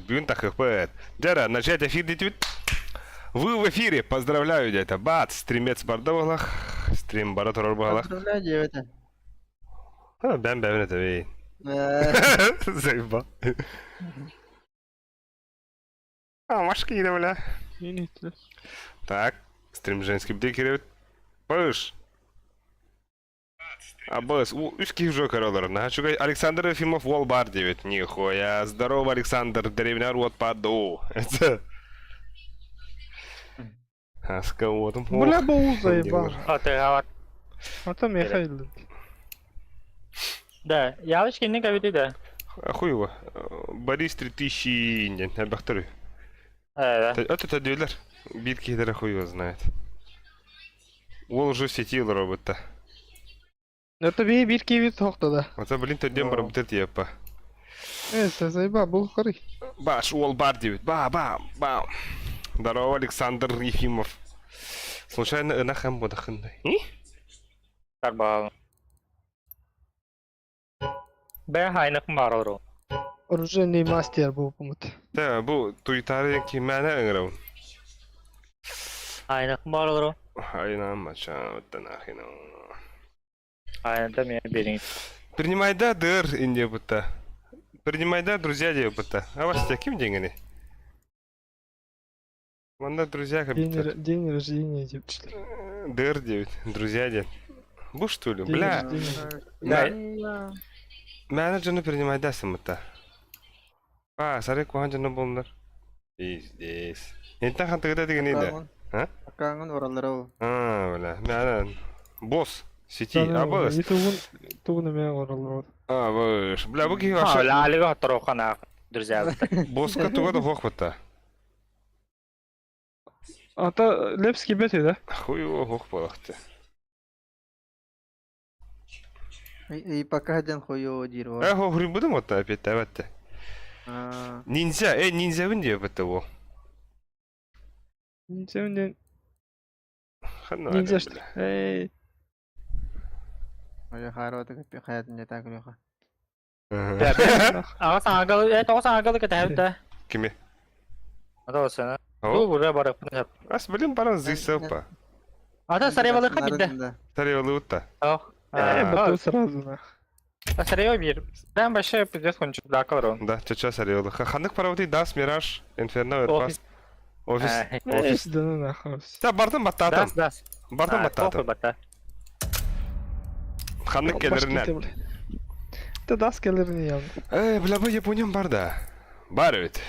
Бүгін тақықпыт. Жара, начать эфир дейтін. Вы в эфире, поздравляю, дядя. Бац, стримец барды болақ. Стрим бары тұрар болақ. Поздравляю, девочка. Бән это бей. Зайба. Машка еді, бля. Так, стрим женский бде керебет. Пыш. Абыс, үшки уже королар. Нахачугай Александр Ефимов вол бар девять. Нихуя. Здорово, Александр. Деревня рот паду. Это... Аска вот. Бля, был заебал. А ты говоришь. А там Михаил. Да, я лишь не говорю, да. Охуй его. Борис 3000... Нет, не бахтарю. Да. Это дюйлер. Битки это хуй его знает. Ол уже сетил робота. Это bir kivi toxta da. Вот блин, то дем работает епа. Это заебал, был хорый. Баш, ол бар девять. Ба. Здорово, Александр Ефимов. Случайно на хэм бодахындай. Так багал. Бе хайнак марору. Оружейный мастер был помот. Да, бу туйтары ки мәне ыңырау. Хайнак марору. Айна мача, вот нахина. Хайнак да меня беринг. Принимай да, дыр инде бута. Принимай да, друзья де бута. А вас ким деньги? Манда друзья как День рождения девочки. Дыр девять, друзья де. Бу что ли, бля. Менеджерны принимай да самыта. Сарай кухан жана болнар. Здесь. Энтен хантыгыда деген иде. А? Акаңын оралдырау. Бля. Мен босс сети. Абыс. Тугуна мен оралдырау. Абыс. Бля, бу ки А, лалига отрохана, друзья. Босска туга да хохпата. Ата Лепский бети, да? Хуй его хохпалахты. И пока ден хойо дирво. Хохри будем вот опять давайте. Ниндзя, ниндзя винди бата во. Ниндзя Ниндзя что? Эй. Ой, харот как хаят не так лёха. А сангал, это сангал ката. Кими? Адоса. Ну, уже барак. Ас блин баран зисапа. А саревалы хабида. Саревалы утта. Бату сразу на. А саревы бир. Там большой придёт кончить дакарон. Да, чача саревалы. Хандык паравти дас мираж, инферно эрпас. Офис. Да ну нахуй. Та бартын баттатам. Дас. Бартын баттатам. Бата. Хандык келеринен. Да дас келерин ян. Бля, бу Япониям бар да. Бар ведь.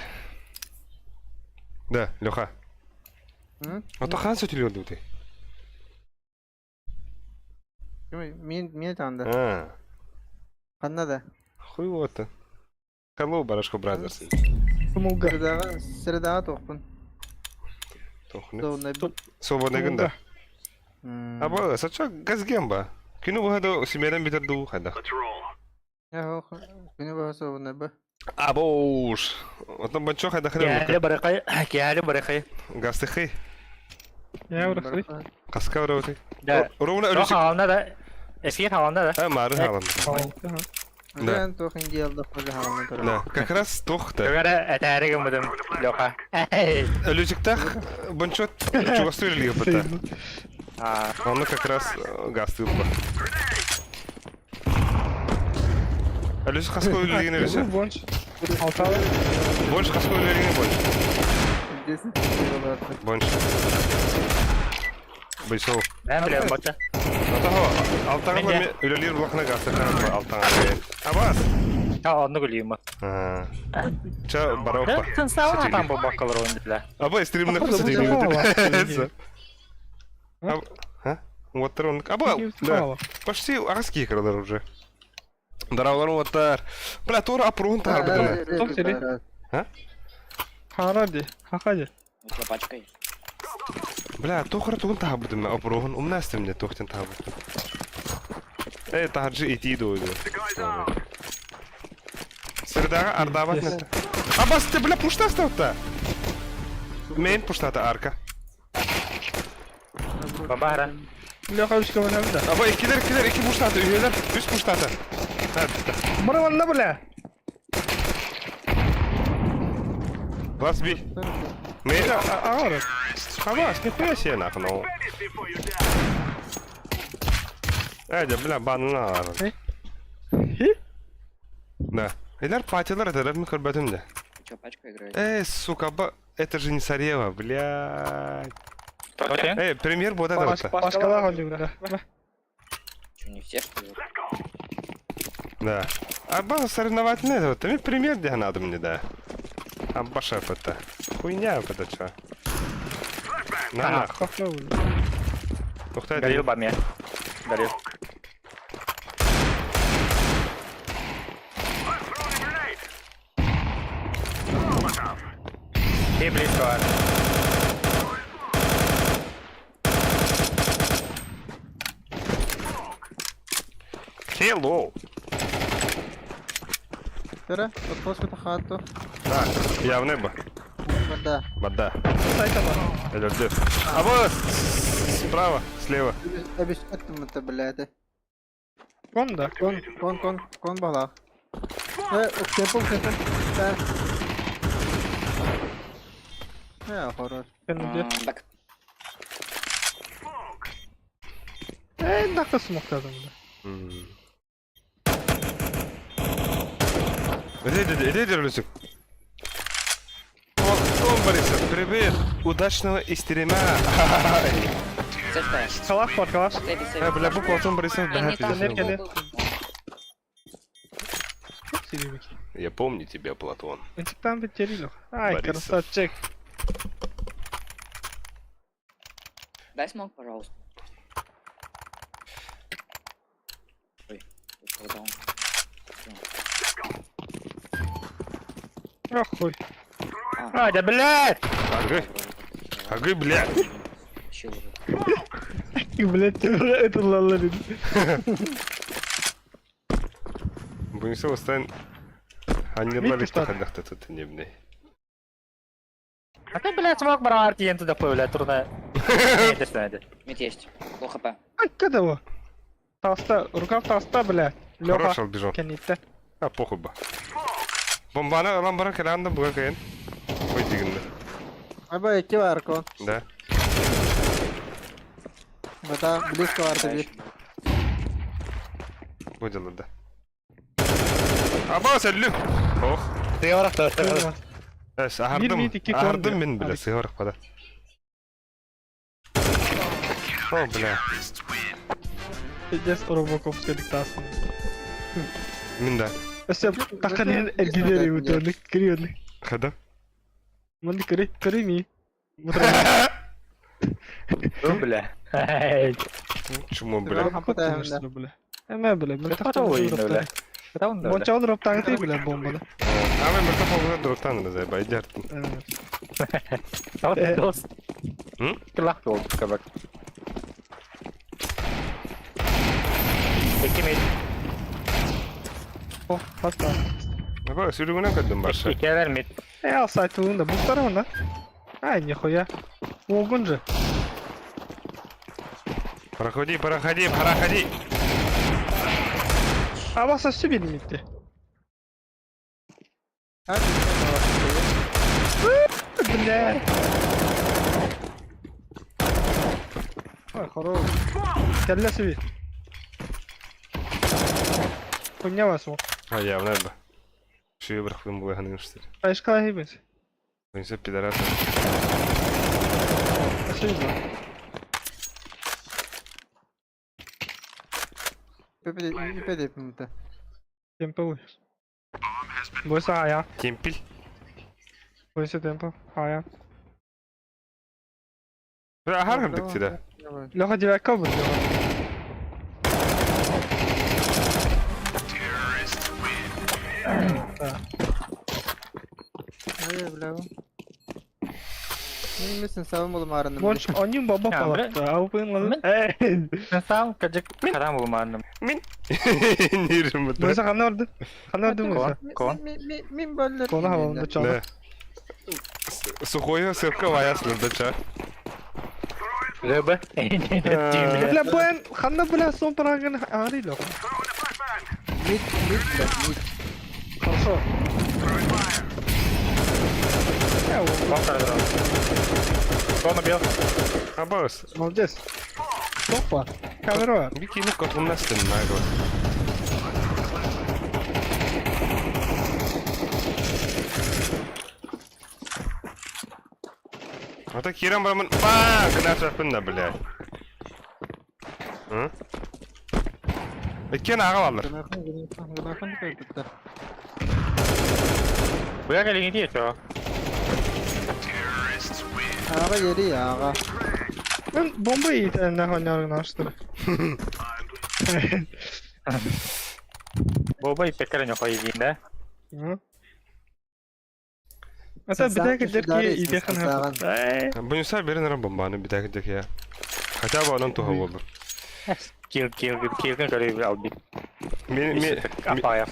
Да, Лёха. Ото хан сөтүлөдү ти. Мен танда. Қанна да. Хуй вот. Hello, Барашко Brothers. Муга. Средаға тоқпын. Тохны. Свободный гында. Аба, сача газгемба. Кину бахада семерен битерду хада. Я күні баға собыны ба. Абош. Отан банчо хада хада. Киали баракай. Гастыхы. Я урахри. Каска вроти. Да. Ровно Рох ölüsük. халында да. Эфир халында да. Мары халым. Да. Мен тоқын geldi қожа халына тұра. Да, как раз тохта. Тогара этәрегем будем Лёха. Ölüsüктах банчо чугастырылıyor бата. Он как раз гастыл ба. Ölüsük kasko ölüyün ölüsü. Бонч. Алтава. Больше kasko ölüyün больше. Десін. Больше. Бейсов. Мен билем бата. Атаға, алтаңа өлелер бұлақына гастырған алтаңа. Абас. Онны гүлейм. Ча барапа. Тынсау атам бұл баққалар ойындыла. Аба, стримнер пысы деймін. Вот он. Аба, да. Почти араски крадar уже. Дараулар оттар. Бля, тора апрун тар бұдына. Тоқ сері. Харади. Хақади. Лапачкой. Бля, тохра тугун тар бұдына апрун. Умнастым не тохтен тар бұдына. Тахаджи ити дойду. Сырдаға ардабат не. Абас, ты, бля, пуштастау-то. Мен пуштата арка. Бабара. Лёха үшке ойнамын да. Аба, iki пуштата, үйелер, үз пуштата. Бұры онда, бля. Last B. Мейда, агар. Хавас, нихуя себе нахуй, ну. Эдя, бля, банана агар. Да. Эдер патилар, это мы корбатым да. Че, пачка играет? Сука, это же не Сарева, блядь. Окей. Премьер вот это вот. Başkalar oluyor da. Че, не все, что ли? Да. А база соревновать не вот. Мне пример где надо мне, да. А башеф это. Хуйня это чё? На Ага. нахуй. Ух ты, Горел баме. Горел. И близко. Hello. Тера, отпуск это хату. Так, я в небо. Вода. Вода. Я люблю. А вот справа, слева. Обещательно это, блядь. Konda. Кон бала. Темпл. Да. Хорош. Kendi. Бэк. Dakika smoke lazım da. Иди, Люсик. Антон Борисов, привет. Удачного истрима. Цешка. Kalas var kalas. Бля, буква Антон Борисов, да, Не там, пиздец. Nerede? был. Сидим. Я помню тебя, Платон. Интиктан бит Терилов. Ай, Борисов. красавчик. Дай смог, пожалуйста. Ой, даун. Охуй. А, да блядь! Ага, бля. Чил уже. И, блядь, это лаларин. Bunisi Остайн. Они Видите, лали, что что? ходах-то тут не бля. А ты, блядь, смог брать клиент туда появляться, трудно. Это что это? Мид есть. Лоу хп. Ай, когда его? Толста, рукав толста, блядь. Лёха. Хорошо, бежал. Кенитте. А, похуй ба. Бомбаны ламбара келанда буга кайын. Ой, дегенде. Аба, iki var kon. Да. Вода, близко vardı bir. Выдело, да. Аба, сәллү. Ох. Ты орах то. Ағардым. iki Ағардым корнер. мен, бля, сыйғырық қада. О, бля. Сейчас Робокоп диктасын. Мен да. Все, так они эргидери өтөндүк, кирiyorduk. Қада? Мынды кири ми. Ну, бля. Чему, бля? Эме, бля, мен Кто ойын, бля? Кто он, бля? Монча одырып таңты, бля, бомбаны. А мен бір қапалға дұрықтан да зайба, идертін. Дос. М? Кылах бол, кабак. Пеки мейд. О, хаста. Аба, сүрігінен көддің барша. Пеки вермейд. Ал сайтуында, бұл тарауында. Ай, нихуя. Огон же. Проходи, проходи. А вас все bilmedi. Hadi. Бля. Ай, хорош. Келлеси bir. Хуйня вас о. А, я в небо. Шию бірқпен бұға ғаның үштер. Başka hepimiz. Бұнысы пидорас. Спасибо. İpe de yapayım da. Темпо выйдешь. Бойся ая. Кемпель. Бойся темпо. Ая. Ағар ғырдық тида. Леха девятка будет. Hayır bile bu. Ne misin savun oğlum ağrını. Монч, они баба А, палатта. А упын Мен- Эй. Мен сам каджик карам булмадым. Нерім бұд. Бойса қандай орды? Қандай орды бойса? Кон. Min böyle. Кона хавалында Да. чалды. Сухое сырка ваясны, да ча. Рыбы. Бля, бен, қандай бля сон парагын арый леха. Mid, блядь, mid. Хорошо. Смог сразу. Кон убил. Аббас, Молодец. Опа. Камера var. bir kini korkunmazsın nago. Ata Kiran bana kena çarpın bile. Hı? İki naga varlar. Kenapa dikkat. Buraya gelin gidiyor çoğu. Aga yedi ya aga. Ben bomba iyi elinden oynarken açtım. Boba ipekler yok oyunda. Hı. Hatta bir dakika der ki iyi yakın Sağan. hafif. Bu insan birinin ram bombanı bir dakika ya. Hatta bu onun tuha olur. Kill kan şöyle bir al bir. Mi Apa ya?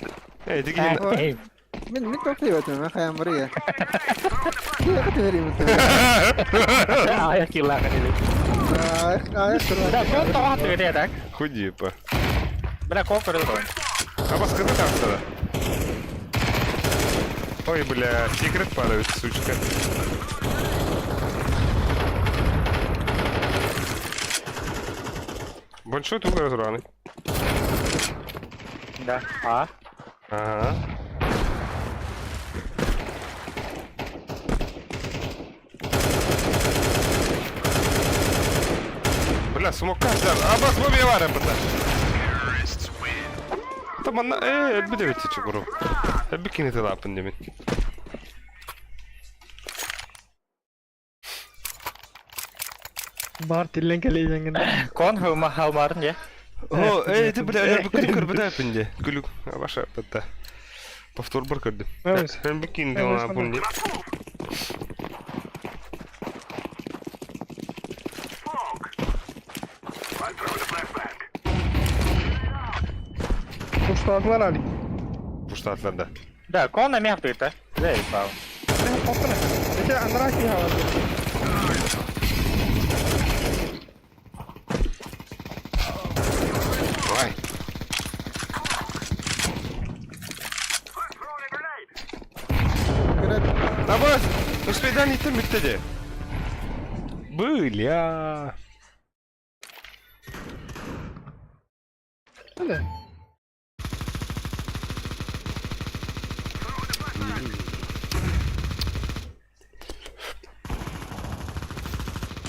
Digin. Min kok tiba tuh kayak meri ya. Iya kan dari itu. Ayak kill lah kan ini. Ay terus. Dah kau tahu hati dia tak? Худи па. Benar kau kerja tu. Аббас, когда там стало? Ой, бля, секрет падает, сучка. Большой туго разраный. Dah. Ah. Ага. Бля, смока взял. Аббас, мы var yapıda. Tamam, bir de bitti çukuru. Bir kini de yapın demin. Bar tillen keleyeceğin. Kon hal marın ya. О, это, бля, я бы кулик курбада пинде. Кулик, ваша пата. Повтор баркады. Evet. Ben bir kini de ona pindi. Kuşlarlar Ali. Bu şartlarda. Dah, kon ne yapıyor ta? Zey pao. Ne popana? Peki Andraki hava. Vay. Kira Аббас, успей дай не bitti de. Бля. Hadi.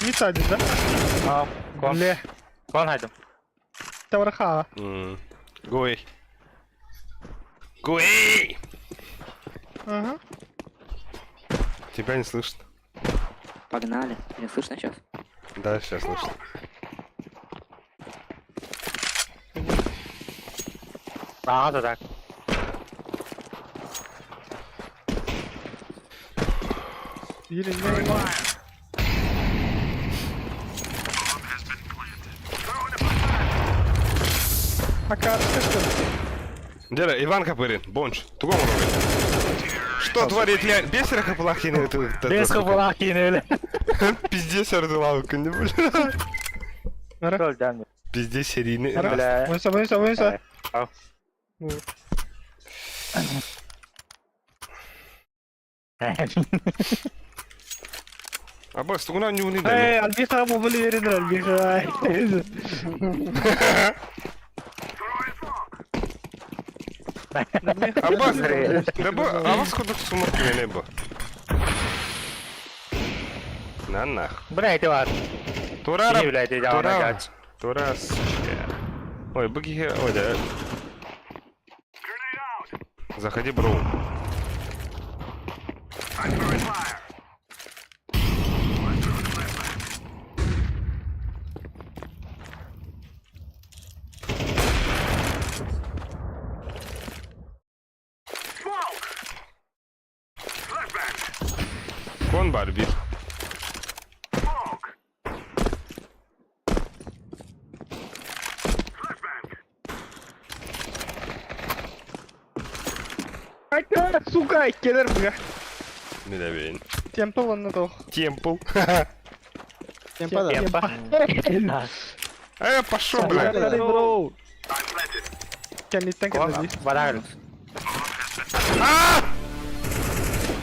Bir sadece. Ah, kon. Le. Kon haydım. Tavara ha. Go away. Go away! Ага. Тебя не слышно. Погнали. Не слышно сейчас? Да, сейчас слышно. Ah, da tak. Yerinde var. Hakaret ettim. Деда, Иван Копырин, Бонч, туго много. Что творит я? Бесера Каплахина это. Без kapılar yine öyle. Пиздец ордылавка, не бля. Kol gelmiyor. Пиздец серийный. Bile. Oyunsa. Al. Аббас, тугуна не уни да. Hey, Albika mobile yerinde Albika. Аббас, да бо, а вас куда сумарки не бо. На нах. Bu neydi var? Турара. Yine bile devamına Тура. geç. Турас. Ой, быги, ой, да. Заходи, бро. Кон бар bir. Hayda, suka gelir buraya. Ne de beyin. Tempo vanna to. Темпл. Tempa da. Tempa. Пошел, бля. Hadi bro. Kenditten Kon kendine. var.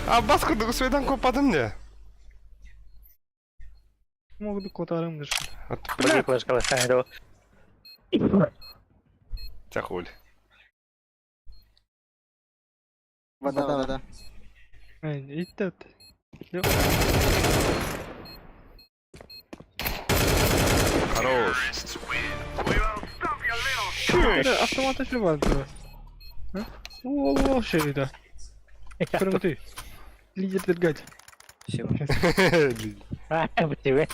Аббас, куда сведан копадым не? Мог бы котарым дышать. Вот, Бля, блядь, флешка лишайду. тебя хули. Вода. Ай, и тут. Хорош. Автомат еще ванту. О, şey да. Прям ты. Лидер Дергать. Все. А, вот тебе.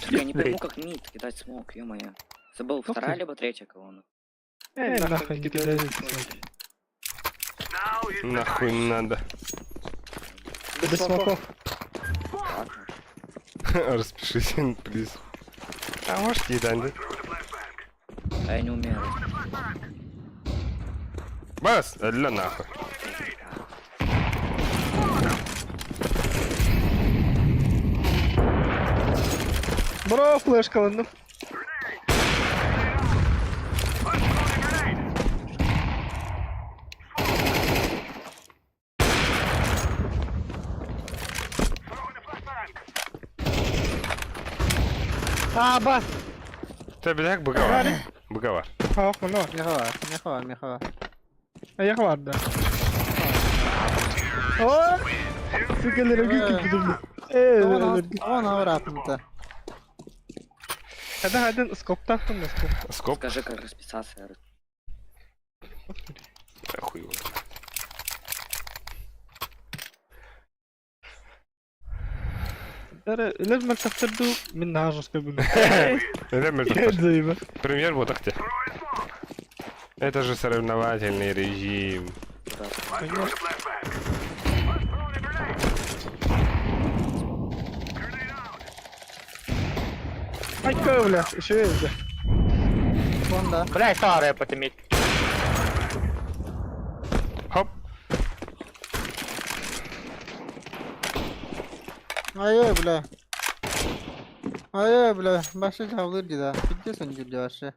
Только я не пойму, как мид кидать смог, ё-моё. Забыл, вторая либо третья колонна. Нахуй не кидай. Нахуй не надо. Без смоков. Распишись, плиз. А может не да? А я не умею. Бас, ля нахуй. Бро, флешка, ладно. А, бас! Тебе як быгава? Быгава. Хавах, ну. Мехова. А я хват, да. О! Сука, лерогики подумал. Он обратно-то. Hadi skop taktım da skop. Скоп? Скажи, как расписаться. Да хуй его. Лازم تفتردوا منها жестко буду. Пример вот так тебе. Это же соревновательный режим. Ай, бля, еще есть. Fonda. Бля, старая потемить. Хоп. Ай, бля. Başka çavulur gida. Gidiyorsun gidiyor aşağı.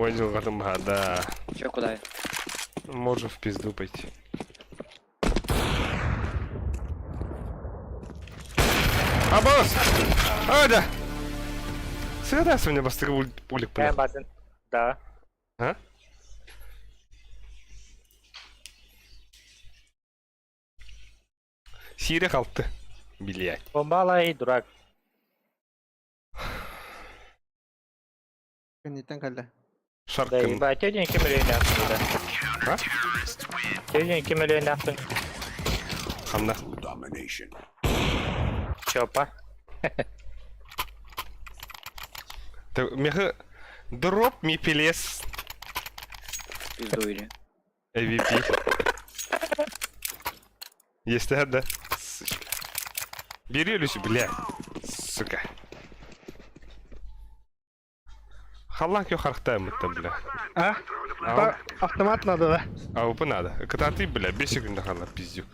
Возил потом да. Чё, куда я? Можно в пизду пойти. А босс! А, да! Всегда сегодня быстрый пулик Ben понял. bazen. Да. А? Сири kalktı. Блять. Bombalay durak. Kendinden kaldı. Да, Шаркın. ебать, тебе деньги миллион яхтың, да. А? Тебе деньги миллион яхтың. Хамда. Чё, па? Меха. Дроп ми пелес. Пизду иди. AVP. Есть да? Сучка. Бери Люсю, бля. Сука. Халлак ё хархтаем это, бля. А? Автомат надо, да? А упы надо. Когда ты, бля, 5 секунд халла, пиздюк.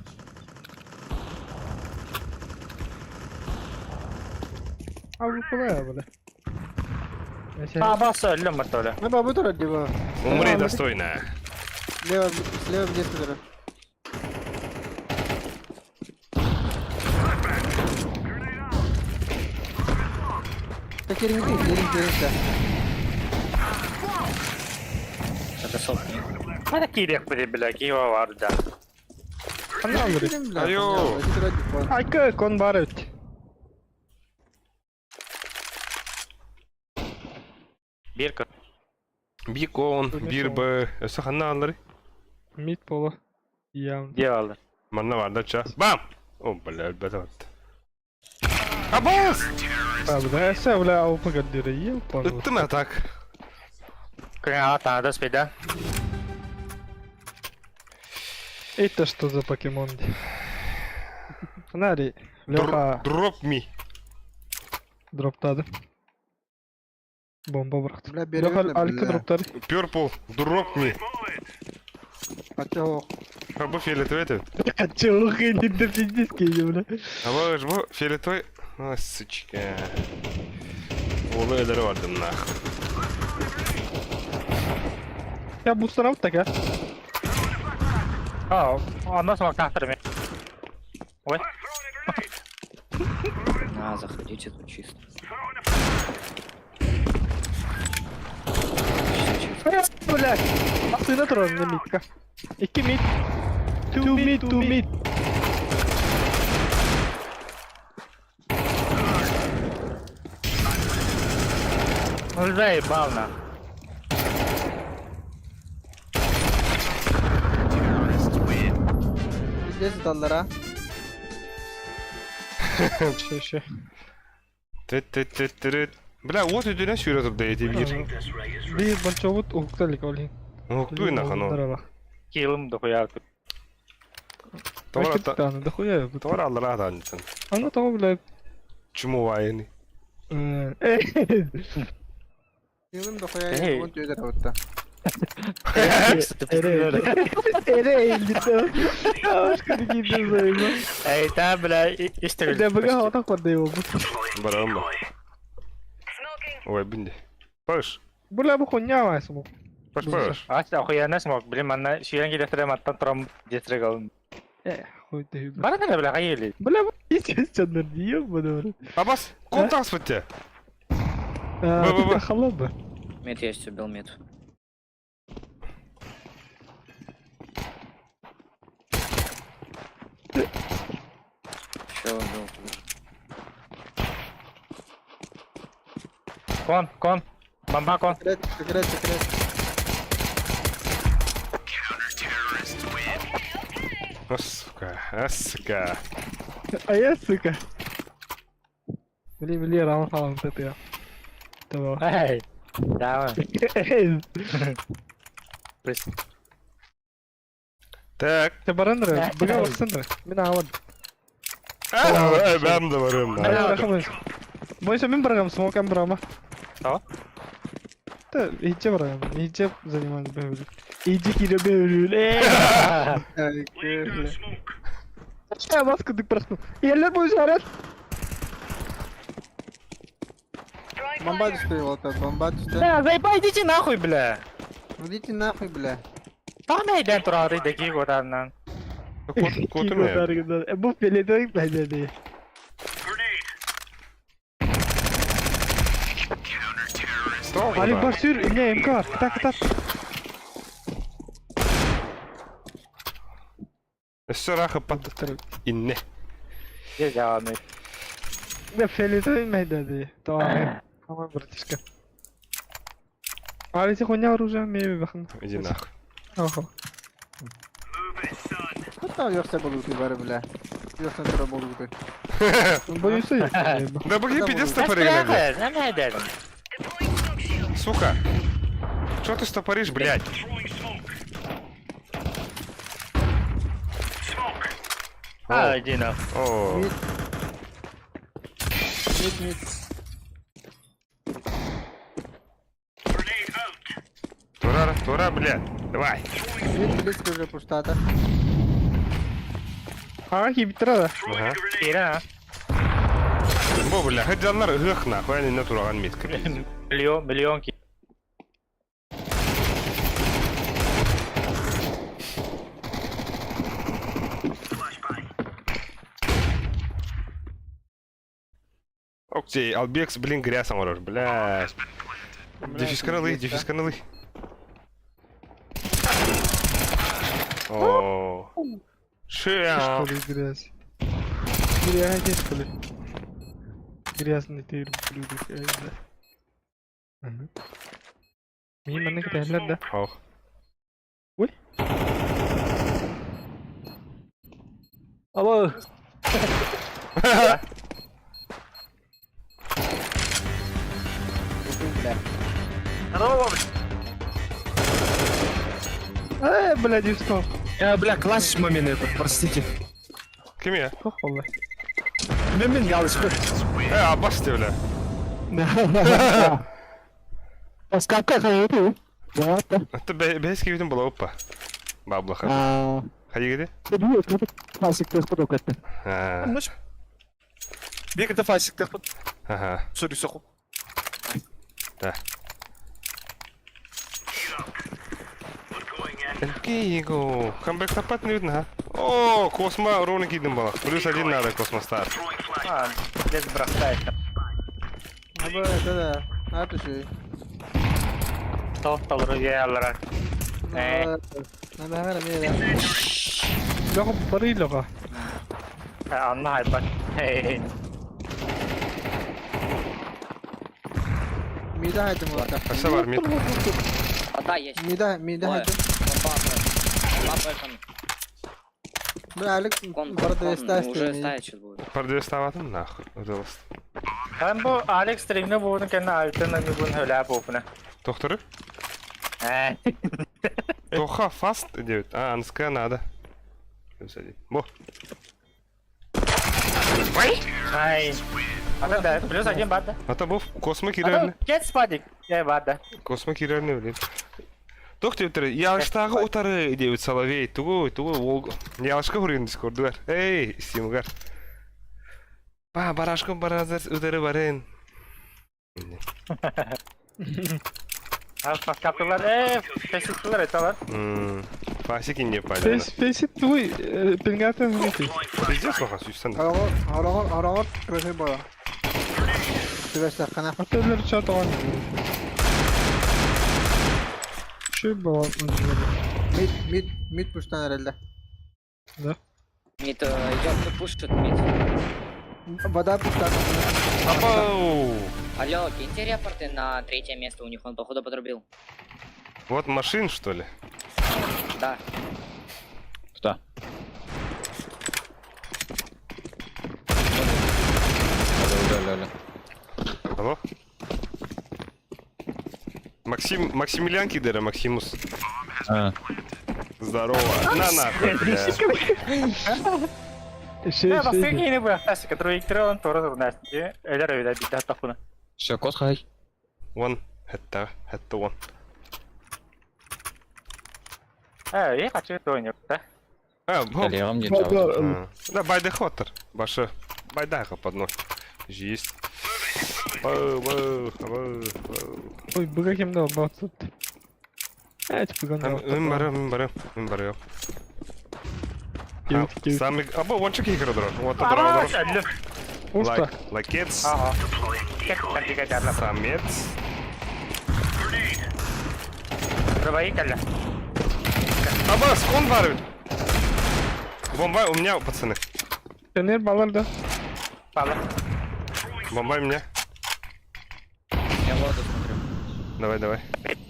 А вы куда, бля? А, бас öldüm mü öyle? Ne babu dur hadi bu. Умри достойно. Слева где туда. Так еринки. Это сотни. Bana kirek bir bile ki var da. Ana alırım. Alo. Ay, kon var öt. Bir kız. Бикон, бирбы. Өсі қанна алыр? Mid polo. Явно. Diye aldı. Манна варда ча. Бам! О, бля, өлбәті ватты. А босс! А, бля, я бля, аупа гаддира, ел, Үттім атак. Кырга атады спида. Это что за покемон? Фонари. Леха Дроп ми. дроптады. Бомба бıraktı. Бля, бери Леха öyle, алка бля. дроптады. Purple, дроп ми. Kaçı А bu фиолетовый это? Чего ходит до пиздецки, бля. А bu фиолетовый? О, сучка. Олы öderi vardı nах. Я бустер out так, а? О, одно смог нахер. Ой. На, заходите, тут чисто. Блядь. Aslında troll ne mitka. 2 mid. 2 mid, 2 mid. Заебал на. Здесь доллара. Şey. Тет-тет-тет-тет. Бля, вот ödüne sürüyordu da yedi bir. Bir bunch of wood укталик олин. Уктуй нахано. Килым дохуя. Товар Başka bir tane de koyuyor. Bu Товар аллара аданчын. Anla tamam блядь. Чему вайны? Yılın da koyayım. Hey. Onu tüyler hatta. Ere eğildi de. Başka bir giydim böyle. Эй, та, бля, işte Bir de bugün hata koydu bu. Барамба. Ой, бинди. Паш. Bu la bu konya var bu. Паш, паш. Ачта охуяна смог, блин, манна ширен гидестерем аттан турам жетире калдым. Koydu. Бара да бля кайели. Bu la bu hiç çadır diyor bu da. Абас, контакт спотте. Bu хaladı. Мид есть, убил мид. Еще убил. Кон. Бомба кон. Секрет. Сука. А я, сука. Бли, раунд falan это ya. Tamam. Эй. Да, Так. Ты барандра, бага baksana. Beni almadı. Ben de varım. Ben bırakamayız. Бойся мен бırакам, смокам бırакам. Что? Да, иди бırакам. Иди занимаюсь böyle. İyice giriyor böyle. Я маску ты просто. Yerler boyu işaret. Бомба düştü Волкот, бомба düştü. Бля, заебай, идите нахуй, бля. Идите нахуй, бля. Там айден турары деки годаннан. Kutu ne? Bu peledonik bence değil. Ali basıyor, ne MK? Tak. Все раха под инне. Где деланы? Ne peledonik bence değil. Tamam братишка. Ali sen konya оружие mi bakın. Иди нахуй. Ага. Hatta yoksa bulutu var, bля. Yoksa sıra bulutu. Боюсь я. Да боги пиздец Да стопорили. спрятай, нам айден. Сука. Чё ты стопоришь, блядь? А, иди нахуй. О. Мид. Тура, блядь. Давай. Мид близко уже пустата. Ага, хибитра да. Ага. Кира, Бо, бля, хоть жандар гых нахуй, они на тураган митка. миллион ки. Окей, Албекс, блин, грязь аморож, блядь. Дефис каналы. О. Шея. Грязь. Грязь, что ли? Грязный ты люди. Мимо на китайляр да. Ох. Ой. Алло. Блядь, и что? Бля, класс момент этот, простите. Кем я? Ох, Аллах. Мен ялышпы. Аббас те, бля. Скапка кайты. Да. Это бейс кивитин была опа. Баблаха. Хай гиде? Тебе это классик тест подокат. Ага. Бек это фасик тест. Ага. Сори соху. Да. Энкиго. Камбэк тапат не видно, а? О, Космо ровно кидом было. Плюс один надо, Космостар. Здесь бросается. Abi это да. Это şey. Tohtaları yerlere. Надо говорить. Logo bari logo. Anla hayır. Mide haydi bu arada. Kaçta var mid? А, да, есть. Mide Ой, haydi. Папа, там Bu aylık barada уже istersen. ставить сейчас будет. Pardaya stavatın nah. Pожалуйста. Ben bu Alex stream'de bunu kendi alternatifini öyle yapıyorum. Doktoru? Тоха фаст идет. А, анская надо. Плюс один. Во. Ay. Ada da plus один бат. Это был Космо Кирилл. Get спадик. Я бат. Космо Кирилл, блин. Доктор, ялыштагы утары дейбит Соловей. Тугу Волгу. Ялышка хүрген дискордугар. Эй, Стимгар. Барашком баразар утары барен. Kapılar festivler etalar. Фасики не понятно. Face it твой пингатен внутри. Пиздец, нахуй, сүйстен. Ağır kırıkı bana. Süveste kana. Отелер чат он. Şey bu. Mid push'tan herhalde. Мид идет, пушит мид. Вода push'tan. Апау! Алло, киньте репорты на третье место, у них он походу подрубил. Вот машин, что ли? Да. Алло? Максимилиан Кидера, Максимус. Здорово. На нахуй, бля. Şey Ya bak şey. sen yine bu yaklaşık kadar ilk sonra durnarsın diye. Öyle öyle bir daha tapına. Все, кот хай. One. Hatta one. İyi kaçıyor da oynuyor da. Или я вам не Baba, дал. Да, байда хотер. Баша. Байдаха под нож. Есть. Воу. Ой, bu kim de baksın. Evet, bu kadar. Мин Кевит. Самый... Або, вон чеки игродро. Вот это Şöyle. Usta. Лакец. Aha. Gerçekten dikkat edin. Самец. Burayı kelle. Абас, он варит. Бомбай у меня, пацаны. Fener balar da. Bağla. Бомбай меня. Я воду смотрю. Давай.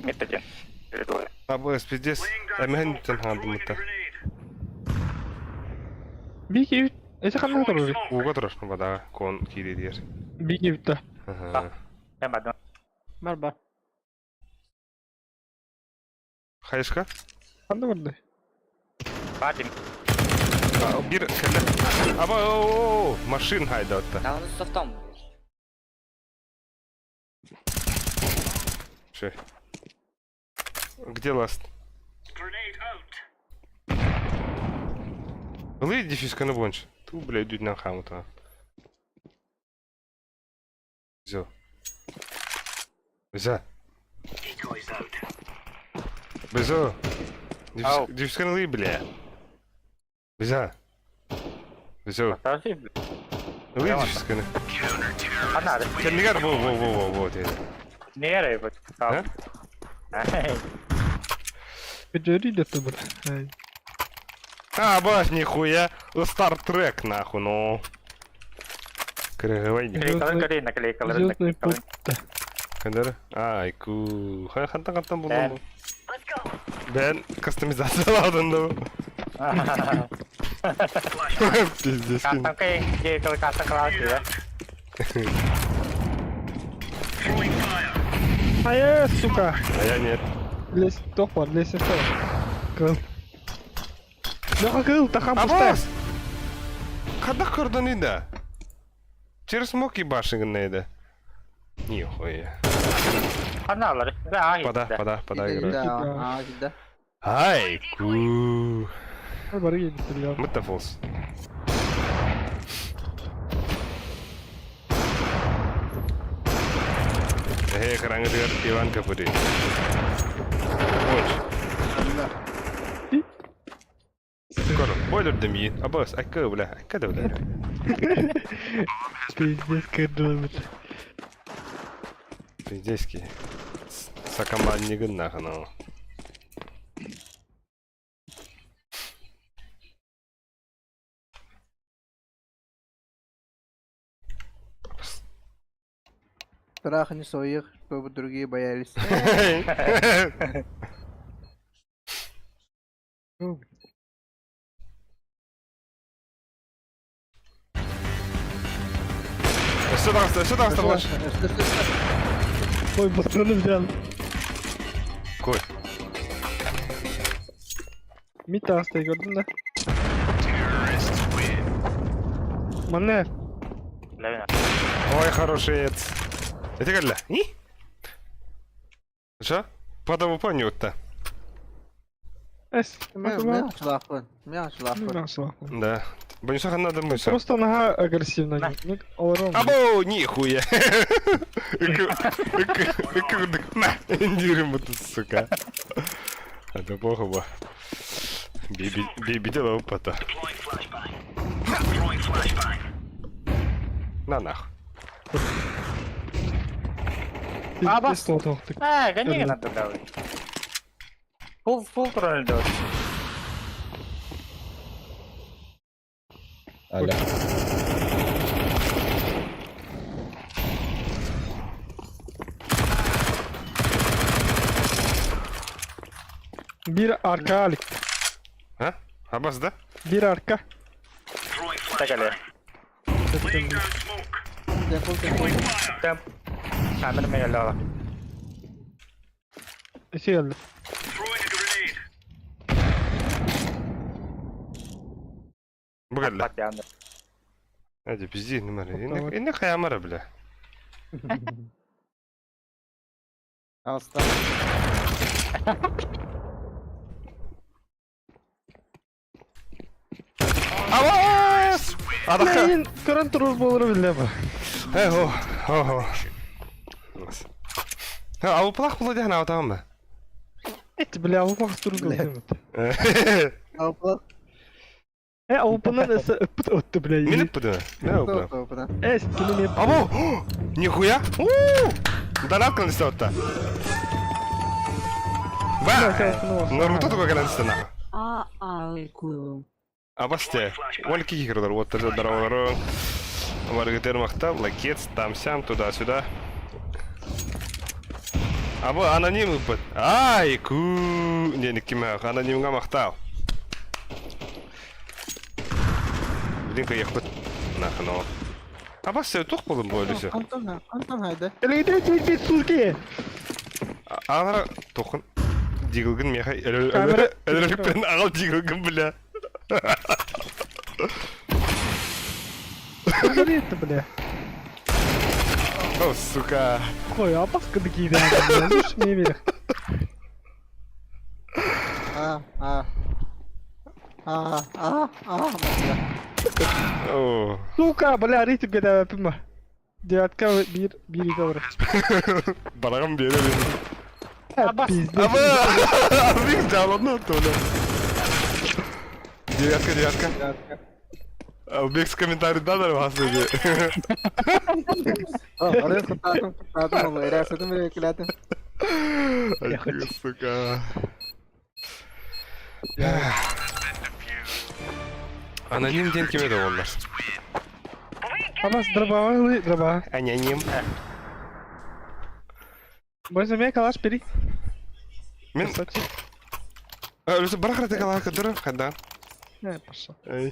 Методен. Передовой. Абас, пиздец. Амиган хандымыта. Bir kevit. Ese kanına durur. Уга тұрышын бада кон кири дер. Bir kevit de. Ben badım. Merhaba. Хайшка? Kandı burada. Badım. Bir кәлі. Аба, машин хайда отта. Да, он с софтом. Че? Где ласт? Лы дефиска на бонч. Ту, блядь, дюдь на хамута. Взя. Безо. Ау. Дефиска на лы, бля. Взя. Безо. Tabii. Лы дефиска на. Anladım. Kendine gel. Во. Niye arayı bak? Ha? Beceri de tabi. А, баш, нихуя. Стартрек, нахуй, ну. Кыргывай. Kalın. Звездный путь. Кандары? Айку. Хантан булдым бу. Ben кастомизациялаудым да. Пиздец. Kastam kayı kalau kastam kelas ya. Hayır, сука. А я нет. Лезь, топор, лезь это. Кыл. Леха кыл, тахам пустая. Абас! Когда кордон ида? Через смоки башен нейда. Нихуя. Kanalları. Ve ahit. Пода играть. Да, да. Айку. Bari geliştiriyor. Мытафолс. Караңгы Иван Капури. Больше. Öldürdüm yiyin. Abbas, akka bile, akka da bile. Пиздец, кырдылмыт. Здесь ки. Сакаман не гынна хана. Страха не своих, чтобы другие боялись. Сюда оставляешь. Ой, патроны взял. Кой. Мита astığı gördün de. Manne. Levin. Ой, хорошец. Это гадля. И? Что? Подаву понюта. Es. Меня шлахпын. Меня шлахпын. Да. Бонюсаха надо мысль. Просто нога агрессивно. Ну, ором. Або, нихуя. Индирим это, сука. Это плохо было. Бибидела опыта. На нах. Pis toktuk. Ha, ganyan na to daw. Full throttle daw. Hala. Bir arka alik. Ha? Abbas da? Bir arka. Tagale. Temp. Kamera may alawa. İşe geldi. Bu geldi. Pat yandı. Hadi pizdi numara. İnne kayamara bile. Alstan. Abbas! Adaka. Neyin kırın turuz boluru bile bu. О. А у плах было дяна там мы. Et bile avu bak turuz boluru. Алпла. Avupa'nın ese öpüt öttü bile. Минут подо. Да, упра. Опра. Es kilimi. Або! Нихуя! Донат конститута. Ба! Наруто только конститута нахуй. Абасте. Ольки игры, вот это дорого. Маргатер махтал, лакет, там-сям, туда-сюда. Або аноним под. Ай, ку. Не кимах, аноним махтал. Блин-ка я хоть нахуй. Абас все тух было более. Антон haydi. Eleyde çekti Türkiye. Ара тохон дигилгин меха Камера- элелипен агал дигилгин бля. Ne etti bile? О, сука. Koy ya baskı bir giydi. Dur ne verir. О. Suka bile arayıp gede yapma. Diyatka bir iki olur. Барагам бере бере. Abbas. Аба! Абик жалонно тола. Девятка. А убег с комментарий дадar bahsediyor. Oraya kutladım ama erasedim bile ekledim. Ay, сука. Аноним ден кеме de onlar. Abbas draba. Аноним. Başlamaya kalaş biri. Мен Saçı. Öyleyse bırak hadi kalan kadar kadar. Ne yaparsın? Ay.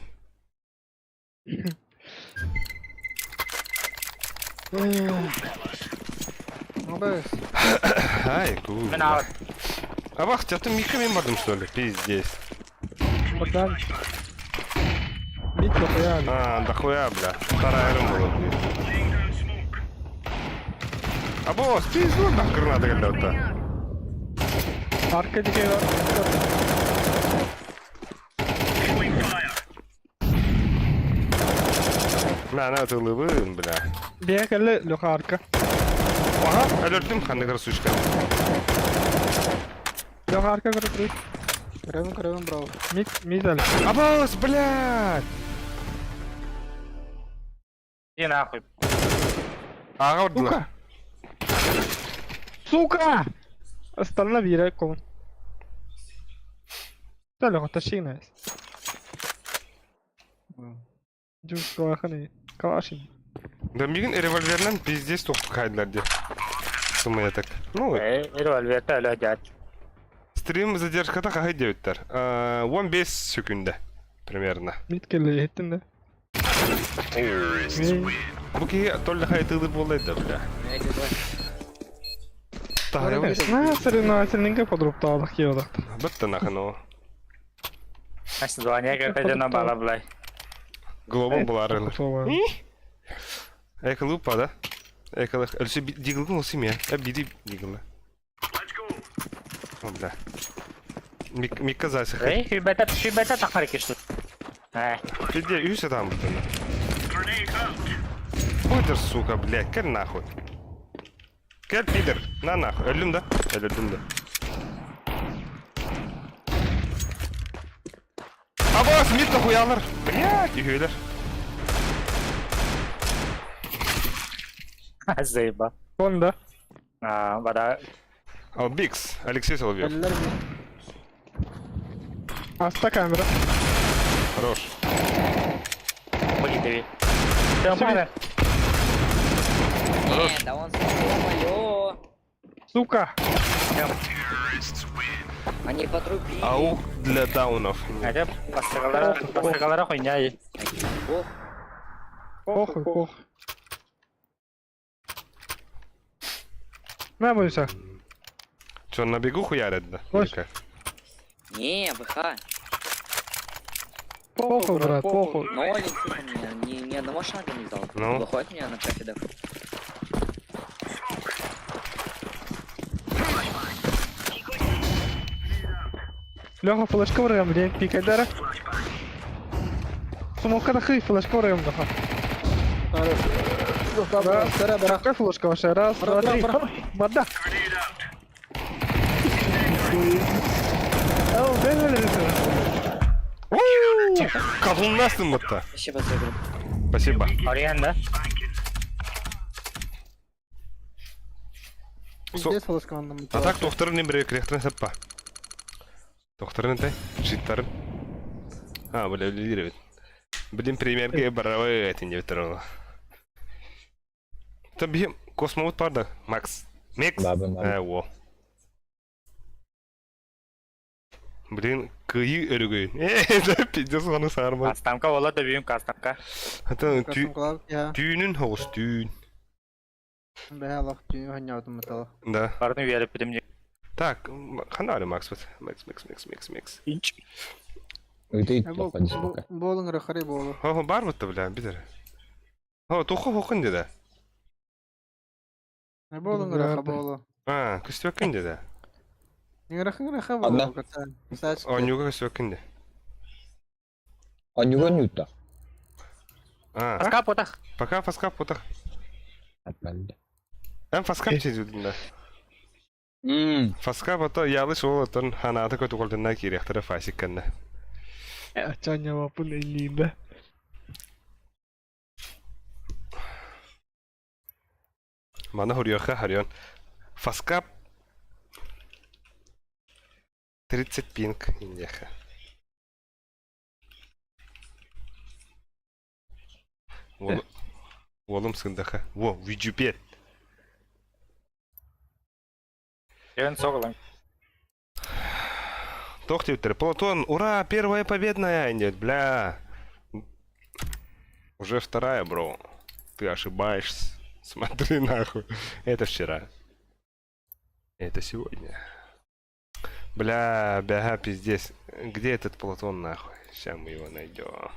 Abi. Ай, cool. Ben out. А бах, тебя ты миками мордом что ли? Пиздец. Buradan. Mikro koyar. А, дохуя, бля. Вторая рым была, блин. А босс, пизду нахер надо когда-то. Arka dikey var. Mən atılığım, bля. Bir kelle loka arka. Aha, ölürdüm kandı kırı suçka. Loka arka kırık. Кривим, брав. Мид, Алекс. Абос, блядь! Иди нахуй. Ага, вот Сука! Сука! Останови рекон. Dale, тащи нас. Жүз калаханы. Калашин. Да мигин револьвернен пиздец тоқтық хайдыларды. Сумая так. Ну, Револьверді әлі әдет. стрим задержкада қағай деуіттер. 15 секунда. Примерно. Мид келе еттин да. Бұл кеге толы қай тылды болайды, бля. Тағай ғой. На соревновательненько подрупталдық кеодық. Бітті нақын о. Название картадена бала, блай. Глобал бұлар ылы. Кусова. Әйкілі ұпа да. Әйкілі. Әлсі дигілгін осы ме? Биді дигілі. О, бля. Микка зайсы хай. Эй, хүйбәтә тақар кешту. Иди, үйсі там бұтыны. Пойдер, сука, блядь, кел нахуй. Кел, пидер, на нахуй. Өлім да? Өлім да. Абас, мид нахуй алыр. Блядь, үйелер. Заеба. Конда. Бада. Ал Бикс, Алексей Соловьев. Eller mi? Аста камера. Хорош. Погидеви. Тёмпада. Не, да он моё. Сука! Они потрупили. Аук для даунов. Әдеп, басқалара қойняй. Ох, Похуй. На, Буйса. Чё, на бегу хуярят, да? Ой. Или как? не, ВХ. Похуй, брат, похуй. Но Олег мне ни одного шага не дал. Ну? Выходит меня на профидах. Лёха, флешка вырыгам, блин, пикай дара. Сумовка дахи, флешка вырыгам даха. Какая флешка ваша? Раз, два, три. Вода. Ау, Каблунастым вот-то. Спасибо за игру. Спасибо. Ориен, да? Пиздец флешканным. А так тоқтарын бір крехтарын саппа. Тоқтарын тай, життарын. Бля, лидировать. Блин, примерге баравай этим не ветерано. Таби космолот парды, Макс. Мекс? Во. Блин, кıyı örgüyün. Да пиздец onu sarma. Кастамка ола да бүйім кастамка. Hatta Кастым клав, я. düğünün host düğün. Бегалах, ты гонятым металлах. Да. Барны веріп бідім. Так, ханали Макс вот. Макс. Инч. Уйди, Бол, поди пока. болың рахари болу. О, бар вот бля, бидер. О, туху хокын dedi. Болың раха болу. Көстөкін dedi. Не раха Одна. болу. Кстати, О, нюга көстөкін dedi. Он не гонит-то. Аска потах. Пока фаскап потах. Отпали. Фаскап чезудun da. Фаскап ото ялыш ол отон ханаты көтü колдundan kirектері фасик кенде. Чаня вапын элинде. Мана хурьёха харьон. Фаскап 30 пинг индеха. Волым сындаха. Во, виджупет. Ен соғылың. Тохтевтер, Платон, ура, первая победная, нет, бля. Уже вторая, бро. Ты ошибаешься. Смотри нахуй. Это вчера. Это сегодня. Бля, бяга, пиздец. Где этот Платон нахуй? Сейчас мы его найдем.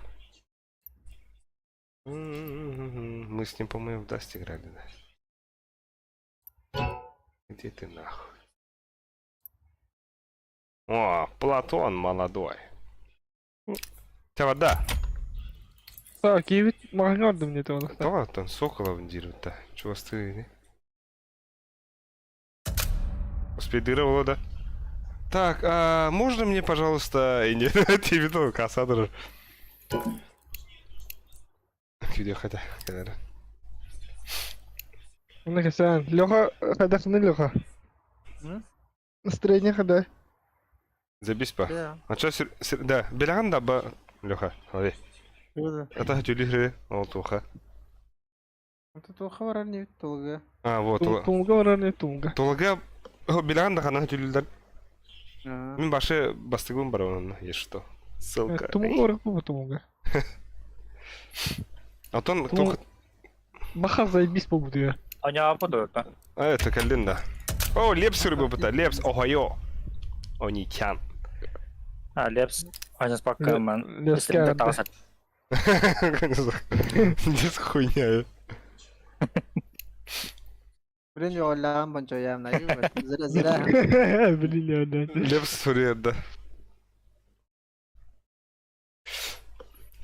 Мы с ним, по-моему, в Даст играли, да? Где ты нахуй? О, Платон молодой. Тебя вода. Так, я ведь магнорды мне этого Да вот он, Соколов дерет-то. Чего стыдно? Успей дыровало, да? Так, а можно мне, пожалуйста, и не видео кассадр? Видео хотя, наверное. Ну-ка, sen. Лёха, когда ты Лёха? Настроение когда? Забись па. Да. А что, да, белян да ба, Лёха, ой. Куда? Это тюлихры, олтуха. Это то хавар не толга. А, вот, Тунга var ne Тунга? толга, белян да хана тюлилдар. А. Мен башы бастыгым бар onun, есть что. Ссылка. Тунга var bu Тунга. А то, Тунга. Баха заебись по буду. Аня подойка. а это калинда. О, лепс рыбы бута, лепс, охайо. Они кян. Лепс. Аня спокойно. Лепс кян. Здесь хуйня. Блин, я лам банчо ям на ю. Зира. Блин, я да. Лепс сурьеда.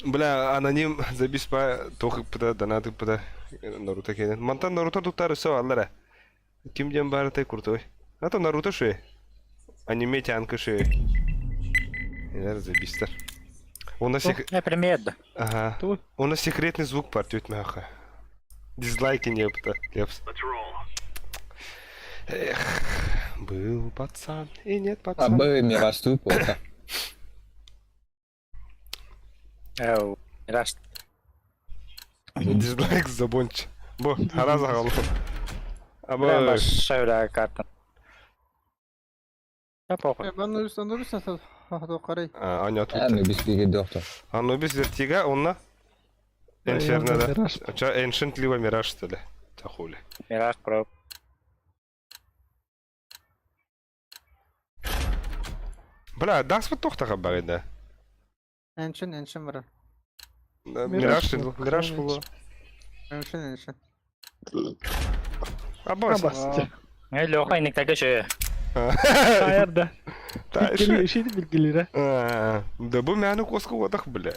Бля, аноним забись па тохы пыта, донаты пыта. Наруто кейден. Мантан Наруто туттары со аллара. Ким дем бары тай куртой. А то Наруто ши. Аниме тянка ши. Елер забистер. У нас Примет. Ага. У нас секретный звук партиет мяха. Дизлайки не пыта. Лепс. Эх, был пацан и нет А пацана. Б Мираж тут плохо. Раш. Дизлайк забонч. Бо, хараза галу. Прям Аба, шайра карта. Я похуй. Ben de üstten sen hadi karay. Аня тут. Hem bir spiri доктор. Анубис вертига, онна. Инферно, да. Ча, Ancient либо Мираж, что ли? Тахули. Мираж про. Бля, дас вот тохтаға бар еді. Enşin var. Мираж было. Enşin. Абас. Абас. Лёха иниктеге şey. Ayarda. Та, Bilgileri, şey de bilgileri. да бұл мәні қосқы одақ, бля.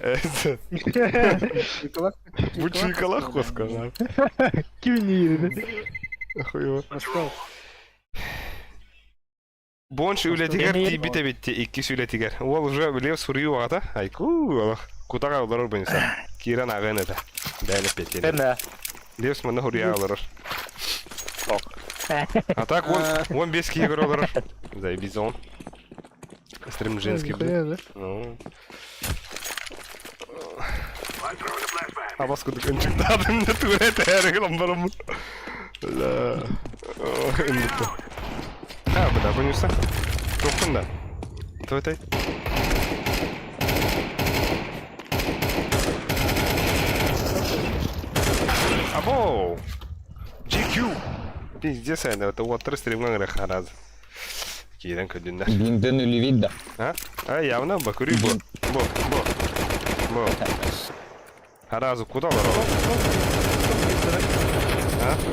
Yıkılak. Бұл чуйкалақ қосқы. Kimin yerine? Охуево. Nasıl? Бонш үлетігер тибіте бітте, ikki үлетігер. Ол уже білев сұрыю ағата. Айку, олақ. Кутаға оларыр бұнса. Киран ағын еді. Бәліп беттен. Sen Левс мұны хұрия оларыр. Ок. А так, 15 кигер оларыр. Заебись он. Стрим женский, бля. Ну. А вас куда кончик дады мне турет, эргелом барам. Да. А, бля, понюса. Тоқында. Той-той. Абоу! GQ! Пиздец, это вот три стримнан рахараз. Кейден көдінді. Бинден үлі видда. А, явно, бакури, бо. Харазу, куда ларал?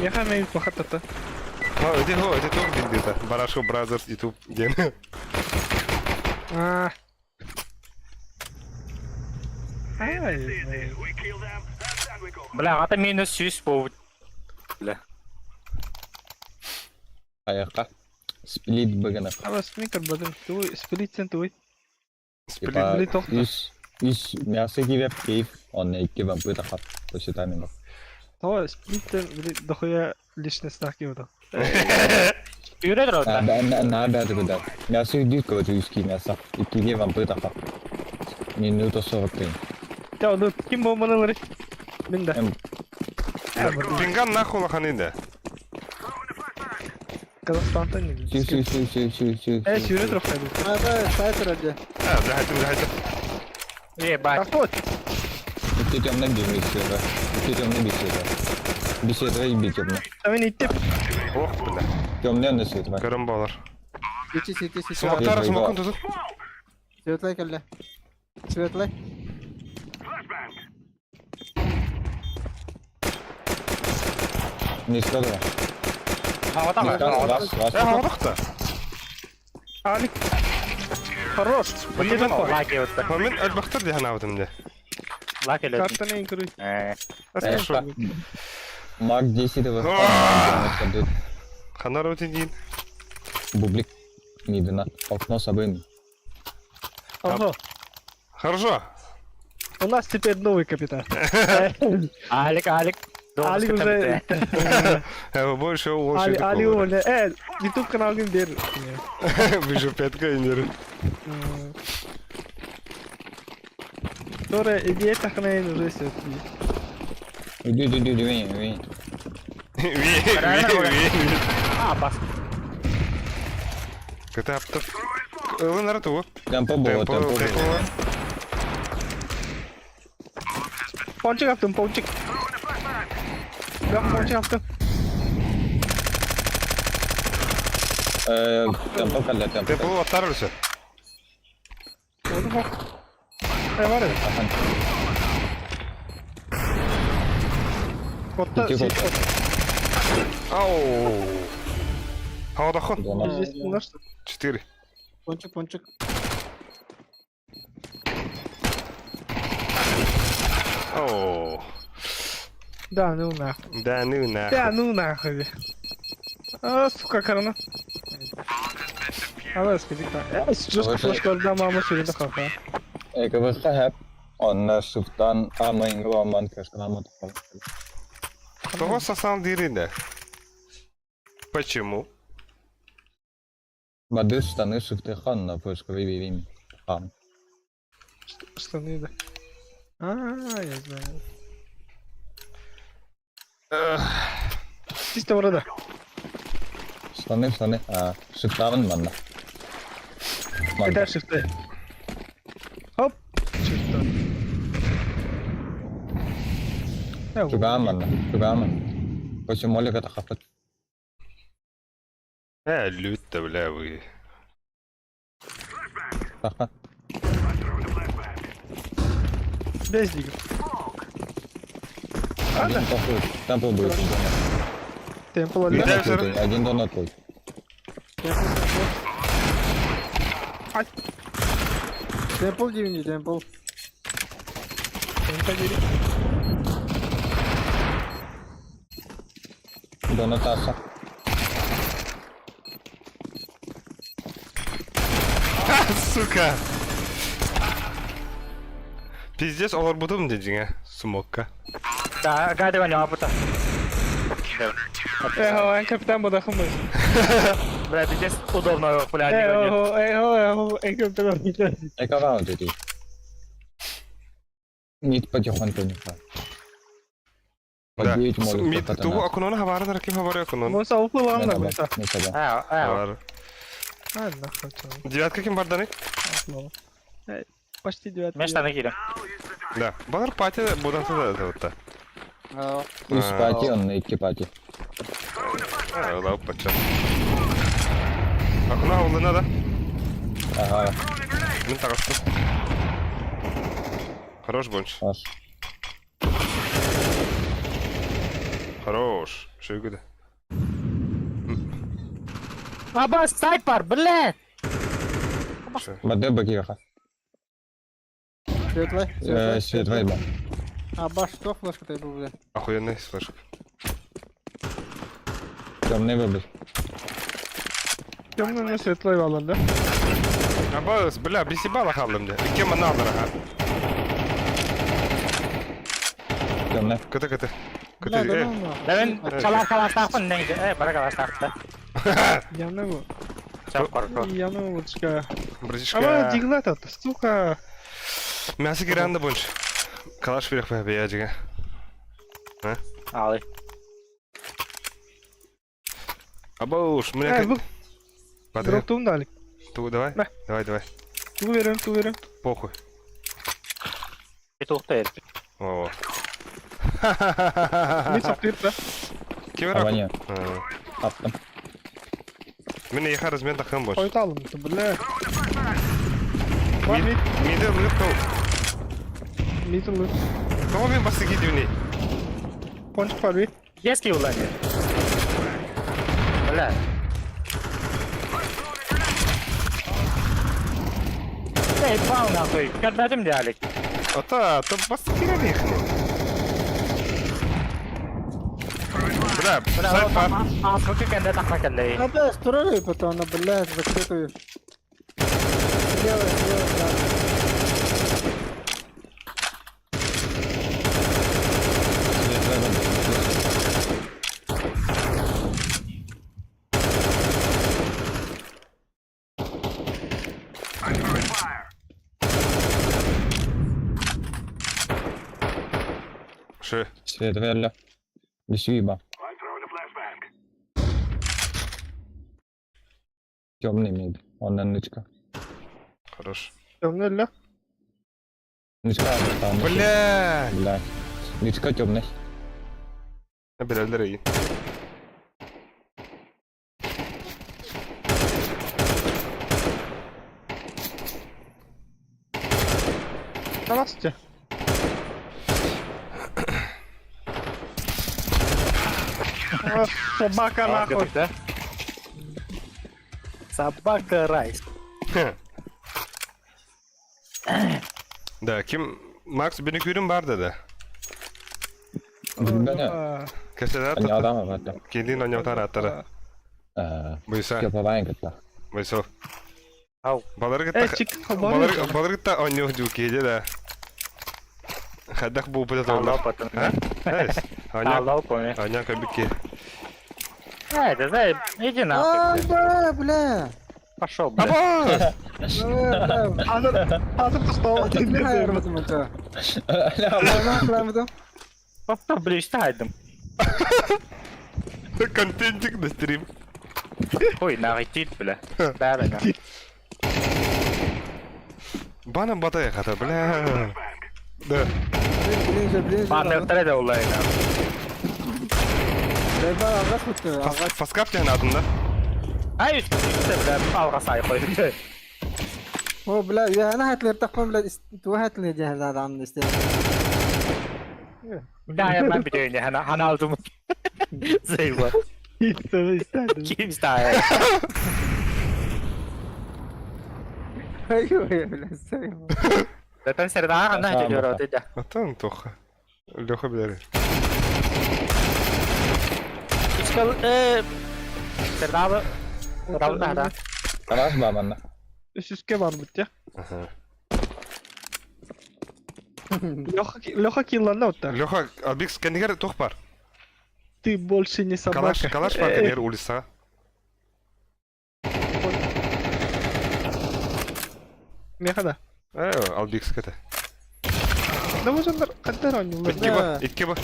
Я хамею похатата. Это топ биндита. Барашо Бразерс, YouTube, ген. Бля, ата минус 100 по. Бля. Аяққа. Сплит бігіні. Ama sneaker badın. Tu split sen tu. Типа, Сплит тоқта. үш мясо кивеп кейф, онна икки вампы тақап. Тошы тайминг. Та сплиттен дохуя лишний стак йода. Yürüdür orada. На бәді бұдар. Мясо үйдік көті үшкі мясо. Иккиге вампы тақап. Минуто 40 тыйын. Та onu kim bombaları? Ben de. Пинган нахуй лаханида. Kazakhstan'dan geldim. Сю. Evet yürü trofaydı. Hadi saytır hadi. Захайте. İyi bak. Kapat. Икки темна беймей сюда. Икки темна бейсюда. Бейсюда и бей темна. Sen ittim. Ох, бля. Темна не сюда. Карамбалар. Сити. Смоктар, смокун тузук. Светлай келді. Светлай. Не сюда. Havada Не var. сюда. Havada. Раз. Havadaqda. Ali. Хорош. Блин, Lak yoktu. Мен альбахтар диян авдым де. Lak öyle. Kartını en kırıyor. Хорошо. Маг 10 да Ханар өте дейін. Бублик. Мидина. Окно собой. Ого, Хорошо. у нас теперь новый капитан. Алик. Али уже... Больше лошади. Али уволен. YouTube каналын бер. Бежу пятка инер. Sonra hediye takınayın уже сетки. Иди, вин. Бас. Катаптов. Вы на роту. Темпо было. Ponçik attım, ponçik. Ben ponçik attım. Темпо калля, темпо. Ты был оторвался. Oldu bak. Var ya. Kotta İki şey kod. kod. Ау. Havada хон. Yüzdesini nasıl? 4. Пончик. Оу. Да, ну нахуй. Да ну нахуй. Да, ну нахуй. А, сука, карана. Ала скажи ка. Just флешкорда мама söyledi kafa. КВС хэп. Он шифтан амын гламан кашканамат. Того сосал дырында. Почему? Бады штаны шифты ханна поисковый вивим. Хам. Штаны да. А, я знаю. Чисто orada. Штаны. Шифтаван манна. Eder shift'e. Hop. Shift'e. Ya, Шугаман. Почему молик это хафет? Люто, бля, вы. Хаха. без двигателя. Темпо будет. Темпл Да, один. всё. Один донат твой. Темпл дивни, темпл. Темпл один. Донатаса. Сука. Пиздец, олар будем дедиңе. Смокка. Да, гадива няма бута. En kapitan badakımız. Бля, пиздец, удобно его, бля, не гонит. En kapitan badakımız. Эка раунд иди. Мид потихоньку не фа. Да. Подбить молик. Мид, ту окунона хабарын раким хабары окунон. Bu savuklu var mı bu sa? Бар. Ha, nahal canım. Девятка ким бар даны? Почти 9. Мен штаны кийлем. Да. Балар пати будан суда это. Плюс пати, он на икки пати. Лау пача. Окуна улына да. Ага, Мен тагыстым. Хорош больше. аж. Хорош. Шегуда. Абас, снайпер, блядь! Баде багиха. Светлый. Свет вайба. А баш, что флешка-то был, бля? Охуенный флешка. Темный выбор. Темный светлый валан, да? Абас, бля, бисибала халым да. Кем она алара? Темный. Кыты. Бля, да ну нахуй. Да мен каластақпын неңде, бара каластақта. Yanına bu. Çok korku. Yanına bu çıka. Ama Братишка. диглат attı, сука. Мясо гиранда больше. Калаш вверх побея, дига. Алый. Абауш, мне Bu как... Подряд. drop'tum da alik. Ту, давай. Да. Давай. Tu veririm. Похуй. Bir tuhta herif. О. Ne saplayıp da. Кемера. Аваня. Аптам. Мен яха размен тахым больше. Koyta alın. Bля. Var mid. Мидер лыктал. Middle. Кого мен басты гидюни? Ponçik var bir. Yeski ulanıyor. Bля. Ey, bana nahуй. Görmedim de Alik. Ата, то басты гирани ихни. Бля, сайт бар. Mungkin kan datang makan lagi. Apa استرالي بتاعنا بالله تذكرته Что? Свет välja. Mis viiba? Темный мид. Он на нычка. Хорош. Темный ля. Нычка там. Бля! Бля. Нычка темный. Bilaldir iyi. Здравствуйте. Собака нахуй. Да? Собака райс. Da kim? Max beni görün var dedi. Bilmem. Keseler Они tuttu. Adama vata. Kendin oynuyor attara. Buysa. Ska på vägen då. Buysa. Au. Baları Ey gitti. çık. Balık. Baları gitti oynuyor cukiyece de. Hadak bu bile Allah zorlar. patın. Ha? Evet. Oynuyor. Allah koyun. Oynuyor kabul ki. Evet, evet. Иди нахуй. Aba bля. Пошел, блядь. Hazır tustağı. Ne ayırmadım acaba? Ne yapamadım? Просто блистайдым. Контентик на стрим. Хуй, нагитит, бля. Бәріңе. Bana bataya kadar bля. Da. Birinci. Бандерттер де олайын. Ben ağaç tuttu. Ağaç. Faskap yani adında. Ай, üstte, бля. Алға сай қойды. O bля ya ana hatları takmam bля. Tu hatını cihaz adamın işte. Да, я mən biləyini, hana aldım. Zeyva. İstedim. Kim istəyir? Hayır bля. Sayma. Zaten seni daha hana geliyor o dedi. Atan toxa. Lyoxa bilir. İşgal, Serdabı. Serdabı da hada. Annars bara man. Üske var bu ya. Aha. Леха киллерля вот так. Lyoxa, Albix kendiger tox бар. Ты больше не собака. Калаш бар kendiger улица. Мехада. Albix kete. Да вот он когда ранил. İtki bu.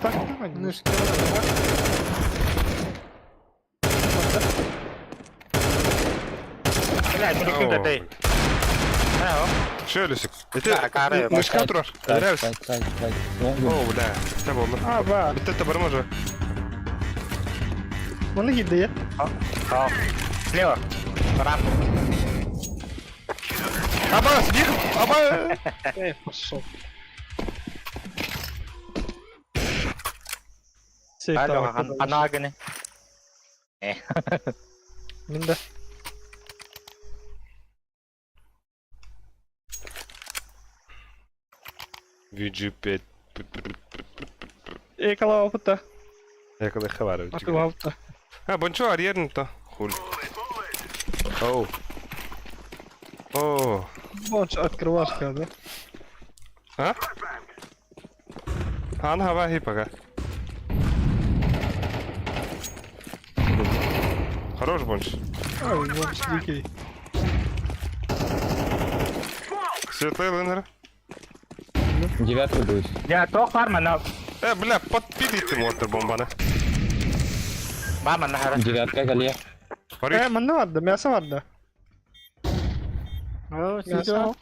Так ранил. Nışkı. Bля, bunu kim dedi? Ne o? Şöyle sık. Ya, karı. Nışka durar. Neresi? Сай. Ну, Oo bля. Tabi oldu. А, ба. Bitti tabi var mı? Mana giddi ya. О, слева. Рам. Abbas gir. Abbas. Пошел. Алло, ана гыны. Минда. VG5. Ekala опыта. Я когда хаварю. А ты опыта. А, бончо, арьерн-то. Хуль. Оу. О. Бонч открывашка, да? А? Ан хава хи пока. Хорош бонч. Ой, бонч дикий. Светлый лынер. Девятый будет. Ya, toh var mı? Ne? Бля, подпили ты мотор бомбаны. Var mı? Ne? Девятка галия. Пари. Mana vardı, мясо vardı. O Мясо. sido.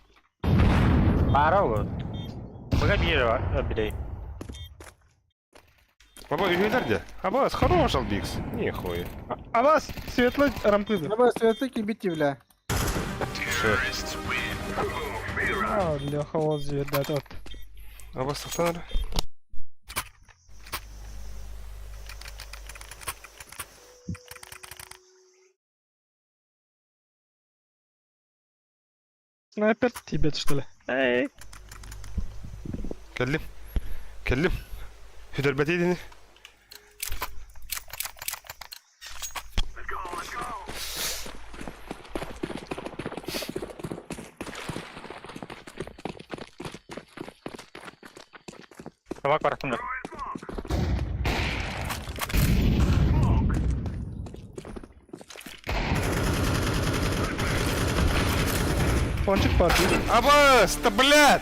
Var o. Burada bir yeri var. Bir Баба, үйдер де. Аббас, хорош Албикс. Нихуя. А вас светлый рампызы. Ama sürekli bitti bile. Шо? А, Леха вот здесь, да, тот. Аббас, тоқтаныр. Снайпер Тибет, что ли? Эй, كلم. كلم. هدر بديدني. Tamam kartımda. Пончик падает. Абас! Да блядь!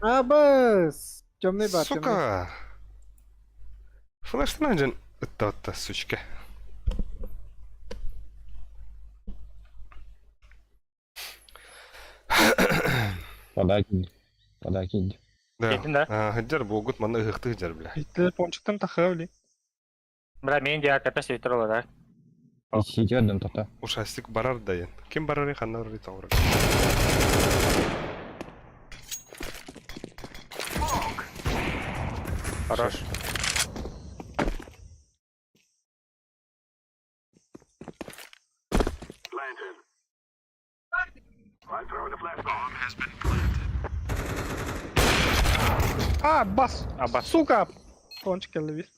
Абас! Темный бар, темный. Сука! Флэш нанжен. Это сучка. Подакинь. Подакинь. Да. Кетtin да? Хаджар богут мана ыхты хаджар, бля. Иттер пончиктан тахавли. Бля, мен де арката сөйтір олар, да? Ищите одном тота. Ушастик барар дайын. Ким барар ханна барар таура. Хорош. А, бас! Аббас. Сука! Пончик geldi bir.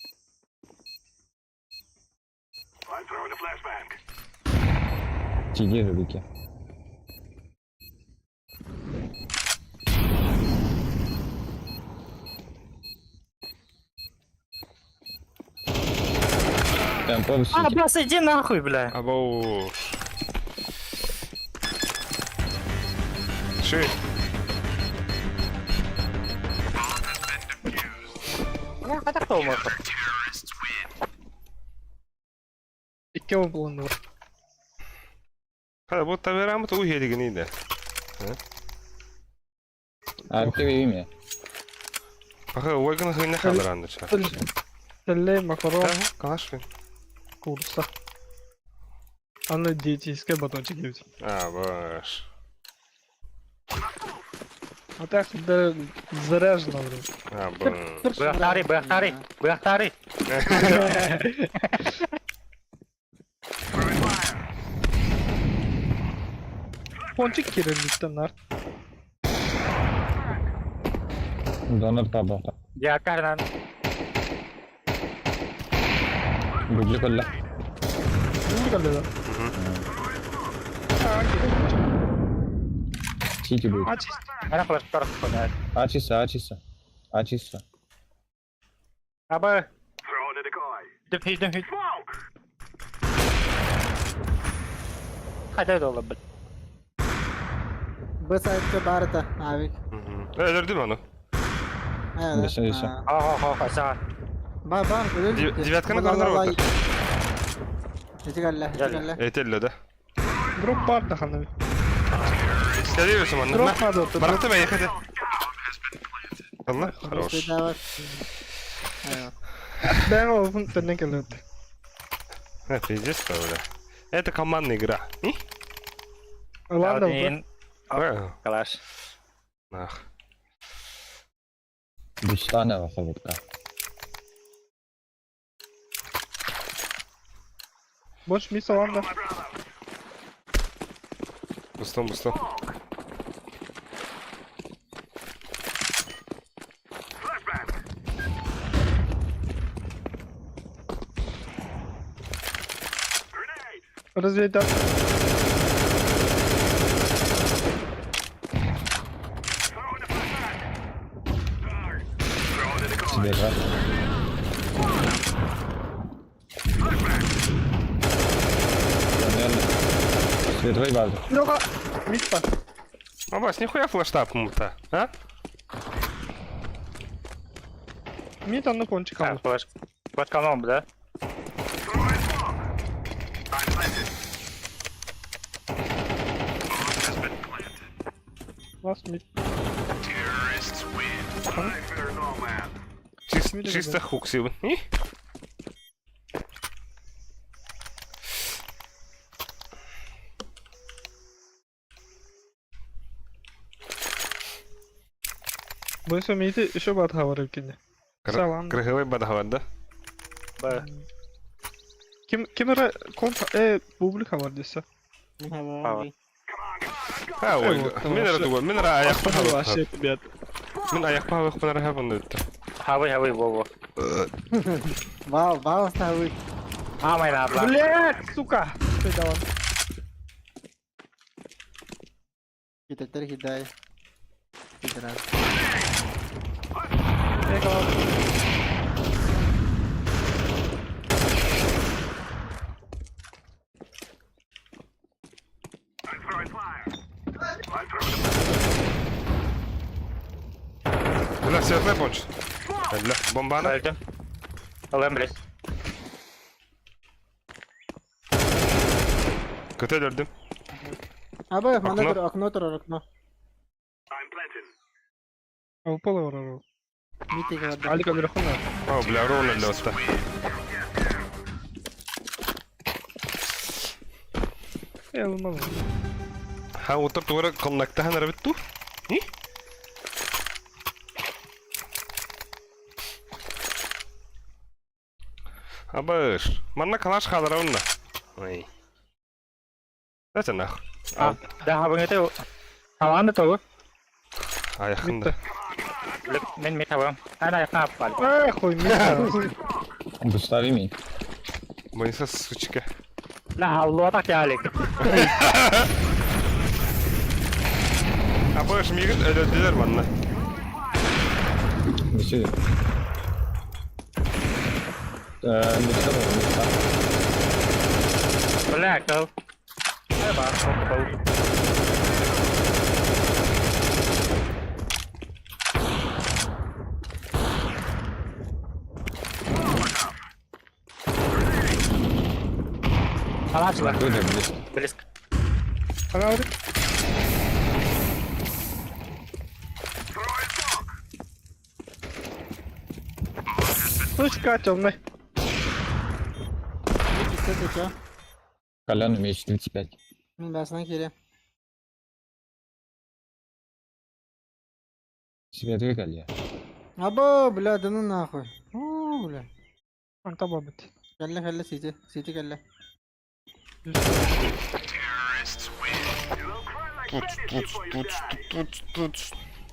Сиди же, Вики. Там повсюду. Аббас, иди нахуй, бля. Абау. Ши. Ne kadar da olmaz. İki oğlan var. Хада вот таверам то уехали гнида. А ты имя? Паха уйган хына хабаран да. Тelle макарон Калаш. курса. Она диетическая батончик есть. А, баш. А так да заряжено вроде. А, баш. Быяктары. Пончик kirlilikten art. Донор пабата. Диакарнан. Бубли колла. Vur geldi lan. Сити будет. Aç. Ana flash taraf koyar. Ачиса, ачиса. Ачиса. Abi. Döp. Hadi da olabilir. बस साइड के बाहर था आविक Öldürdüm onu. Десен, десен. Aşağı. बाहर Девятканы görünür orada. Gel. Etello da. Drop var da hani. Geliyorsun onu. Drop var da ortada. Bıraktı ben yakada. Allah. Хорош. Ben oğlum senden geliyordu. Пиздец, бля. Это командная игра. Ulan da bu. Aldin. Kalaş. Нах. Бустана ваховка. Boş mis olan da. Бустом. Разведать. Себе брат. Наверное. Световой базы. Лёха. Mis var. Абас, нихуя флэш-тап ему-то, а? Bir tane ponçik aldı. Flash. Flash kalmam da. Bas mid. Чисто хук сил. Bu ise mid'i şu bat hava revkinde. Sağlam. Крыговой бадхават, да? Bı. Kim ara konta publika var dese. Ha, ой. Мен ратуга, мен ра аяк Bana пахав. vahşi bir Мен аяк пахав панара хаван да. Havay Vovo. Вау, ставый. Amayın abla. Блять, сука. Давай. Kita terhidai. Kita Bля, светлый понч. Bля, bombani. Öldüm. Alayım bile. Kötü öldürdüm. Abi Okno. mana dur okno tur okno. Упала вора. Митик var. Алика верхуна. О, бля, ровно для уста. Я ломал. Ha, otur duvara konakta han arabit tu. Hi? Abış, manna kalaş kalır onunla. Ay. Zaten ah. Ah, daha bunu da havanı da Ay yakında. men mi tamam. Ana yakap var. Ай, хуй, меня. Постави ми. Boyunsa suçka. La havlu tak ya Alex. Abış, migin öldürdüler manna. Миши. Миши. Black đâu. Ai bảo không đâu. Halas var. Куда близко? Близко. Она говорит, точка темный. Mitик de ço. Коляну меч 35. Ben sana geliyorum. Себе двигали я. Abo bla dını nahul. Oo bla. Anta babet. Kelle kelle siti. Siti kelle.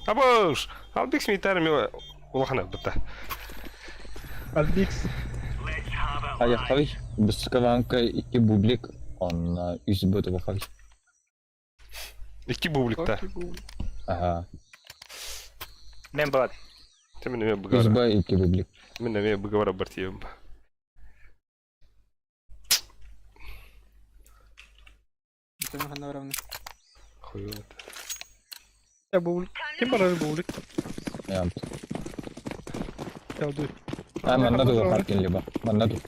Abış, al bir smitar mi ulahna bitta. Альбикс. Аяқтай быстрованка 2 бублик, он үзбөт бахай. İki bublikta. Ага. Men bad. Temin ne bugara. Үзбө 2 бублик. Min ne bugara bartiyum. Tamam handa var avni. Хуёт. Я бублик. Кем барар бублик? Ям. Я уйду. Манна ду хакин либо. Манна ду.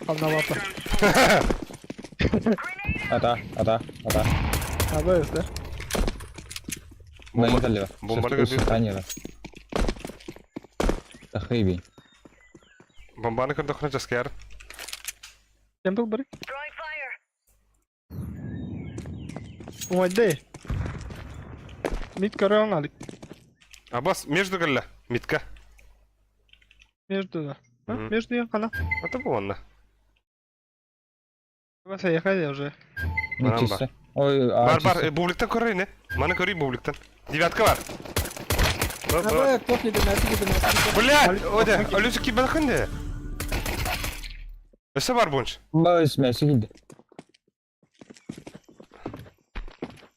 Алнавата. Ата. А бэс, да? Мэн далева. Бомбарга ду. Танера. Тахиби. Bombani kırdı okuna jaskar. Кем был барик? Уайде. Мид карал налик. Абас, между гalla. Mitka. Между, да. А? Мгм. Между я хана. Это bu onunla. Вас я ходил уже. Ничего. Ой, Бар, bublikten koruyor ne? Bana koruyor bublikten. Девятка var. Abo top yedim nasıl yedim nasıl. Блядь, o da, ölüsü kim bakın de. Öse var bunç. Бэс мясо гиде.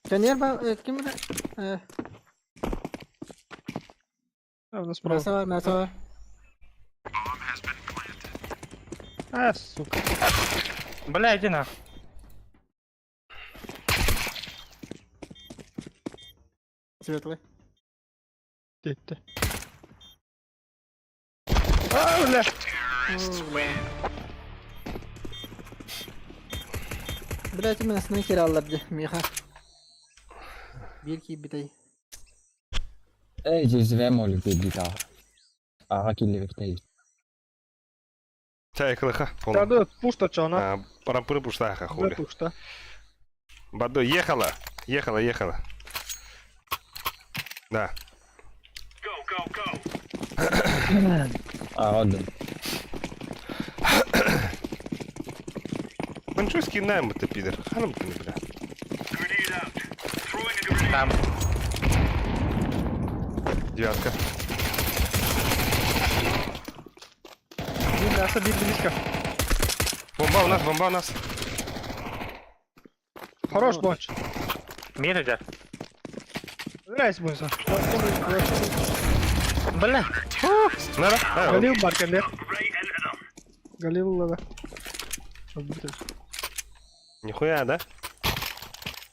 Kenyar ben kim bu? А, у нас право. Masa var masa var. А, сука. Бля, иди на. Светлый. Детте. А, бля. Блять, у меня снайпер алларdı. Miha. Bir ki bitay. Эй, здесь вемо любит да. Ага, килли вектей. Çay kılıka. Да, да, пушта чона. Парампыры пуштаха Да, хули. пушта. Бадо, ехала. Ехала. Да. А, один. Он что скинаем это пидор? Ханам ты не бля. Там. Девятка. Бил мясо, бил близко. Бомба у нас. Хорош, бонч. Мир идет. Нравится, бонч. Бля. Nere? Ha, oğlum. Galil var kendi. Galil'la da. Нихуя, да?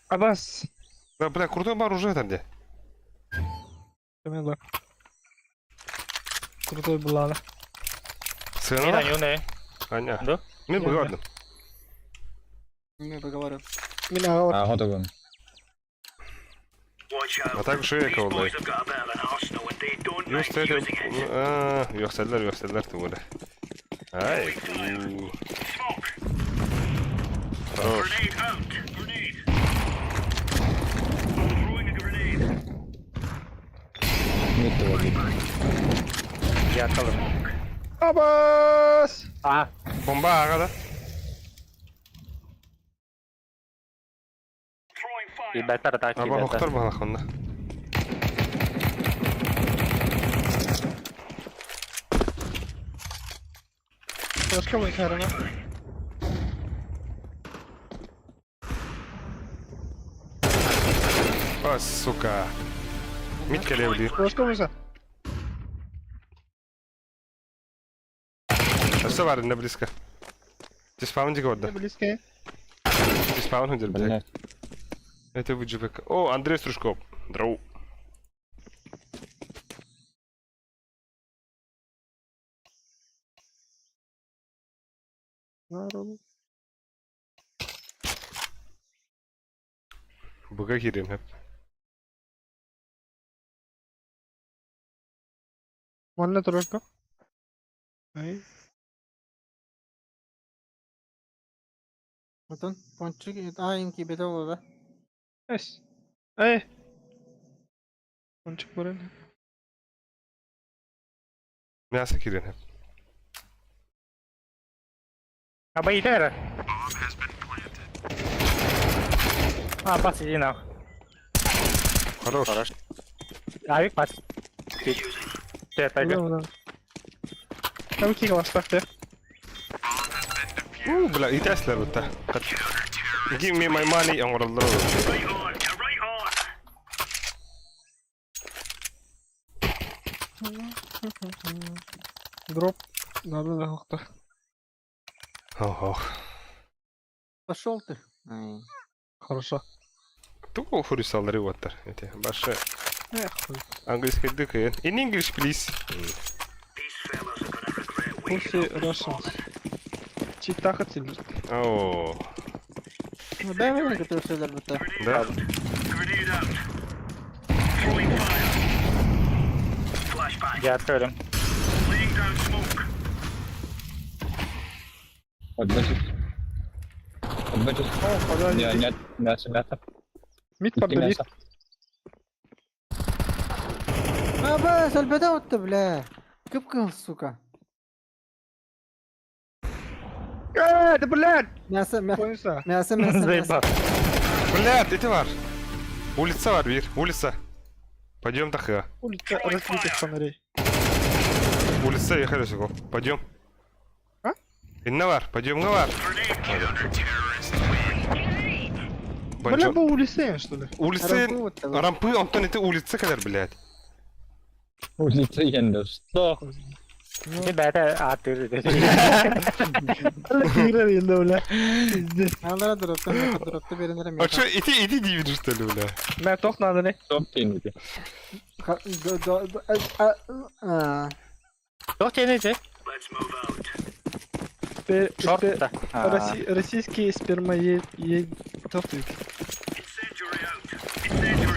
Абас. Да, бля, крутой бар уже там где. Hemen bak. Krutoy bulağına. Сына? Мина юный. Аня. Да? Мен Я- выгодно. Не поговорю. Mina var. А, готово. А так шея колдай. Yok dedi. Yok dediler de böyle. Ay. Хорош. Mid de var. Yakalım. Abbas! Aha. Bomba arkada. Bir better atak Ama better. hoktar bana hakkında. Başka mı karına? О, сука. Митка левый. Başka mı sen? А что варит на близко? Ты спаун года. Ne bliske? Ты спаун hundер, блядь. Блядь. Это вы джипек. О, Андрей Стружков. Драу. Var oğlum. Buga gireyim hep. Manne troşka. Ай. Потом пончик. Инки бедол да. Es. Ай. Konçuk var öyle. Мясо gireyim hep. Apa iter? Apa sih nah? Хорош. Abi pas. Teta Öyle aja. mi lan? Tabii ki bastak ya. Бля, и Тесла вот так. Give me my money, он роллер. Дроп. Надо да хокта. Ого. Пошел ты. Ай. Хорошо. Тупо фурисалları вот эти. Başka Эх, хуй. английский язык. In English, please. Pussy Russians. Чита хотели. О, Ну дай время, который все зарбата. да. Ya atıyorum. Отбачить. Отбачить. О, подожди. Нет, мясо, мясо. Mid Икки var mid. мясо. بس البدوت بلا كيف сука. Eee, блядь! Мясо, Koyunsa. мясо. Заебал. Блядь, эти var. Улица var bir. Улица. Пойдем тахга. Улица разбитых фонарей. Улица ехали сюда. Пойдем. А? Ne var? Пойдем ne var? Бля, bu улица, что ли? Улицы, рампы, Антон, это улица, kadar, блядь. Улица Ендер. Что? Bir better atıyor dedi. Allah kıyırar yılda bля. Алара дропта беренлерем. А чё, иди не видишь, что ли, бля? Ben tok nadı ne? Что кинути? Çok çeneci. Short da. Российский спермоед тофтует.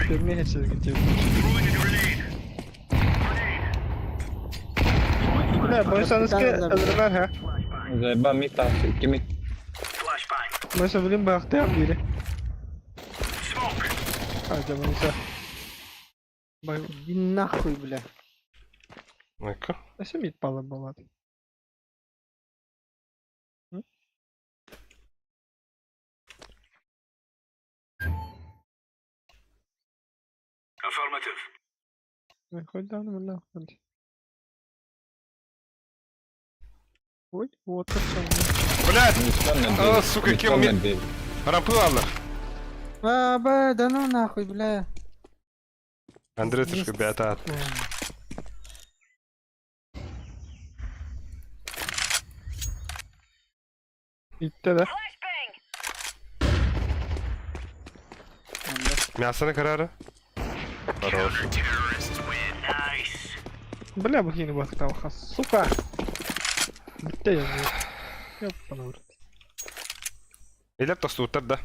Спермея сейчас где. Бля, бойсанызки öldürürler ha. Заебал мид там. Икки мид. Бойса bilin baktığım biri. Hadi бойса. Bay, Иди нахуй, бля. Ну-ка. nasıl mid balı balat? Ben koydum onu lan. Ой, вот так самое. Блядь, Не странно. А, сука, кем ми- мне? рампы aldı. Да ну нахуй, бля. Андрей, трошки бета. Bitti de. Мясо kararı. Хорош. Бля, богиня бахталха, сука! Bitti ya. Yap bana vur. Илеп тастуттар да.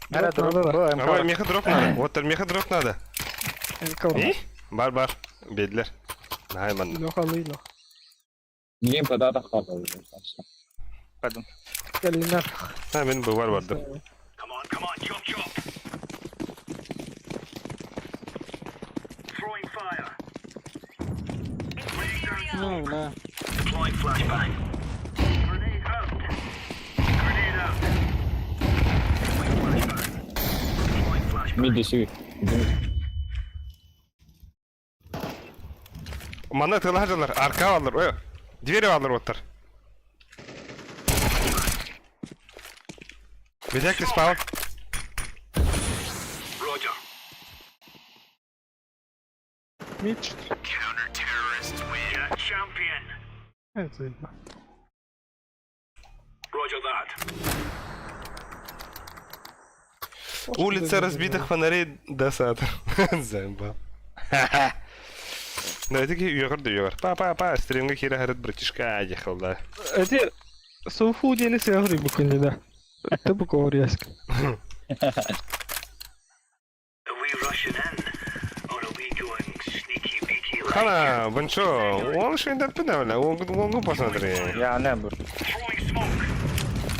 Nerede Drop drop? nerede Bu Ama M4. meha drop надо. Вот meha drop надо. Enka var. Бар. Beldiler. Hayman. Lokalıyla. Niye kadar da kaldı? Pardon. Gelinler. Ha benim bu vardı. No, no. Midi şey. Manda tığlar arka alır. Oy. Двери alır otlar. Видяк ли спал? Mitch. Evet, zayıfla. Улица разбитых фонарей досада. Зэмба. Ну это uyuyor. Па, стримге кире харат братишка ехал, да. Это Софу дени сehri bu konuda. Это bu kovrияск. Хана, вон шо, он что это педавля, он посмотри. Ya ne bu?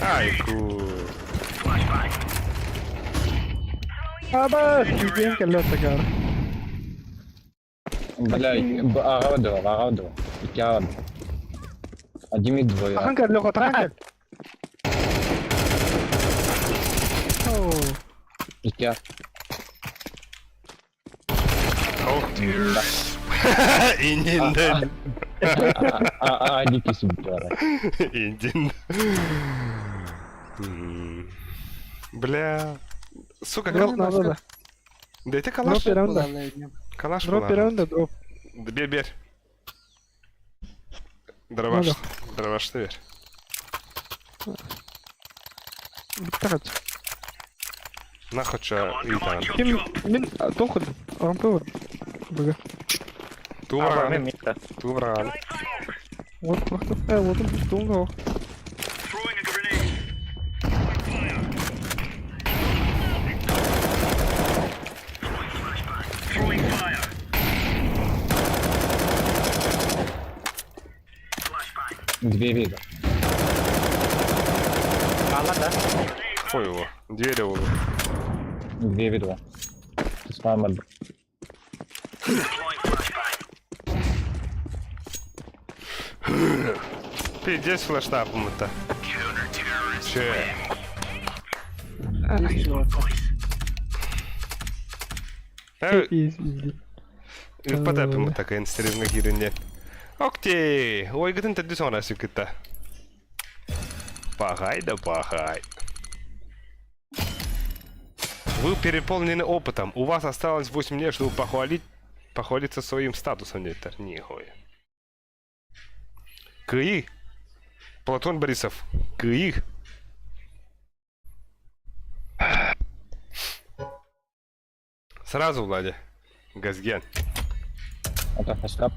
Айку. Aba, gideyim kelle takar. Бля, агадо. İki agado. Один mid двое. Hangi lokat hangi? Oh, İki a. Индин. Один кисим var. Индин. Бля. Сука, drop надо da. Дайте Drop калаш. veren de. Калаш Drop veren de drop. Бер. Дроваш ver. Bitti kaç. На хоча и там. Kim min tokun. Rampa var. Burada. Ama Тувран. mitte. Тувран. Вот просто. Вот он tunga. Две вида. Anla da. Ой его. Двери его. Две вида. Спамер. Пиздец флештапом это. Че? Easy. Ürpatapım taka enstitüsüne girince. Okey. Ойгатын тәдді сонрасы күтті. Пахай да пахай. Вы переполнены опытом. У вас осталось 8 дней, чтобы похвалиться своим статусом. Нет, нихуя. Кыи. Платон Борисов. Кыи. Сразу, Владя. Газген. Это фаскап.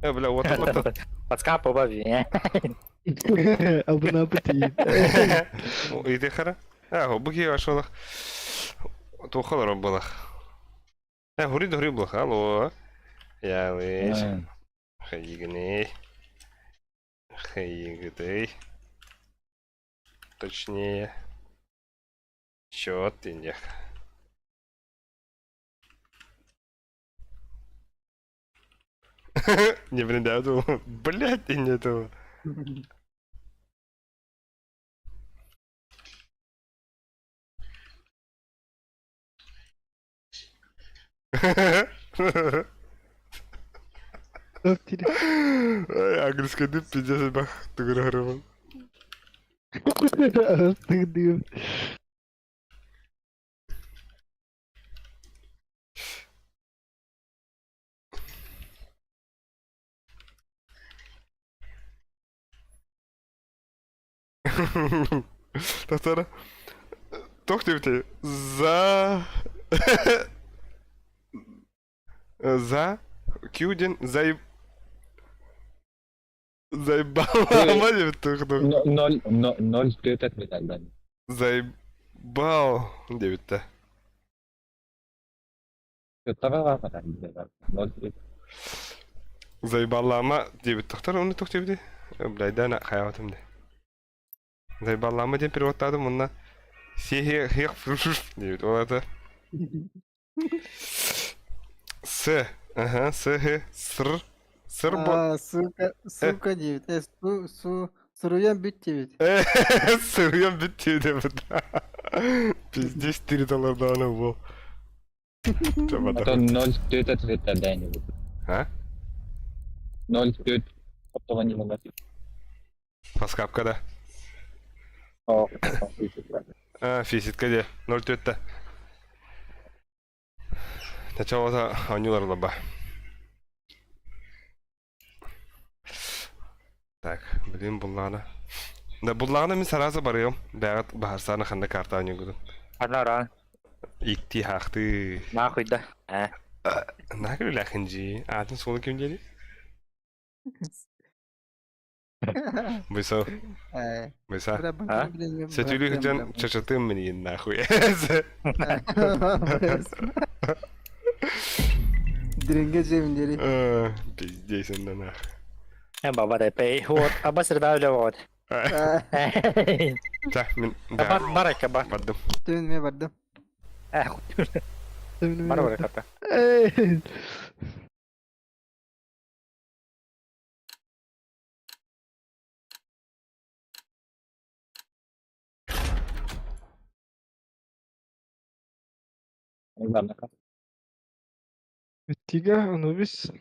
Бля, вот это. Подскап побави. Abone appetit. Иди хара. Буги ашолах. То холоро булах. Гори булах. Алло. Я лиш. Хаигней. Хаигдей. Точнее. Счет денег. Не блядь, блядь, и нету. Английский дым пиздец бах, ты говоришь. Astagfirullah. Тахтара. Тох дебите. За. За. Кюден. Заебал. Дебит тохту. 0 4 тогда. Заебал. Дебитте. Вторая вода. 0 Заебаллама дебит тахтар onu тох дебите. Блайда на хаятым де. Заебаллама деп переводтадым онна. Хех фрушуш дебит. Ол это. С. Ага, с х ср. Сыр бол. Сука девять. Суруян бит девять. Сырьем битти дебит. Пиздец $4 она был. Это 0 4 цвета Дани. А? 0 4 потом не могут. Паскапка да. О. Физитка де. 0.4. Началода анюлар лаба. Так, блин, буллана. Да буллана мен сараза барыйым. Бәгат бахарсаны ханда карта анюгудun. Анара. Икти хақты. Нахуй да. Нагры лахынжи. Атын солы кем деді? Бұйса. Бұйса. Сәтүлі хүджан чачатым менейін нахуй. Диринге жеміндері. Пиздейсін да нахуй. Баба да пей. Вот, абасыр да öyle вот. Та, мен Барака бар. бардым. Төвінме бардым. Бар бараката. Тига, Анубис.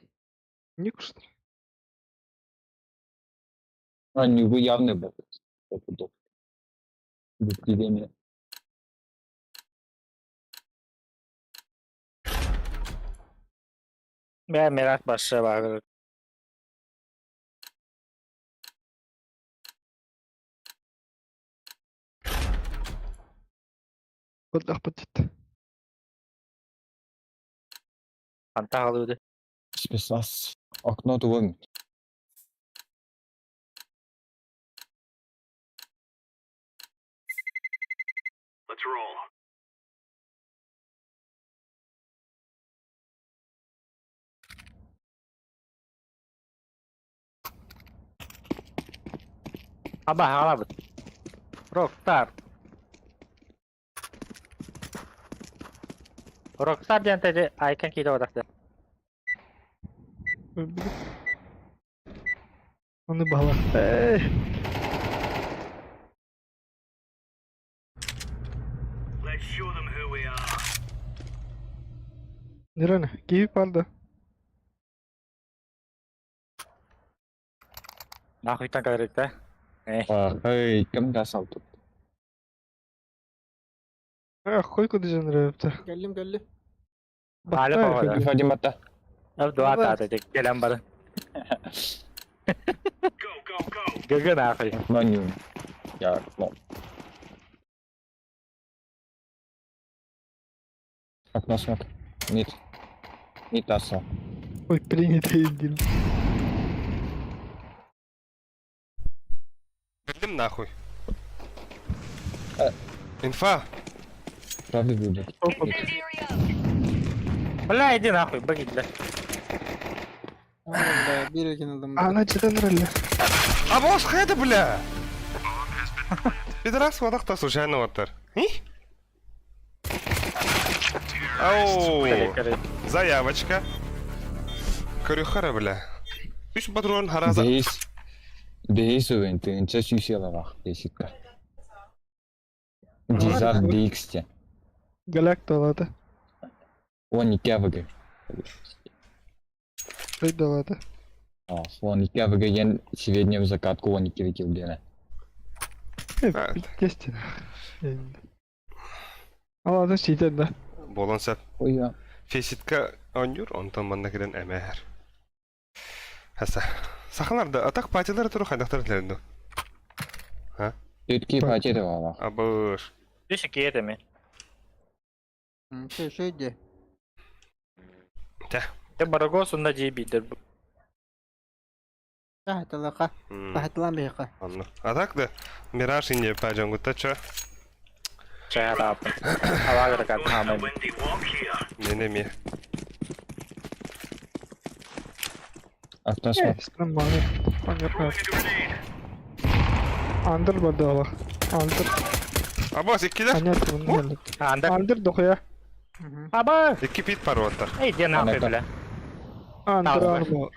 Никуш. Они вы явно будут. Эпидемия. Ben merak başlığı var. Вот ахпатит. Anta alıyordu. Спасlas. Окно двоим. Aba hala bu. Rockstar diyen tedi Aykan kide odakta. Onu bağla. Нервно. Киви панда. Nahуй tan kadar etti. Эй, кем да салту. Хуй куда же нравится. Geldim. Hala babada. Приходи мата. Abi dua ta dedik. Gelen barı. Gıgı nahуй. Маню. Я окно. Окно смотри. Нет. Не таса. Ой, принято един. Bildim нахуй. Инфа. Правда будет. Bla иди нахуй, богиtle. Bir yakınıldım. Она что-то нравится. А босс хэда, бля! Пидорас водах-то случайно ваттар. Ау! Заявочка. Көрюхара, бля. Үш патрон хараза. Дейс увенты, инча сюсела вах, деситка. Дизар диксте. Галакта лата. Он не кявыгы. Ой, да лата. Он не кявыгы, я сегодня в закатку он не кивикил дена. Естественно. Аллада şeyden да. Болон сәп. Ой, я. Феситка онюр, онтан манна кирен әмәр. Хаса. Сахаларда атак патилары туру хайдактар тілерінді. Dütkü pacete var. Abır. Bir şey yedi mi? Şöyle. Teh. De Baragos'unda GB'dir bu. Tahtalaka. Hmm. Tahtalan beyka. Anladım. Atak da Mirage ince pacan gutta ça. Çaya da yaptım. Hava göre kalktım hamayım. Ne mi? After smoke. Sen bana. Понятно. Under bada var. Under. Abbas ikiler. Понятно bunu geldik. Anda. Under dokuya. Aba. İki pit var orada. Ey diye ne yapıyor bile? Under Tamam. armo.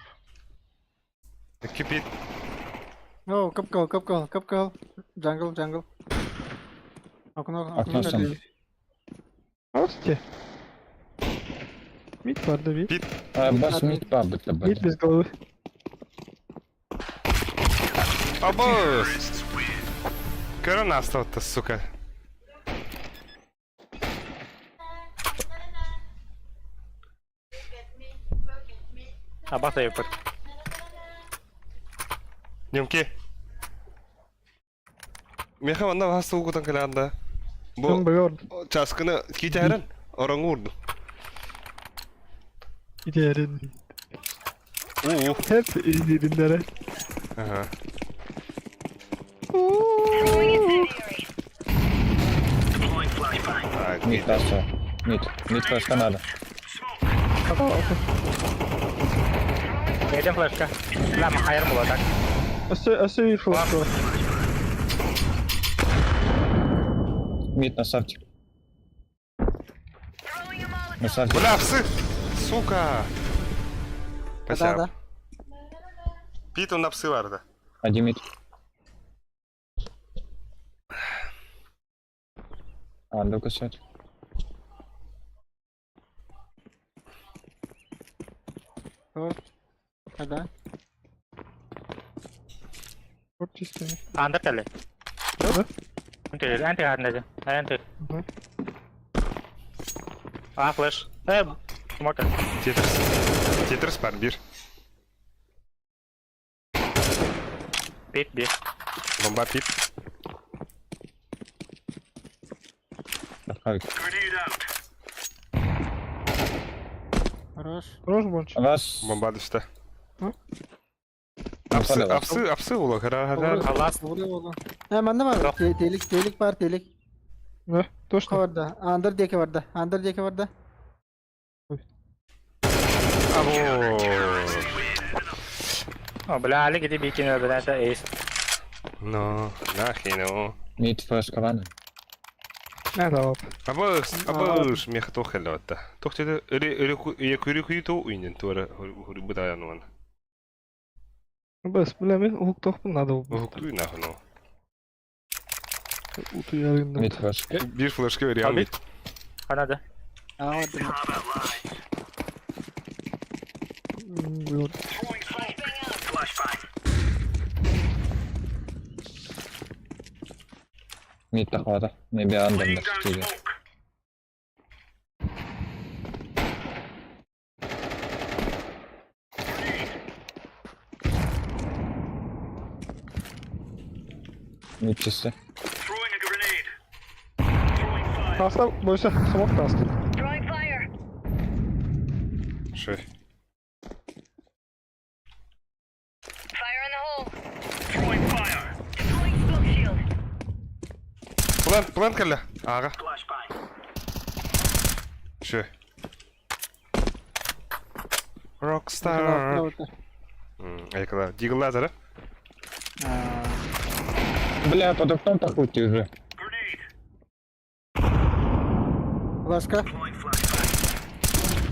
İki pit. Oh, kapkal. Jungle. Okun. After smoke. Hadi. Mid vardı bir. Bas mid babıt da Mid böyle. biz головы. Abbas. Кара настал-то, сука. Aba da yapar. Немки. Meha onda hasta okudan kalanda. Sen Bu böyle çaskını kitaren orang vurdu. giderin. Oo. Hep izinlere. Aha. Так, Mid bassa. Mid başka nerede? Yedim flashka. Lama hayır mı olacak? Ası bir foto. Mid насавчик. Насавчик. Бля, псы! Сука! Da. Спасибо. Пит он на псы vardı. Один mid. Under кусать. Ada. Çok çizdi. Anda kale. Evet. Anti harnede. Anti. Hı. Flash. Smoker. Тетрис. Тетрис бар bir. Bit bir. Bomba pit. Hayır. Хорош. Roş bonç. Вас. Bomba düştü. Напали вас. Apsı ulu. Hara. Halas. Vuruyor oğlum. Hemen de var. Yok. Telik var telik. Ne? Точно. Vardı. Under deke vardı. Abo. O bela ali gidip bikin öbürden de ace. No. Nahи, no. Mid first kavanı. Ne tamam. Абас меха тохелота. Тохтеде öyle kuyruğu to oyunun tuara bu da yanı. Bas bilemin hukuk tokpun adı bu. Huktu ne hano. Utu yarında. Mid first. Bir flashka veriyor. Abi. Hadi. Aa vardı. Buyur. Mid de havada. Maybe under next to you. Mid çizdi. Hasta boysa smoke da hasta. Throwing fire. Şey. Fire in the hole. Throwing fire. Deploying smoke shield. Plant kalla. Ağa. Şey. Rockstar. Ayakla. Дигл лазера. Бля, под окном похуйте уже. Başka?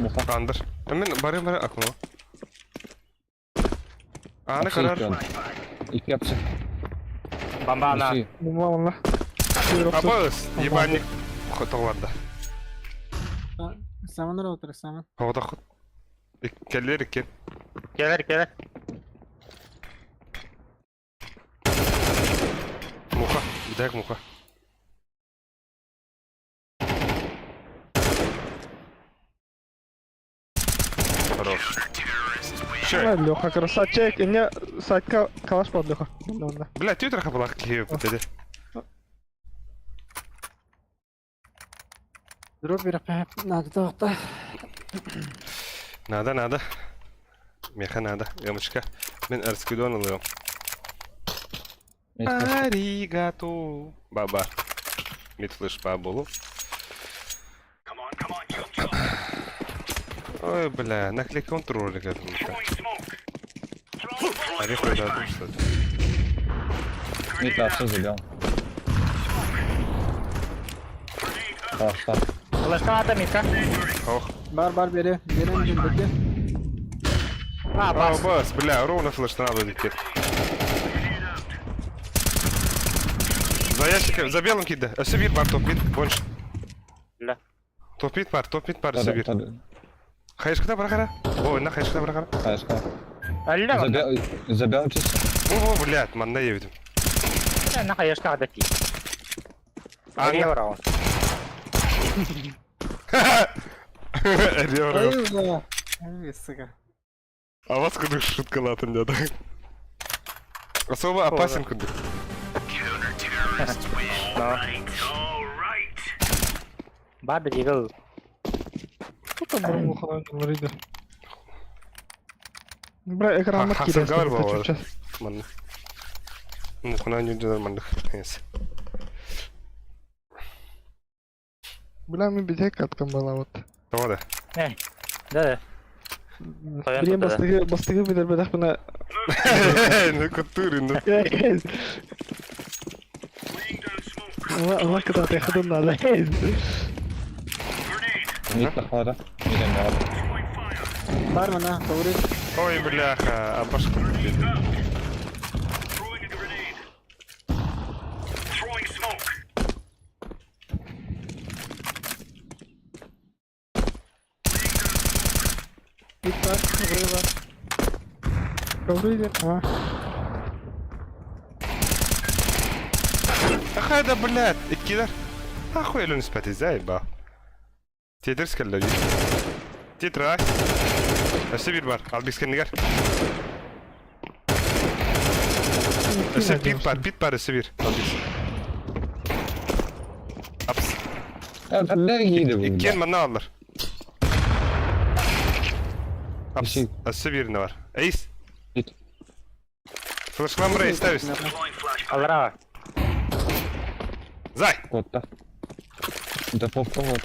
Muha. Andır. Hemen bari aklıma. Ana Apsi karar. iki İki yapsı. Bambana. İki. Bu valla. Buyur olsun. Абас. Ебальник. Хотоварда. Samanlara otur saman. Havada ход. Keller iken. Gelir. Muka. Bir dakika muka. Хорош. Şey. Ne Леха, красавчик. И мне сайка калаш под Леха. Бля, ты трохи була київ, dedi. Drop bir apa? Nada tahta. Nada. Meha nada. Yamachka. Ben Erskudon alıyorum. Mid push. Arigato. Baba. Mid flash бабулу. Ой, бля, наклей контролик это. Ореху дадут, кстати. Mid var, все забил. Sağ. Flash'tan attı mid'e. Ох. Bar biri. Birin cildeki. Ha bas. Бас, бля, ровно флеш надо летит. За ящиком, за белым кида. Севир бар, топ-мид, больше. Ля. Топ-мид бар, севир. Хайшкада брахара. Ой, на хайшкада брахара. Hayır. Öyle mi? Забил чисто. О, блядь, man, не видим. Ne kayışka adeti. Ага. Nereye var o? Рёврёв. Eyvallah. Evet sıkı. А вас кудык шутка латынды, да? Особо опасен кудык. Bad jiggle. Кто там был охрана говорит? Бля, экран Хасан откидывай, говорил, чтобы Вова. сейчас. Ман. Ну, куда не нормально. Yes. Бля, мы без катка была вот. Tamam da. Ne? De. Koyan Biriyim tutada. bastığı bir de buna. Ну, кутурин, ну. Allah kadar tekadın da. Mid похоже. Мид не Bar mı ne? Doğru. Ой, бляха, обошку. İlk var. Buraya var. Doğruydu. Ha. هذا بلاد الكذا اخوي له نسبة زايبة تيدرس كلا جي تيتراك السبير بار البيس كنيجر السبير بيت بار السبير البيس ابس Ya nereye gidiyor bu? كين من نالر ابس Şey. السبير نوار ايس Git. فلاش لامبر ايس تاويس Alra. زاي Kotta. Default'ta var.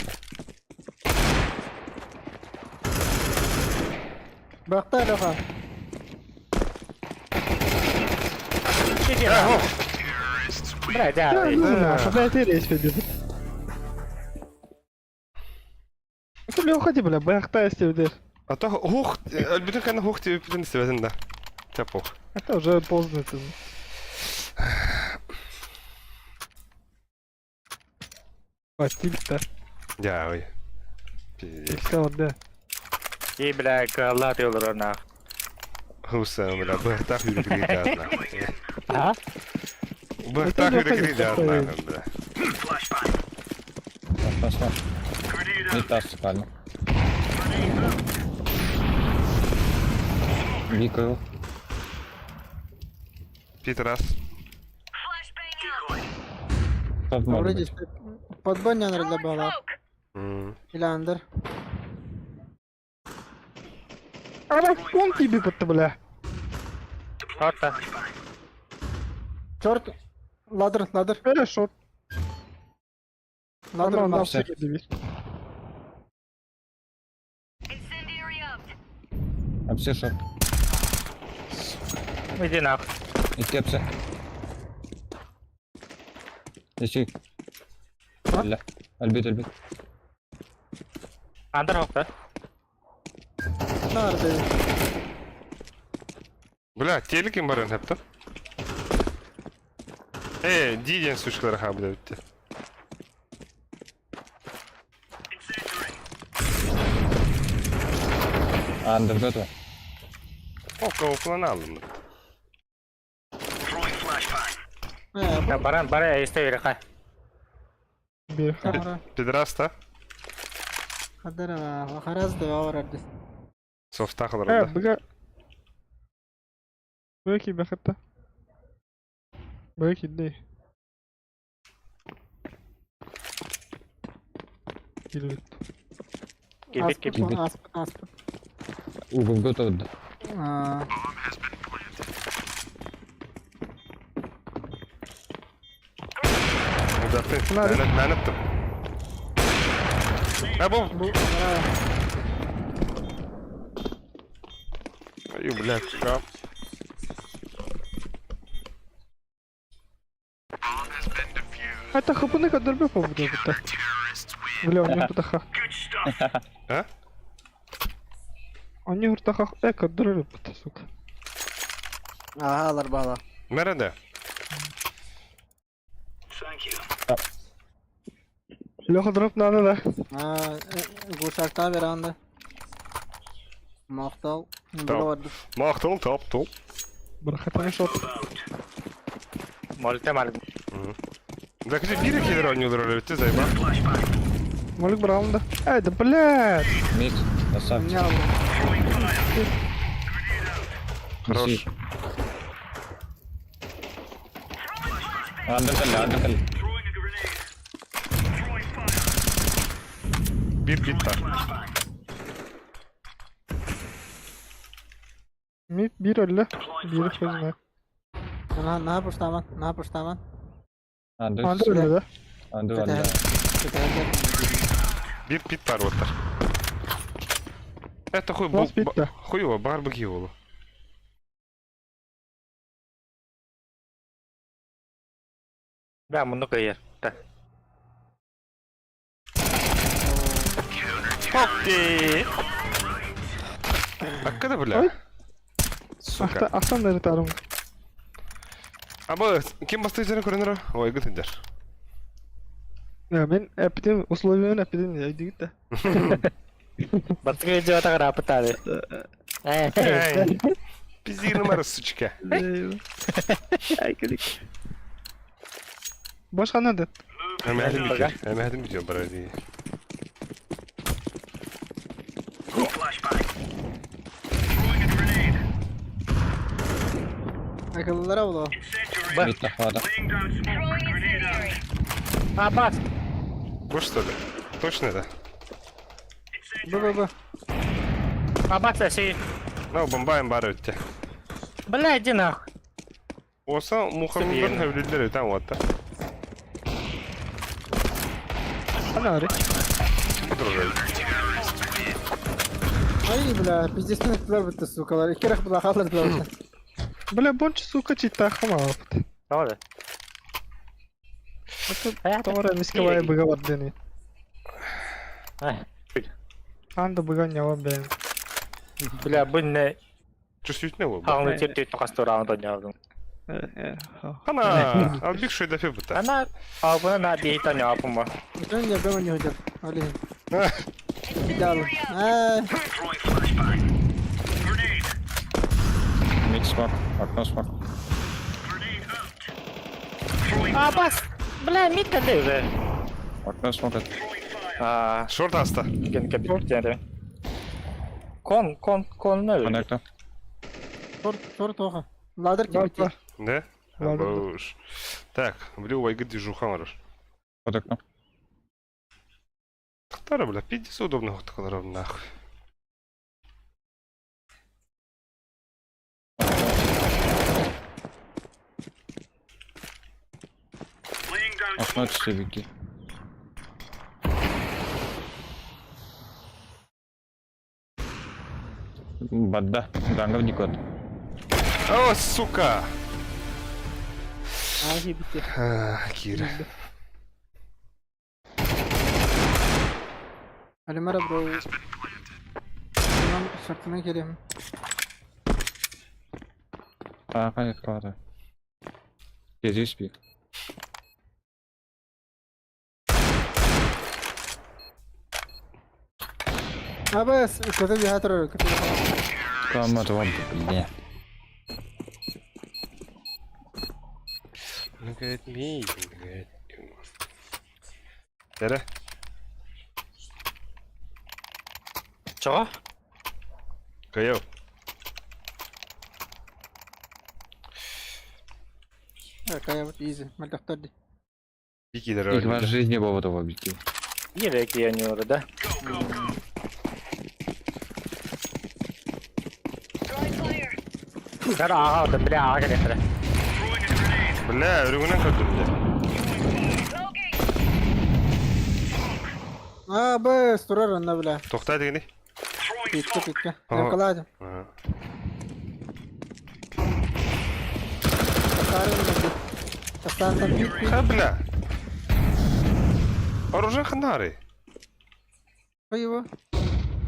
Baktı arafa. هو Bra da. Хабайте речь ведет. Ты уходи, бля, бахтая сюда. а то هوخ البدن كان هوخ تبدن استفادن ده تابوخ Это уже поздно. Это. Стиль-то. يا وي Пиздец. Сказал, да. İyi bile Allah diyorlar ona. Хусам, бля, бахтах юрикридят, нахуй. Ha? Бахтах Это юрикридят, такое. нахуй, бля. Başla. Mid var спальня. Викаю. Пит раз. Что Doğru может быть? işte. Под баня nerede bağlar? Или андер. А бak он тебе под бля. Orta. Short. Ladder. Öyle short. Ladder Ondan var. все gibi. Incendiary out. Hepsi short. Midin ak. İki hepsi. Yeşil. Öyle. Elbet. Under hokta. Nerede? Бля, телеким баран хепта. Диден сушкалар ха бля битти. Under'da da. Oka falan aldım. Ya bara iste yere kay. Bir. Kamera. Пидраста. Kadar ama. Haraz da var orada. Софтахлар. He bıga. Belki bakıtta. Belki değil. Килбит. Kibit kibit. Аспыт. Угол готов, да. Uzatın. Lanettim. Ha bu. Ай, блядь, да. Это хапуны, которые бы побудут. Бля, у них птаха. А? У них птаха. Которые бы, сука. Ağalar bağla. Nerede? Леха дроп надо, да. Guşakta bir anda. Maqtal. Tamam. Vardı. Maqtul taptım. Брахатами шот. Molite mal. Закажи биры кедер oynuyorlar öyle bitti zayıf. Малик Браунда. Да блядь. Мид, красавчик. Ne aldı? Хорош. Неси. Андеркалли. Bir bit var. Мид, bir öyle. Bir çözme. Ne yapıştaman? Ne yapıştaman? Андер öyle de. Андер. Bir bit var orada. Это хуй У нас бит-то. хуево барбекю было. Ben bunu koyar. Hakikaten bile. Ой. Сука. Ахтан да тарым. Ama kim bastı üzerine koronara? Ой, gıtıncar. Ya ben epidemi условияны epidemi ya git de. Batık ediyor da kadar aptal. Пизди numarası сучка. Başka nerede? Hemen gidiyorum buraya diye. Akıllılara bula. Мид тахада. Ha bas. Bu что ли? Точно да? Bu. Ha bas da şey. Ну, бомбаем бары ötte. Bla iди nahуй. Olsa Muhammed'in evlileri tam o hatta. Ana arı. Budur öyle. Ay bля, пиздец ettiler bitti sukalar. İki rakı daha kaldırdılar. Бля, бонч, сука, чита хамафт. Ne oldu? Товара мисковая быгават дени. Ay. Анда быга нява бен. Bla bu ne? Чувствительно было. Hağını tepti tokastı round oynadım. Ana, aldık şu hedefi bu da. Ana abone na diye tane yapım var. Önce ben oynayacağım. Öyle. Bir daha alın. Мид смог. Окно смог. Ha bas. Bla mit de be. Окно смог. Ha Short hasta. gene kapit yani. Kon ne öyle? Коннектор. Sor toha. Ladder ki bitti. Да? Ладно. Боуш. Так, блю, вайгы движуха мараш. Под окном. Тара, бля, пиздец удобно такого нахуй. Окно часовики. Бадда. Гангов Никот. О, сука! Ay bitti. Кира. Alimara bro. Tamam sırtına geleyim. Hayır kaldı. Gezi спи. بس كتب لي هاتر كتب Kalmadı var. Ne? Look at me. Look at you. Nere? Çoğu? Каял. Какая вот изи. Мальтахтади. Пики Их в дорогие. жизни было этого объектива. Yere giyen orada. Throwing fire. Kar ağa orada bile ağa gerekir. Bля, örgünden kırdım ya. Smoking. Aa bas durar onda bile. Toxta degeni. Bitti bitti. Aha. Ne kalaydım? Ha. Kasarım da. Kasarım bit bit. Ha bля. Оружие хнари. Ayıbı.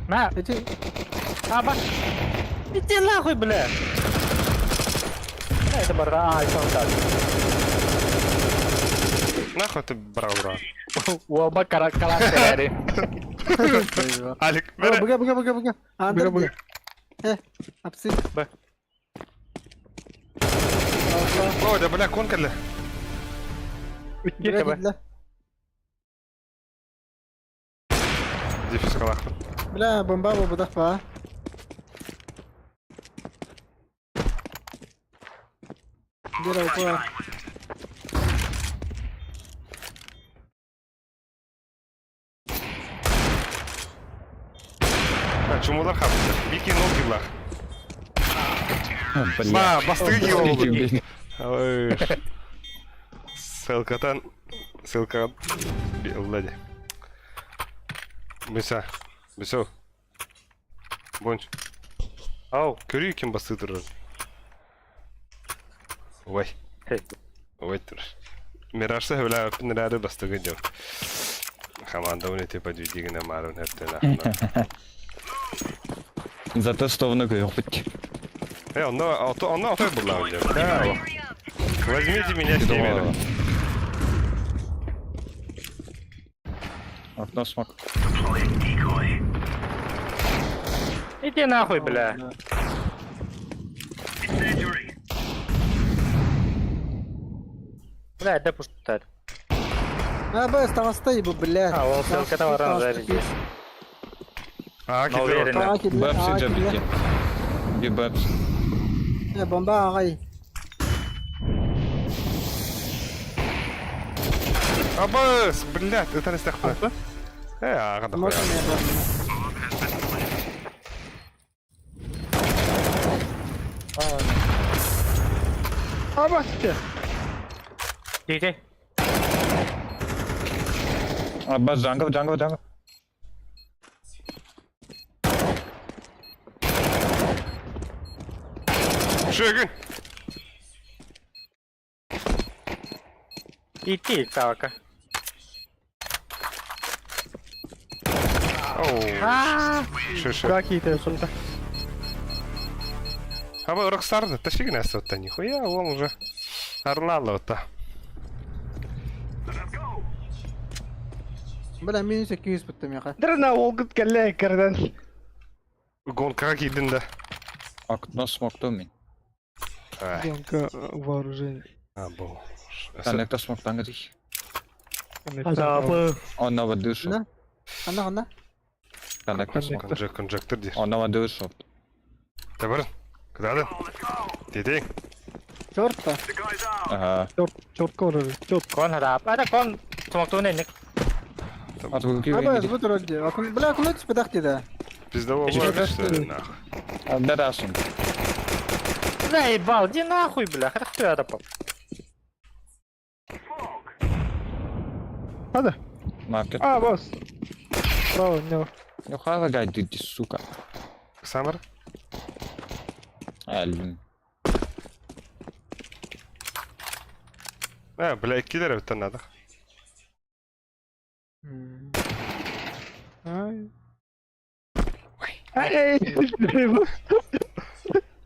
Ma, Eti. ha bak. Bitti nahуй, bля. Это барда аğa sonunda. Нахуй ты брал, брат. Wo bak karakteri. Алик, Aa bıga. Andır Bıga. Hapsi. Bak. О, да бля, кон кале. Bıga gitler. Дефис калах. Bля bomba bu da fa. Bir avukla. Чумулар хап. Бики нол киллах. Бля. Ба, бастыгы килл болду. Блин. Ой. Ссылка. Влади. Бесо. Бонч. Ау. Көрүү ким басты турар. Ой. Ой тур. Мирашта хөвлө пинрады бастыгы жок. Хаманда уни типа дигине марун хэптен ахна. Зато что много ёпать. Он авто была уже. Да. Возьмите меня с ними. Окно смог. Иди нахуй, бля. Бля, это пустая. Aa bas tamam stay bu bля. Ha, o ссылка var оранжевый. А, Но уверен. Aa kille. Бэпси Aa джабики. kille. И бэпс. Bomba ağay. Абас, блядь, это не стахна. Ага, да. Можно ne yapalım? Aa bastı. DJ. Бas jungle. Шегин. Иди, кавака. Оу. Шиши. Как это солда? А вы Рокстар, тащи нас вот-то, нихуя, он уже Орлало-то. Bля 1800 bittim ya. Драна олгут келе керден. Гонка как един да. Окно смог то ми. Ай, Гонка вооружение. а, был. Коннектор смог тангрих. Azabı. Онова дышал. Ne? Ana. Коннектор смог. Конжектор дей. Онова дышал. Табар, куда да? Тетей. Çorta. Ага. Çok koruyor. Çok. Kon hadap. Ada kon tumak tuğne nik. А тут какие Aa bas видели? bu dururdu. Akın bля kılıç pedak dedi. Пиздового Ты ладно, что, что ли, нахуй. Да расун. Заебал, иди нахуй, бля. Хотя кто это поп? Hadi. Маркет. Aa bas. Bravo ne? Ну хава гайди, сука. Самар? Әлбин. Бля, кидер это надо. Ay. Ay.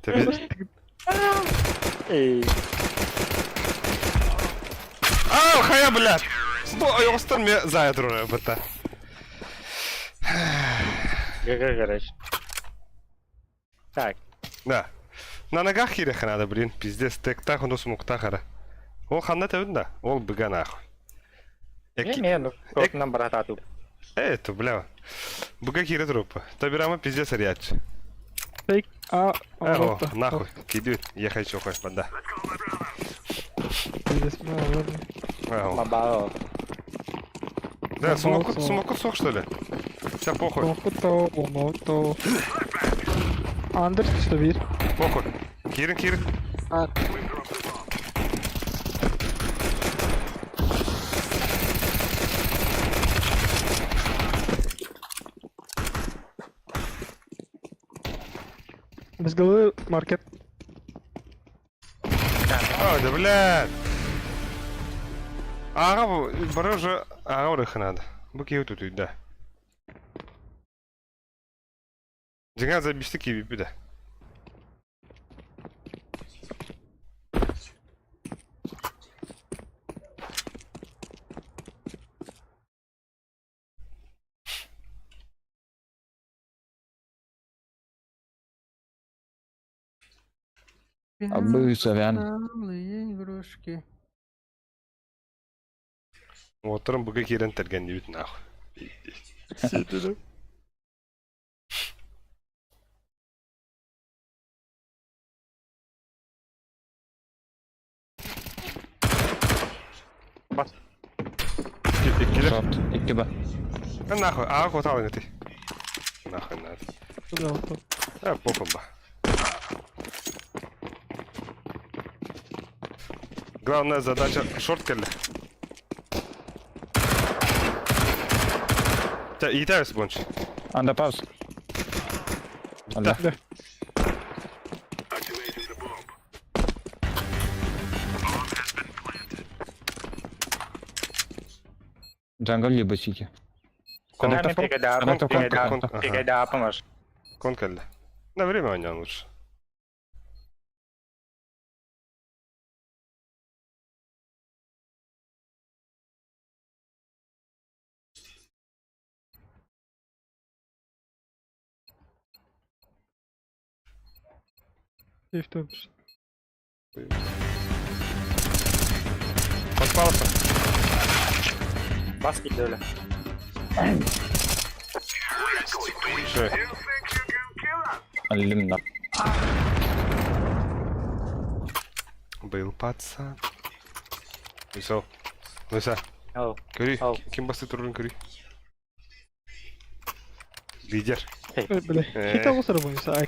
Тебе... Ey. Ау, хая, блядь! Ой, остан мне зая друга, бата. Короче. Так. Да. На ногах хиреха надо, блин, пиздец, тек-так, он смог тахара. Ол ханна тебін да, ол біга нахуй. Не, как нам брата тут. Это, бля. Буга хире трупа. Табирама пиздец рядче. Fake. Aa. О, нахуй, кидают, я хочу хоть, банда. Resmi alalım. Ау. Baba. Да, смоку сок, что ли? Сейчас похуй, Мото, мото. Андер что bir. похуй. Кирин. Var. Biz galı market. А, да блядь. Аға бір уже аға ұрықынады. Бұл кеу тұтуй, да. Жаңа забишті кебепі да. Абы савян. Алые игрушки. Отырым бұға керен тәрген дейбіт наху. Сейді Бас. İkili. Short. 2 ba. Ha nahoj, ağa kotalın gıtı. Nahoj, nahoj. Пожалуйста. Ha pofum ba. Главная задача шорт келді. İyi tersi bunç. Under pause. Allah. Jungle либо сити. Коннектор Коннектор. пикайда помощь. Кон келді. На время ойнаған лучше. F4. Подпался. Бас gitti öyle. Şey. Алимна. Был пацан. Высел. Выса. Al. Көрі. Al. Кім басты тұрын көрі? Лидер. Böyle. Hit alırsa bu insan.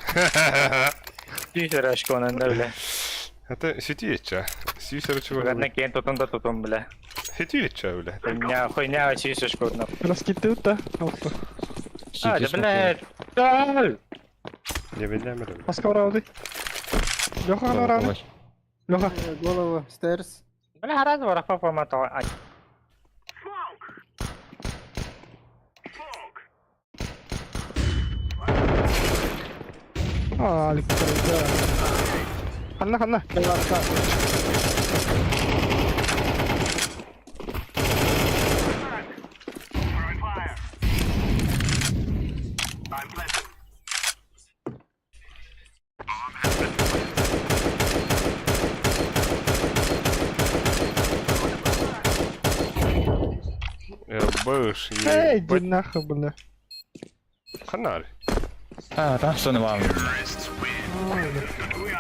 Tüyser aşkı onun da öyle. Это сети етча. Сүйсер чего Ben de kendi tutun bile. Сети етча öyle. Хуйня tüyser aşkı onun. Biraz gitti de. Altta. Hadi блядь. Gel. Не bilmiyorum. Paska var abi. Лёха var abi. Лёха. Голову. Stairs. Бля, раз var apa format o. Ay. Aa, alik. Kanna. Быш. Эй, иди нахуй, бля. Канал. Ha, tamam sonra var mı?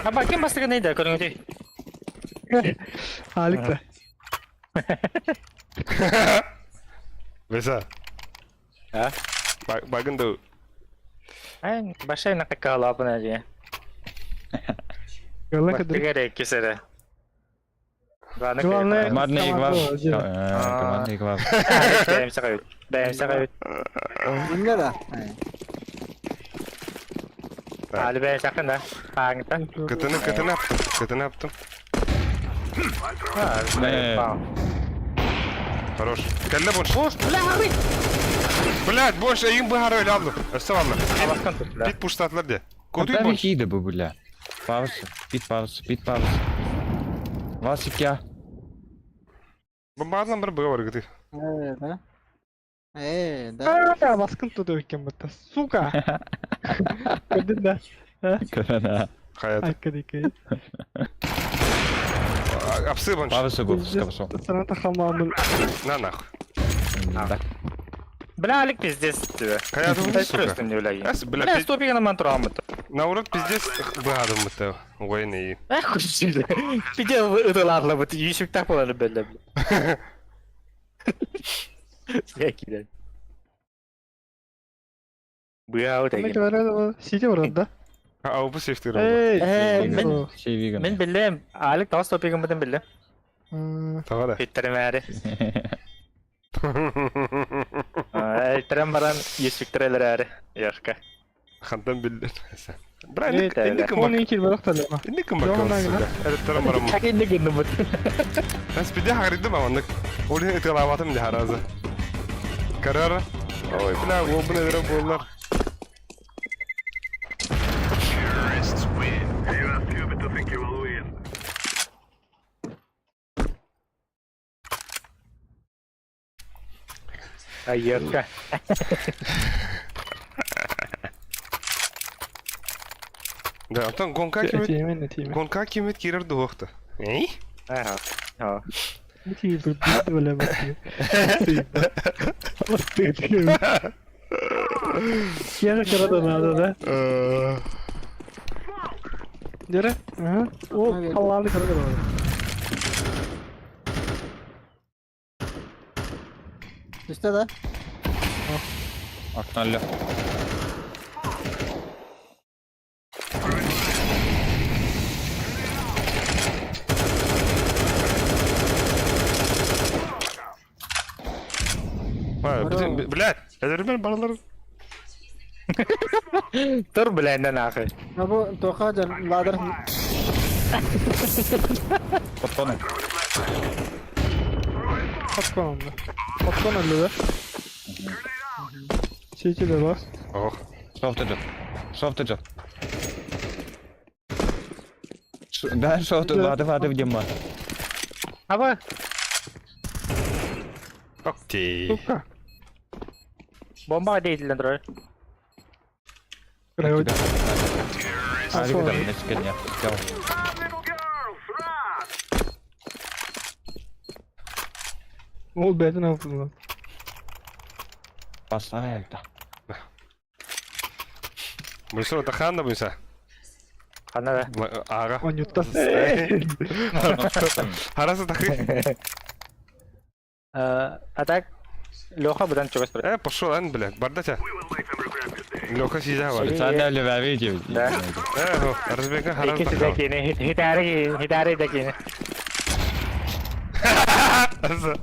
Ha bakayım bastığı neydi? Görüntü. Alik de. Выса. Ha? Bakın da. Ay, başa nakakala apa na diye. Yolla Bak kadar. gerek kesere. Gana Güvenli- kayıp. Командный игра. Командный Командный игра. Benim sakayıp. Benim sakayıp. Dinle de. Ali benim sakın da. Hangita. Кытını yaptım. Ha, Ne? tamam. Хорош. Кәлі бош. Блядь, бош, ең бұхар öyle abla. Öste valla. Abaskın tut la. Bit puştatlar de. Koduy Куда boş. хида bu бля? Пауза. Бит пауза. Васик я. Bu bazen bir bığı var gıdı. Evet ha. Da. Aa, baskın tutuyor iken burada. Suka. Gördün de. Корона. Hayat. Arkadaki. Apsı boş. Пауза был, скажу. Sana takamamın. Na nah. Да. Bля, Alik pizdes diyor. Hayatım Ben suka. çözdüm diyor la. As Bля, bля stopik yana mantıra mı? na uğrat pizdes bıhadım mıtı. Oyunu iyi. Eh kuşuydu. Bir de ıdılarla bu yüzük tak olanı böyle. Belki de. Bu ya o da Ne gene. kadar o CT var orada. Ha av bu safety oldu. Ben Şey vegan. ben bildim. Alik daha stop yapamadım bildim. Tavada. Hitlerim eri. Hitlerim baran 100 fikreler eri. Yaşka. Kandan bildin sen. Bra Evet, öyle. indik Onu bak. iki bırak da lama. İndik bak. Yok, ona göre. Eritlerim baram. Kakin de günü bu. Ben spidi haridim ama anlık. Oraya itilavatım ciharaza. Karara. Oy bila bu ne veren bollar. Ay yaşka. Da atan gonka kimet. Netiyim netiyim. Gonka kimet girer de hoqta. Ey? Ha. Ha. Netiyim dur öyle bakıyor. Yere karadan aldı da. Yere. Hı. O Evet. Allah'ını karadan aldı. Üstte de. Aknallı. Ha, bizim bilat. Ederim ben banaları. Dur bilenden akı. Ha bu toka can ladder. Patronum. Patron oldu. Patron öldü de. CT de var. Oh. Softaca. Softaca. Ben softa vardı bir cam var. Ama Okey. Tuka. bomba değil lan dur. Buraya oydu. Hadi gidelim ne çıkın ya. Tamam. Ol bedin yaptın lan. Bassana ayakta. Burası o takan da buysa. Kana da. Ağa. On yutta. Harası takı. Atak. Loha budan çok espre. Poşo lan bilat. Bardaça. Loka siza var. Sen de öyle vermeyeceğim. Da. Ho. Arası beka harası İkisi de takı. kine. Hitare de kine. Arası.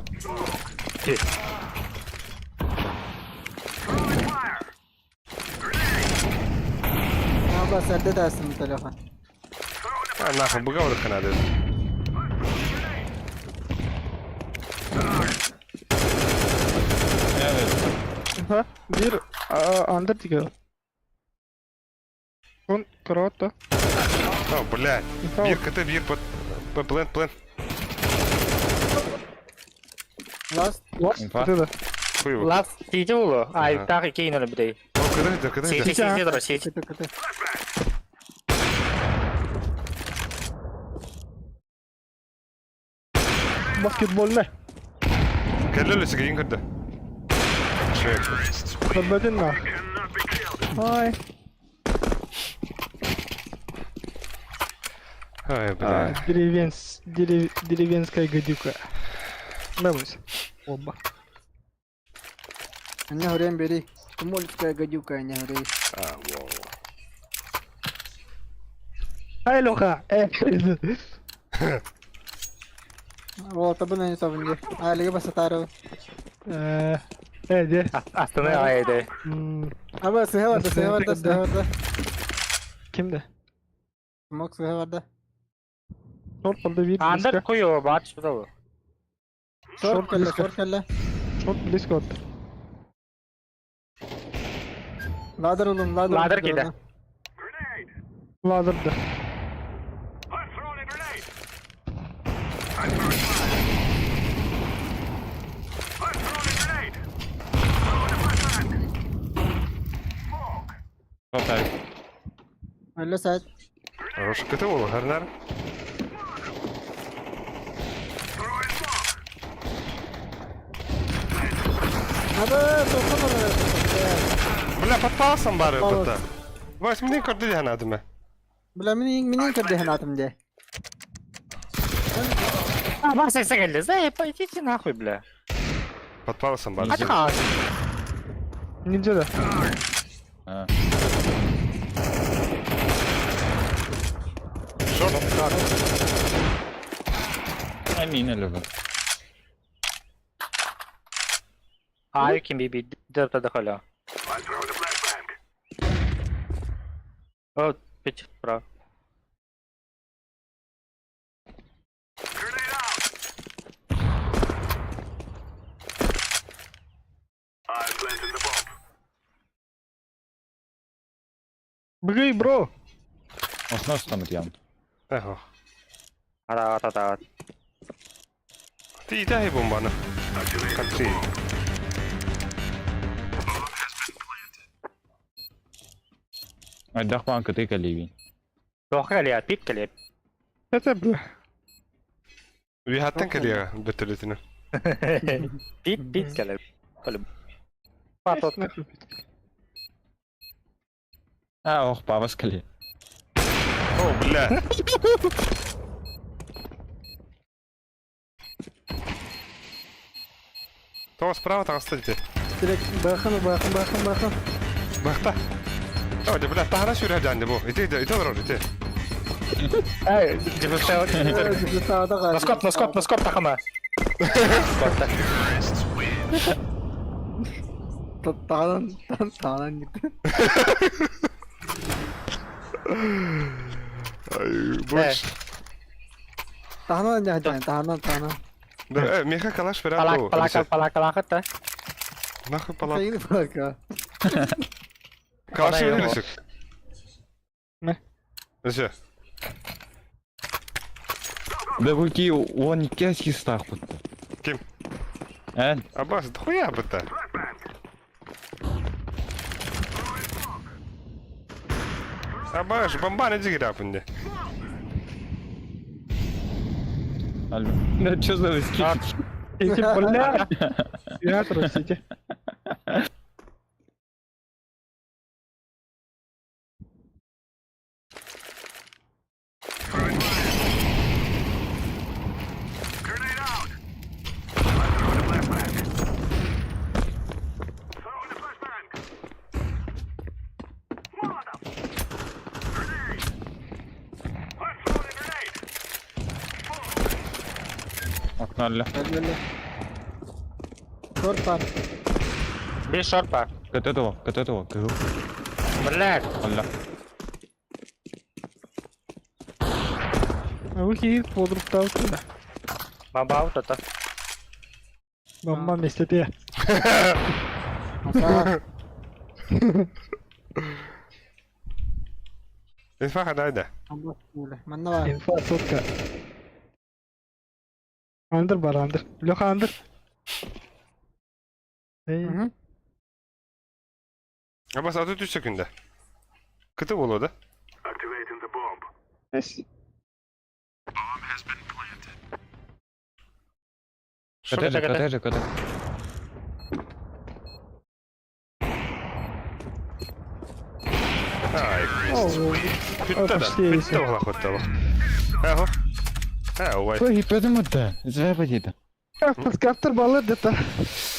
Ha bak sende dersin bu telefon. Ha nah bu gavur kana dedi. Evet. Ha bir under diyor. On kravat da. Ha bilat. Bir kıtı bir plant. Last. Last İnfa. de. Kuyu. Last tici ulu. Ay tak iki yine bir de. O kadar. Sesi dur sesi. Kıtı kıtı. Basketbol ne? Kellele sigin kadda. Şey. Tabbedin mi? Hay. Hay bilat. Деревенская гадюка. Нравится. Оба. Ne hurem beri. Tumulskaya gajuka ne hurem. Ай, Леха! O tabi ne savundu. Aile bas ataro. Де? Aslında aydı. Ama sıhha vardı. Kimde? Smoke sıhha vardı. Short oldu bir Under bliska. koyuyor bat şurada bu. Short kelle. Short bliska oldu. Ladder oğlum ladder. Ladder gide. Ladırdı. Softaca. Öyle saat. Roş kıtı mı her ner? Hadi toplama. Bila patpasan bari patta. Vas minin kardı dihan adıma. Bila minin कर दे हाथ में जाए. Ama sese geldi. Zey hiç nahуй bile. Подпаласın bari. Hadi kaç. Ninja da. Ha. Emin öyle. A kim bir dörtte de hala. Oh, pitch, bro. Bıgıy bro. Osna ustamır yan. Eho. Ada. Ti itä bombanı. Kaçı. Ay dak banka tek alibi. Doch kaliya, pit kaliya. Hadi bro. Vi hatten kaliya betülütünü. Pit kaliya. Böyle. Patot. Ha oh babas kali. Oh billah. То справа, там кстати. Direkt bakın. Bakta. Hadi billah tahra şuraya candı bu. İti var orada. Hey, cıvıkta. Bizi sağda kaldı. Noskop takama. Tağdan gitti. Ay boş. Tağdan jalan, tağdan. Meha kalaş beraber bu. Palak da. Nahı palak. Kayını bırak ya. Karşı Bana verir yok. ışık. Ne? Nasıl? Да какие он кески стах вот. Kim? En. Abbas, хуя быта. Abbas, bomba ne gira bende. Alo. Ne что за виски? Эти, бля. Я трусите. Окнали. Gel. Short var. Bir short var. Кат этого. Кыл. Блядь. Allah. Выхи подруг толкнула. Bomba auto. Бомба вместе те. Hata. İnfak hadi. Allah böyle. Bende var. Инфа сотка. Андыр бар, андыр. Лёха андыр. Эй, Hı. Abbas adı 3 sekünde. Kıtı bol da. эс. КТ. Ay. О, Bitti почти de. есть. Bitti valla kutlu. Eho. Vay. Ой, поэтому да. Забоди. Паскаптер баллы где-то.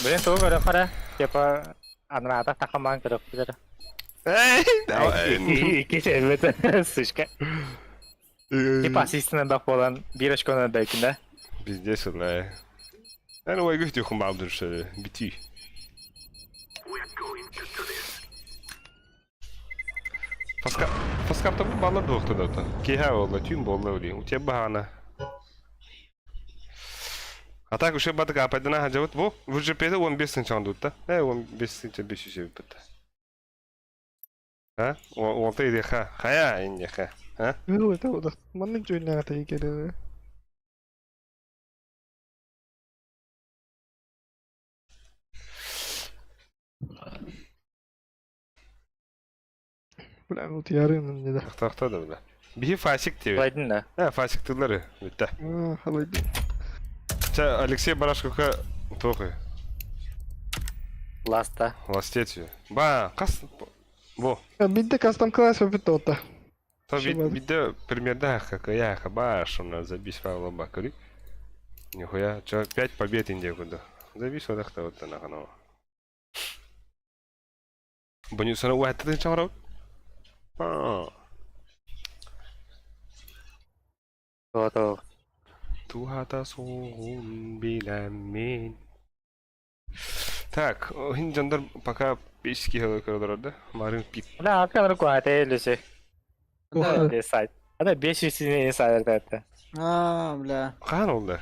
Блин, tuh gak ada pada. Siapa anak takaman ke dokter. İki evet. Sıçka. Hep asistine bak olan bir aşk ona belki de. Bizde sıra. Ben o ayı götü kumabdır şöyle. Biti. Паскапта bu балла доқты да та. Кеха олла тюн болла оли. У тебя бахана. А так уже бата капайдана хажават во. В ЖП-де 15 чандутта. 15 500 бит. Ha? Oltaydı ha. Haya ince ha. Ha? Ну, это вот. Манны джойна это и кере. Bля, вот ярын не да. Tahta da öyle. Bir fasik diyor. Aydın da. Ha fasiktıları. Bitti. Халайди. Sen Alexey Barashko'ka toku. Lasta. Lastetiyor. Ba kas bu. Бидде кастом класс опитота. То Шибан. видео примерно как я хабаш, у нас забить файл бакари. Нихуя, чё, 5 побед индия куда. Забис ودخت ودنا قناه. بني سنة واحد تدين شهر. Tuh. Tuha tasун bilemin. Так, хинжандар пока пешки хелокордорда. Марын пит. Да, камера куате лише. Да. Сайт. Ада 500 инсайдер датта. Бля. Қан олды?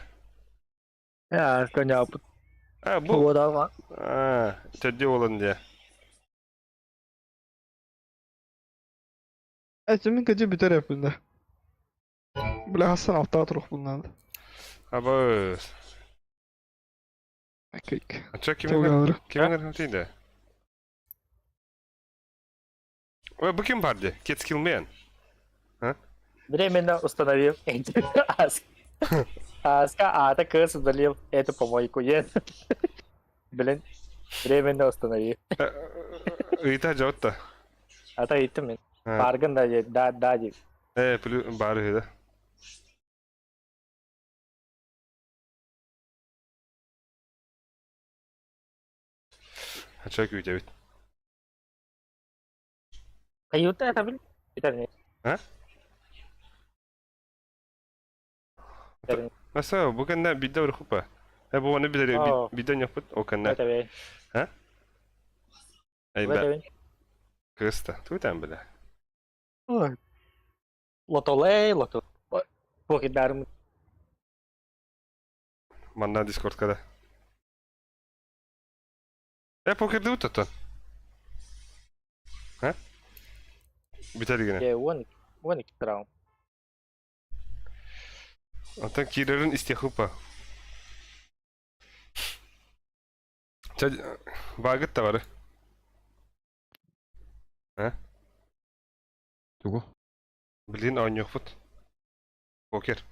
Я, коня Бу. bu da var. Төдде олын Min kaçı biter hep bunda. Böyle Hasan altta oturup bundan da. Абыз. Akıyık. Чё, Çok alır. кимдер тиде? Ой, bu kim vardı? Kids kill man. Временно установил Аска, это кэс удалил эту помойку. Блин, временно установил. Ыйта жотта. Это итмен. Барган да. Плюс бары хеда. Чё күйте бит? Каюта это, блин. Это не. Аса, bu kanna bidda urxupa. Bu onu bidda yapıp o kanna. Это бей. Ay Это ben бей. kısta. Tuğdan bile. Лотолей, лото. Покидарım. Manna Discord kada. Poker'de utatın. Biter yine. Я вон траум. Atan Kirer'in istihup'a. Bagıt da var. Tugu. Bildiğin oynuyor fut. Poker.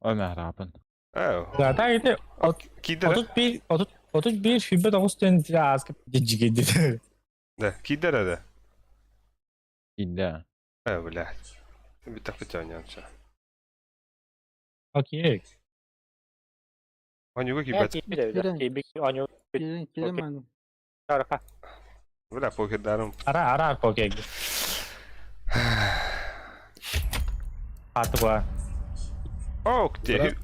Ömer abin. Zaten gitti. Kider. 31 Fibe 9 tane askıp gitti. De. Kider de. İddia. Öyle. Bir taklit oynayacaksın. Okey. Oynuyor ki Я bet. тебе да. Тебе оню. Gidelim ben. Çarka. Böyle pokerlerim. Ara okey. Artık var. О, где?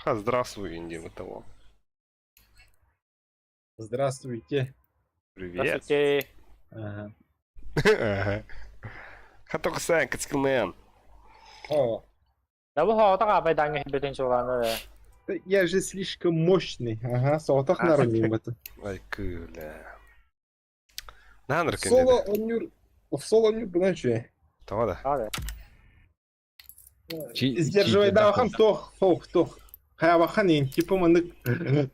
Здравствуй, Инди, вот того. Здравствуйте. Привет. Здравствуйте. Хаток сэн, кацкилмен. О, Да вы хо так апай данге бетен чуланы. я же слишком мощный. Ага, солтах нароним это. Ай, кыля. Наныр Соло кенде. онюр. В соло онюр бұдан что? Tamam da. Hadi. Сдерживай давахан тох. Хая ваханин, типа мандык.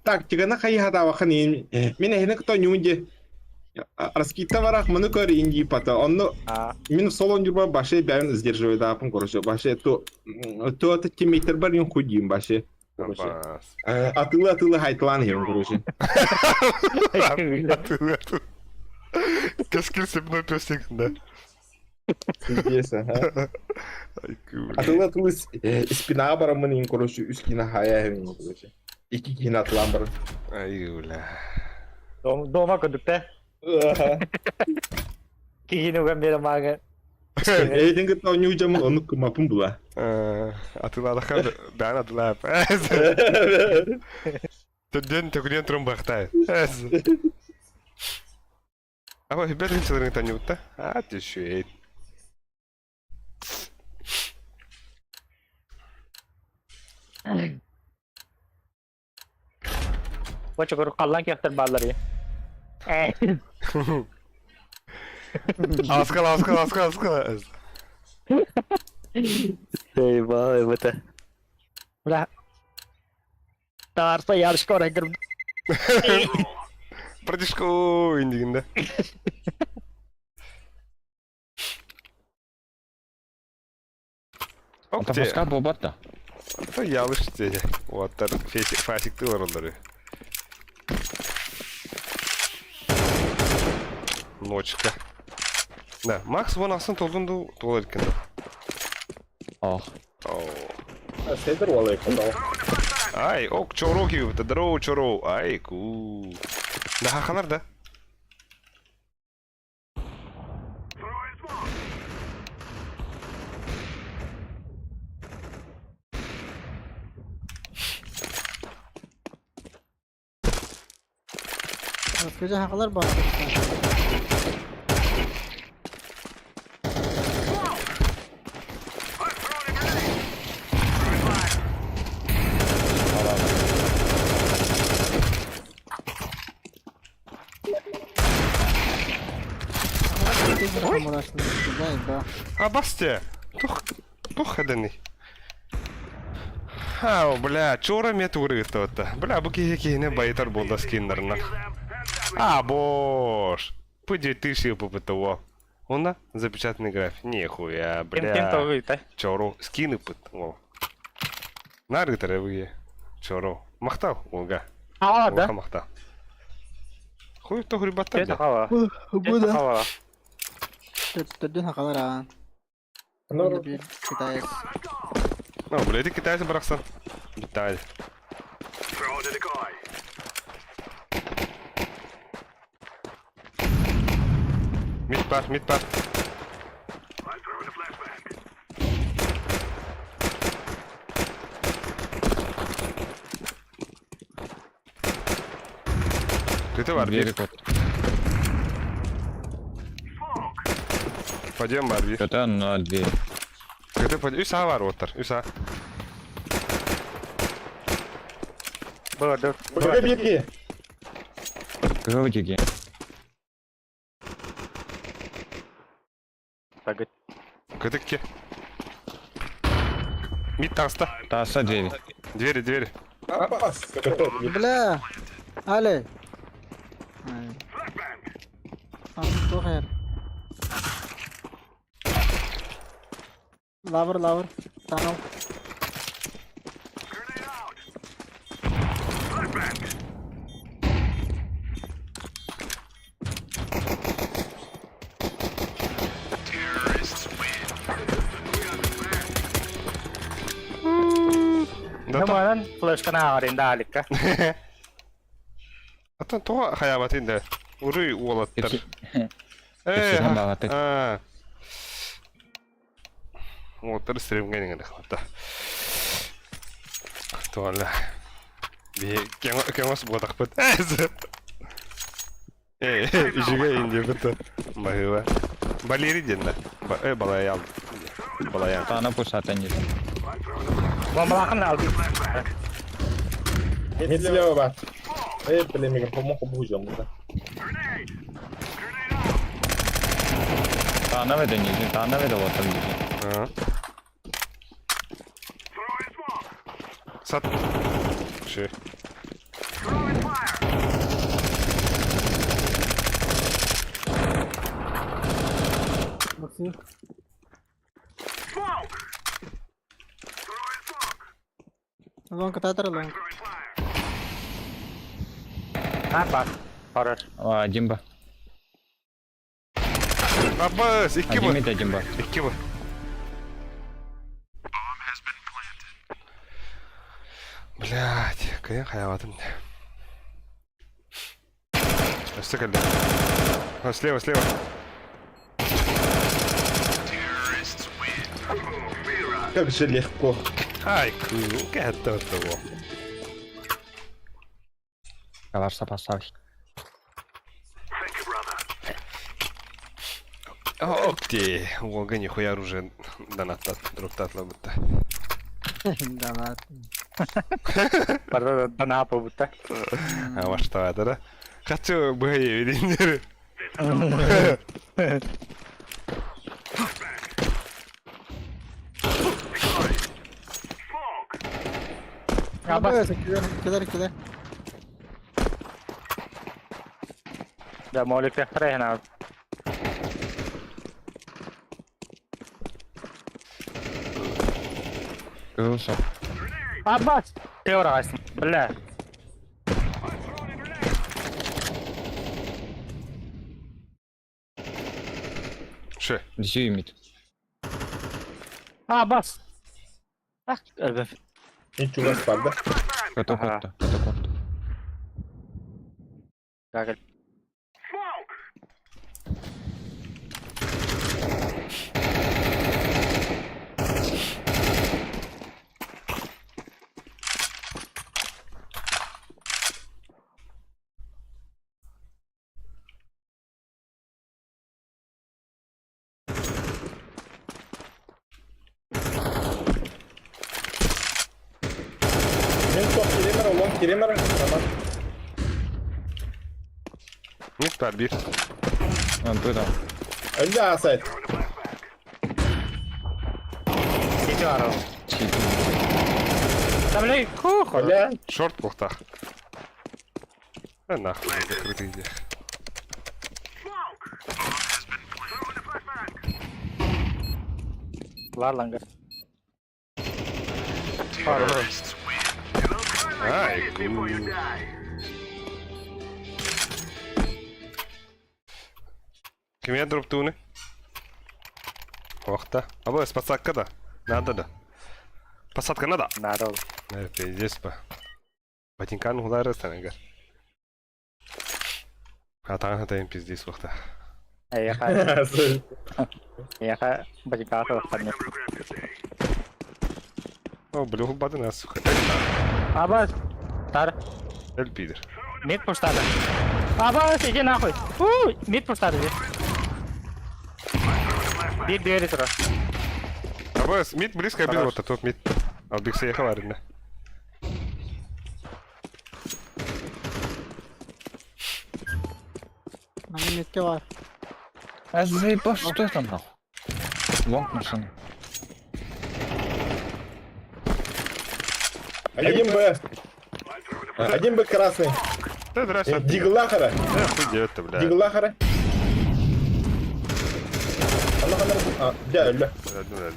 Тактиканы хай хада ваханин. Мен эхне кто нюнде. Раскита варах маны көр инди пата. Онно мен соло онюр ба башы бәрін сдерживай давахан короче. Башы то это тиммейтер бар юн худим башы. Абас. Атылы хайтылан хем короче. Атыл. Кескил сепной пёстик, да. Пиздец, ага. Ай, кыля. Атылы спина бара мынын короче, үскина хая хем короче. İki kina atılan barın. Ай, кыля. Дома көдүктө. Кийинүүгө бере мага. Эйден гыт ойну жамын оны кымапын була. Атыл адакан дан атылап. Төдден төгүнен турун бактай. Ама хиберин чылырын танюта. Ты шует. Бочо көрүп калган кефтер баллары. Аскал. Eyvah evet. Ulan. Tarsa yarış oraya girdim. Братишко, индигинде. Атафаска бобатта. Это ялыш тебе. Вот фасик ты лоролдары. Ночка. Да, Макс вон асын толдунду толар экен. Ah. Sedir olayı kadar. Ай, ок, чоро gibi, здорово, чоро. Ай, ку. Да хаханар да. Koskoca hakalar bağlı. А, Бастя! Тух хадани. Ау, бля, чора мет урыта. Бля, бу кихи-кихи байтар болда скиннерна. А, бош! По 2000 попытывал. Он запечатанный график. Нихуя, Кем бля. тоғыйта? Чору, скины пытывал. На рыторе вы. Чору. Махтал, Олга. Aa Олга da. махтал. Хуй то грибата, Get бля. hava. Bu Get da. hava. Tutturdun hakalar ha. Нору. Bir Kitay. Ну, бля, ты китайцы браксан. Деталь. Мид пар. Ты var Двери bir. кот. Podium var bir. Kötü anı двери. Kötü podium. Üsa var otur. Üsa. Böldür. Бага беги. Кровотики. Bagıt. Kötü ki. Mid taста. Tasa двери. Двери. Аббас. Bla. Ale. Çok her. Lover. Tunnel. Да там. Hemen flash kana ağrında alikka. Atan toğa hayabatin de. Uruy uolattır. Hepsinden bağlattık. Aa. Uolattır stream gaynen hatta. Tuolla. Bir kengos bodak put. İşige ince put. Bahıva. Baleri cenna. Balaya aldı. Balaya. Tana pusatan gitu. Bombalakın aldı. Мид слева бар. Племега, по-моему, будем. Tana ve deneyeceğim. Tana ve de batabileceğim. Ha. Sat. Şey. Bakayım. Long kata long. Ne yapar? Horror. Aa Jimba. Abbas, iki bu. Acemi de Jimba. İki bu. Блять, каян хаяватым. Стыкали. Слева. Как же легко. Ай, это того. Kalarsa pasar. Окей, Волга нихуя оружие донатат, дроптат лабыта. Да ладно. Barda da ne yapıyor bu da? А ваш что это, да? Хочу бы видеть. Ya bak. Keder. Ya maulik tekrar hena. Kırılsa. Abbas. Teora açtım. Bля. Что? Dişi ümit. Abbas. Bak. Evet. Ничего не спад, да? Это Ага. корта. Это корта. Как Мен тоқ келемір, лонг келемір. Tamam. Mid var bir. Он пытал. Önce asayt. City var o. Чит. Давай, хух. Öyle. Шорт плохта. Нахуй, закрытый где. Var lan. Ай, Кем дроп туны? Охта. Або спасатка да. Надо да. Посадка надо. Надо. Это здесь по. Ботинкан хулары станага. Хатан хатаем пиздец вахта. Яха. Яха. Бачка хатне. О, блюху бады нас сука. Абас. Тар. Эль пидер. Мид пустада. Абас, иди нахуй. Мид пустада. Bir diğeri tura. Або мид близко обид вот тот мид. А биг се хаварина. Hani mitke var. А заебал, что это нахуй? Лонг машина. Один Б красный. Да здрасте. Диглахара. Да хуй это, бля. Диглахара. Allah. Gel öyle. Öldüm.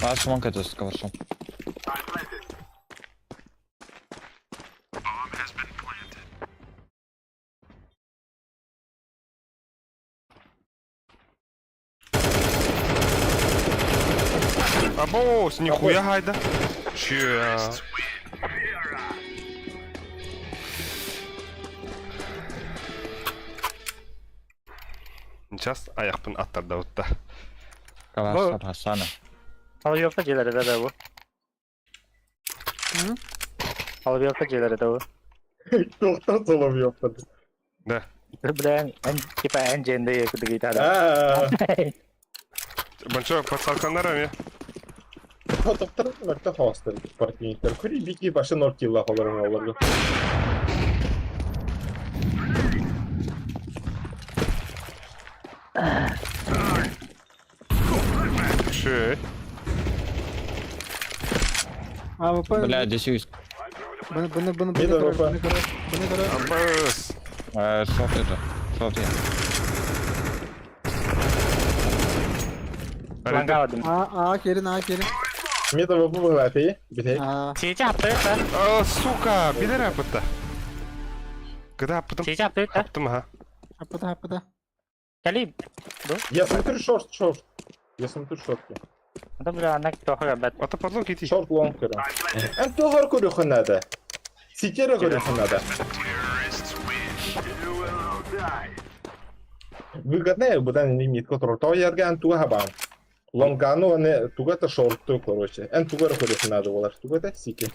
А шмонка это с коваршом. Абос, нихуя гайда. Че? Сейчас аяқпын аттарда отта. Коваршом Хасана. Alıp yoksa gelir de bu. Hı? Alıp yoksa gelir de bu. Yoktan solam yok tabii. Да. Bilen en tipe en cende yakıdı git adam. Большой подсалкандарами. Fotoğrafları nokta hostel partnerler. Kuri biki başa nortilla olarak olurdu. Че? Abi bu Бля, здесь есть. bunu Bir de kırar, baba. bunu kırar. Абос. Шорт это. Шорт я. Langa aldım. A kerin. Meta bu lafayı bir tek. A. Çiğci yaptı da. А, сука, бидер апыта. Когда апытым? Çiğci yaptı da. Аптым, ага. Hapıda. Geleyim. Я смотрю шорт. Я смотрю шорт. Da bir anak tohu bet. Ата подлог иди. Шорт лонг кыры. En tuhar kuruyor nada. Sikere kuruyor nada. Выгодная будан лимит, который то ярган туга бам. Лонгану не туга то шорту, короче. En tuhar kuruyor nada olar. Tuga da sike.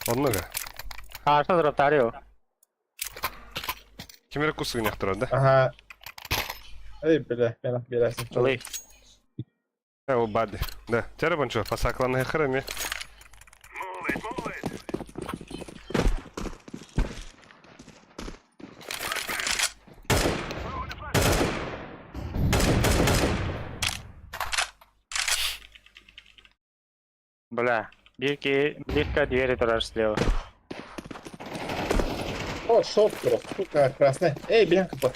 Оннога. Karşı durup tarıyor. Кемер кусыгын яктырат, да? Aha. Ey bile, bana bilesin. Oluyor. О, бади. Да. Тера банчо, пасакланы хырами. Bля. Bir diğeri durar слева. О, шорт просто, сука, красная. Эй, блин, капот.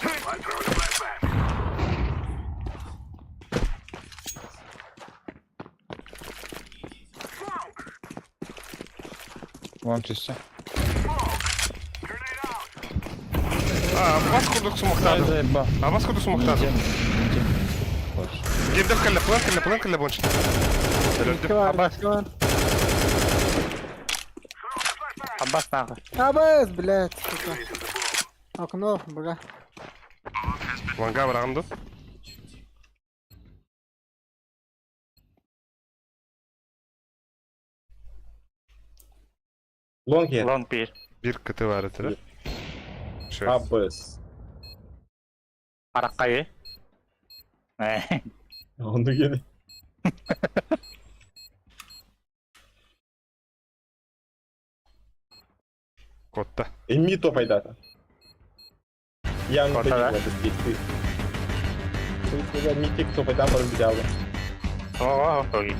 Вон чисто. А, бас кудук Ай, сумактаду. заебал. А бас кудук сумактаду. Больше. Геймдев калля, план калля бонч. Mitke var. Mitke var. Аббас нахуй. Абас, блядь, сука. Окно, бля. Ланга барамды. Long here. Long bir. Bir kıtı var etire. Şöyle. Abbas. Arakkayı. Onu gene. Kotta. Mid top ayda. Yang Kota tadi lah. ada gitu. Itu mid top ayda baru dijawab. Oh, oke.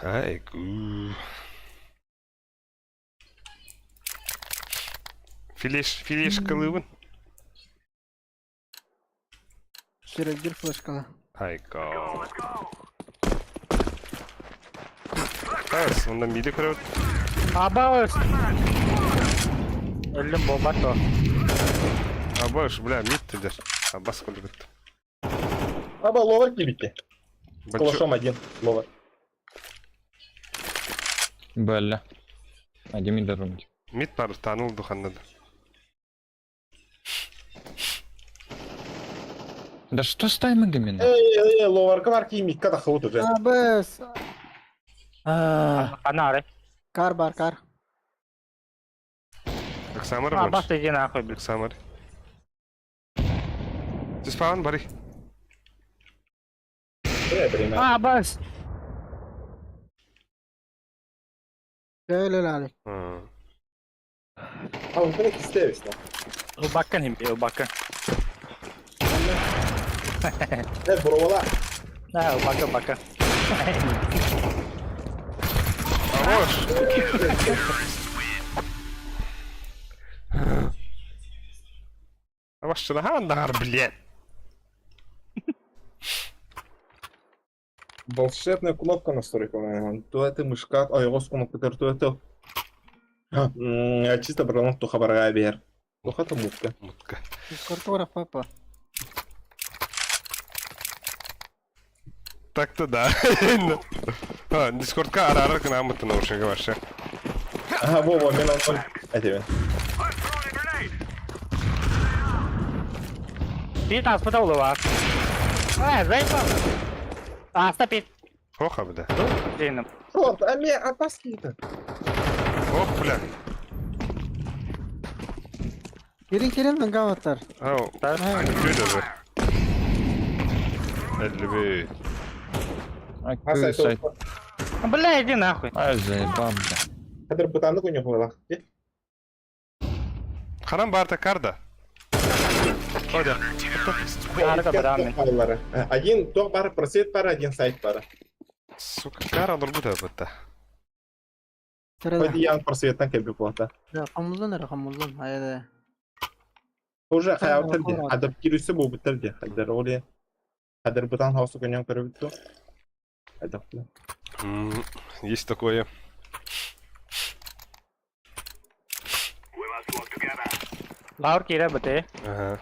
Ay gu. Filiş kılıbın. Şerefdir flaşkalı. Ay go. Evet, ondan midi kırıyor. Abbas. Öldüm bombato. Abaş, bля, mid тедер. Абас кылды кытты. Аба ловер gibi. Бачо. Калашом один ловер. Бля. Один мид дорунги. Mid бар, танылды ханнады. Да что с таймингами? Ловер var ki mid kada хауд уже. Abas. Ana are. Kar bar kar. Аксамар Abbas бар. dedi nахуй. Аксамар. Ты спаун бари. Abbas. Şöyle lale. А он как istemiyor. Bakın himpi, bakın. Ne brovala. Ha, bakın. Абаш. Абаш, что нахар, блядь. Волшебная кнопка настройка, наверное. То это мышка, iOS кнопка, то это... Чисто программа, то хабарга бер. То это мутка. Мутка. Дискортора папа. Так-то да. Дискордка ара-ара грамотно наушника вообще. Ага, Вова, мен он... Это Bir tane spota ulu var. Ha, zayıf. Asta pit. Плохо, бля. Zeynep. Шорт, а мне отпаски-то. Оп, бля. Gelin mi gavatlar? Ау, Альбей даже. Альбей. А А сайт сайт? Бля, иди нахуй. А заебал, бля. Кадр бутанды у него было. Харам барта карда. Ходи. Arka bırakmayın. Один то пара просвет пара, один сайт пара. Сука, кара нурбута бутта. Sırada. Хоть ян просветten кеби плата. Rakamımızda ne rakamımızda? Haydi. Уже Tamam, hayal tildi. tamam. Adaptируйся bu bitirdi. Kadir oraya. Kadir butan hausu kunyan körübüttü. Adaptı. Есть такое. Laur kira bete. Ага.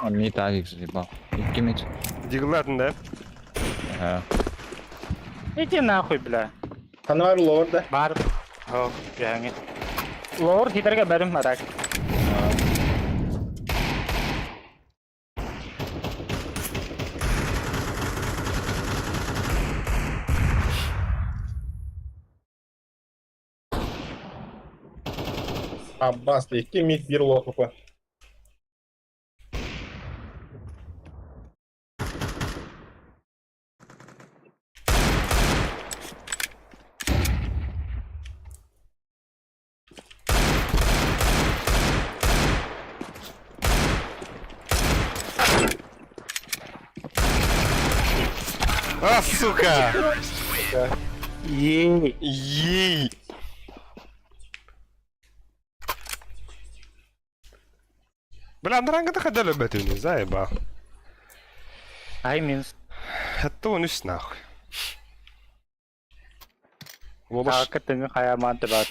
Он мид авик заебал. Икки мид. Дигладın да? Ага. İdi nахуй, bля. Tanı var lower'da. Bar. Oh, yani. Lour hitarga berim atak. Abbas değil. Kim ilk bir low kapı. А, сука! Ей. Ей! Бля, андрангата ходили бетуни, заебал. Ай, минус. Это он ис нахуй. Лобаш, Таакаттың хаяманты бар.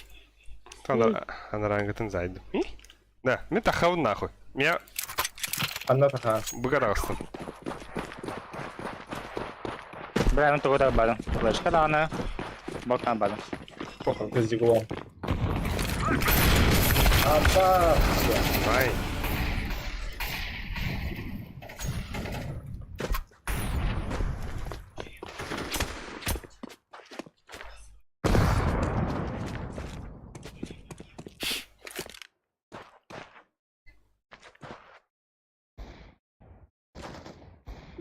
андрангатын зайдым. Да, мен тахавын нахуй. Меня Анна таха. бұғарағыстым. Бәрін тұғыда бадың. Флешка дағаны. Бақтан бадың. Похуй, без углом. Ата. Ай.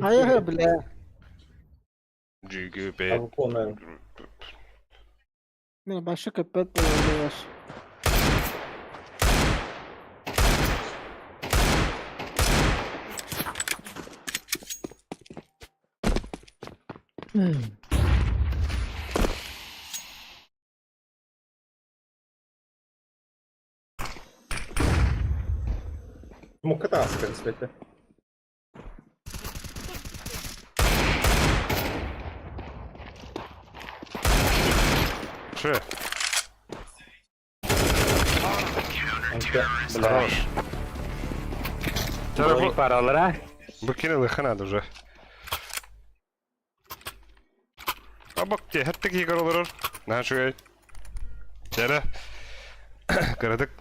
Hayır bile. Джигюбе. Абукомен. Ne başka köpek böyle var. Мукатаска, кстати. Ше, Хорош. Броник бар алыр, а? быкинил их надо уже. А бак те, хәтті кейгар олырыр. Нашугай. Чәрі. Кырыдық.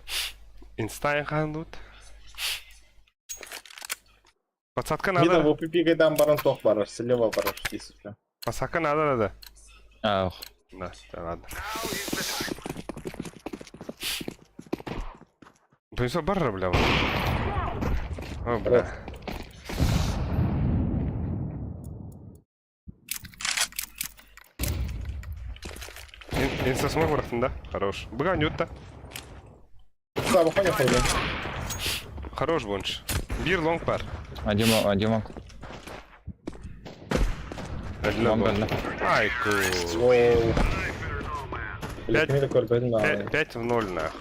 Инстайн қандуд. Подсадка Видно, надо. в пипигайдан баран тох бараш, слева бараш, тисяча. Подсадка надо. Ах. Да, ладно. Принесу барра, бля. О, бля. Инста смог врахтын, да? Хорош. Быга нютта. Сабы хоня ходим. Хорош бонч. Бир лонг пар. Один. Лонг. Ай, ку. Воу. Блять, Пять. мне такой бедный надо. 5-0 нахуй.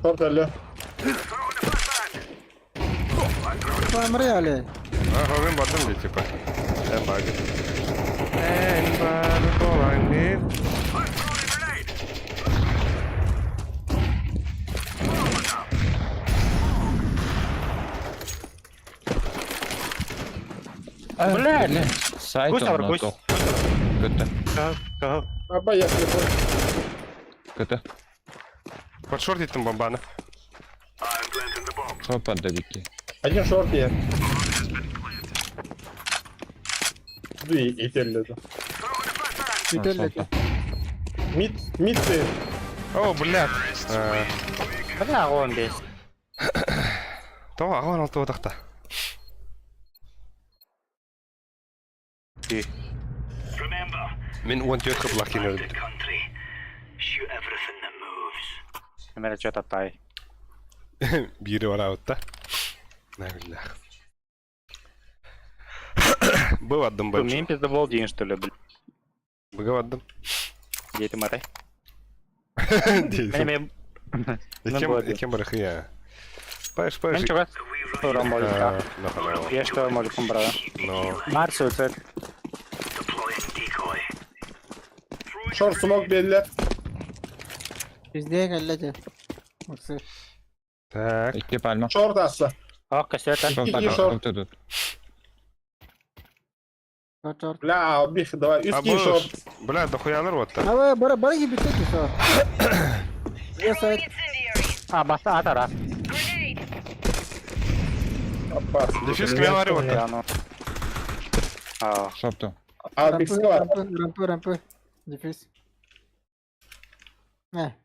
Торт әлі. Tamam reale. Ага, бардым де, типа. Багы. Бары болаңден. Блядь! Сайт Гусь авыр, он гусь. Көтті. Аба, я телефон. Көтті. Подшортитім бомбаны. Сол поддавики. Один шорт є. Дві ітерледі. Biterledi. Мид ти. О, блядь. Бля, 15. Тоға, ағуан алты отақта. Мен 14 қыблақ кенерді. Немере чөт аттай. Бири бар аутта. Нәбілләх. Бұл аддым Бұл бөлші. мен пизді бол дейін, что ли, блядь. Бұға аддым. Детім атай. Дейсім. Мен болады. Екем барықы я. Пайш. Мен чуға. Туран бол иска. No. Я что могу брат. Марс өтсет. Шорт смок беллер. Bizde geldi. Baksı. Так. İki palma. Шорт асы. Ақ кәсетен. Сол İki поддавик. шорт. Тут. Çor. Бля, обих, давай. Üstün шорт. Бля, дохуялар отта. Abi bara gibi bitti şu. Ya sayt. Incendiary. А, баста атара. Grenade. Abbas. Дефьюз кіме var Рампы, ya. Ano. Aa. Shop'ta. Abi ikisi var. Rampı. Diffuse. Ne?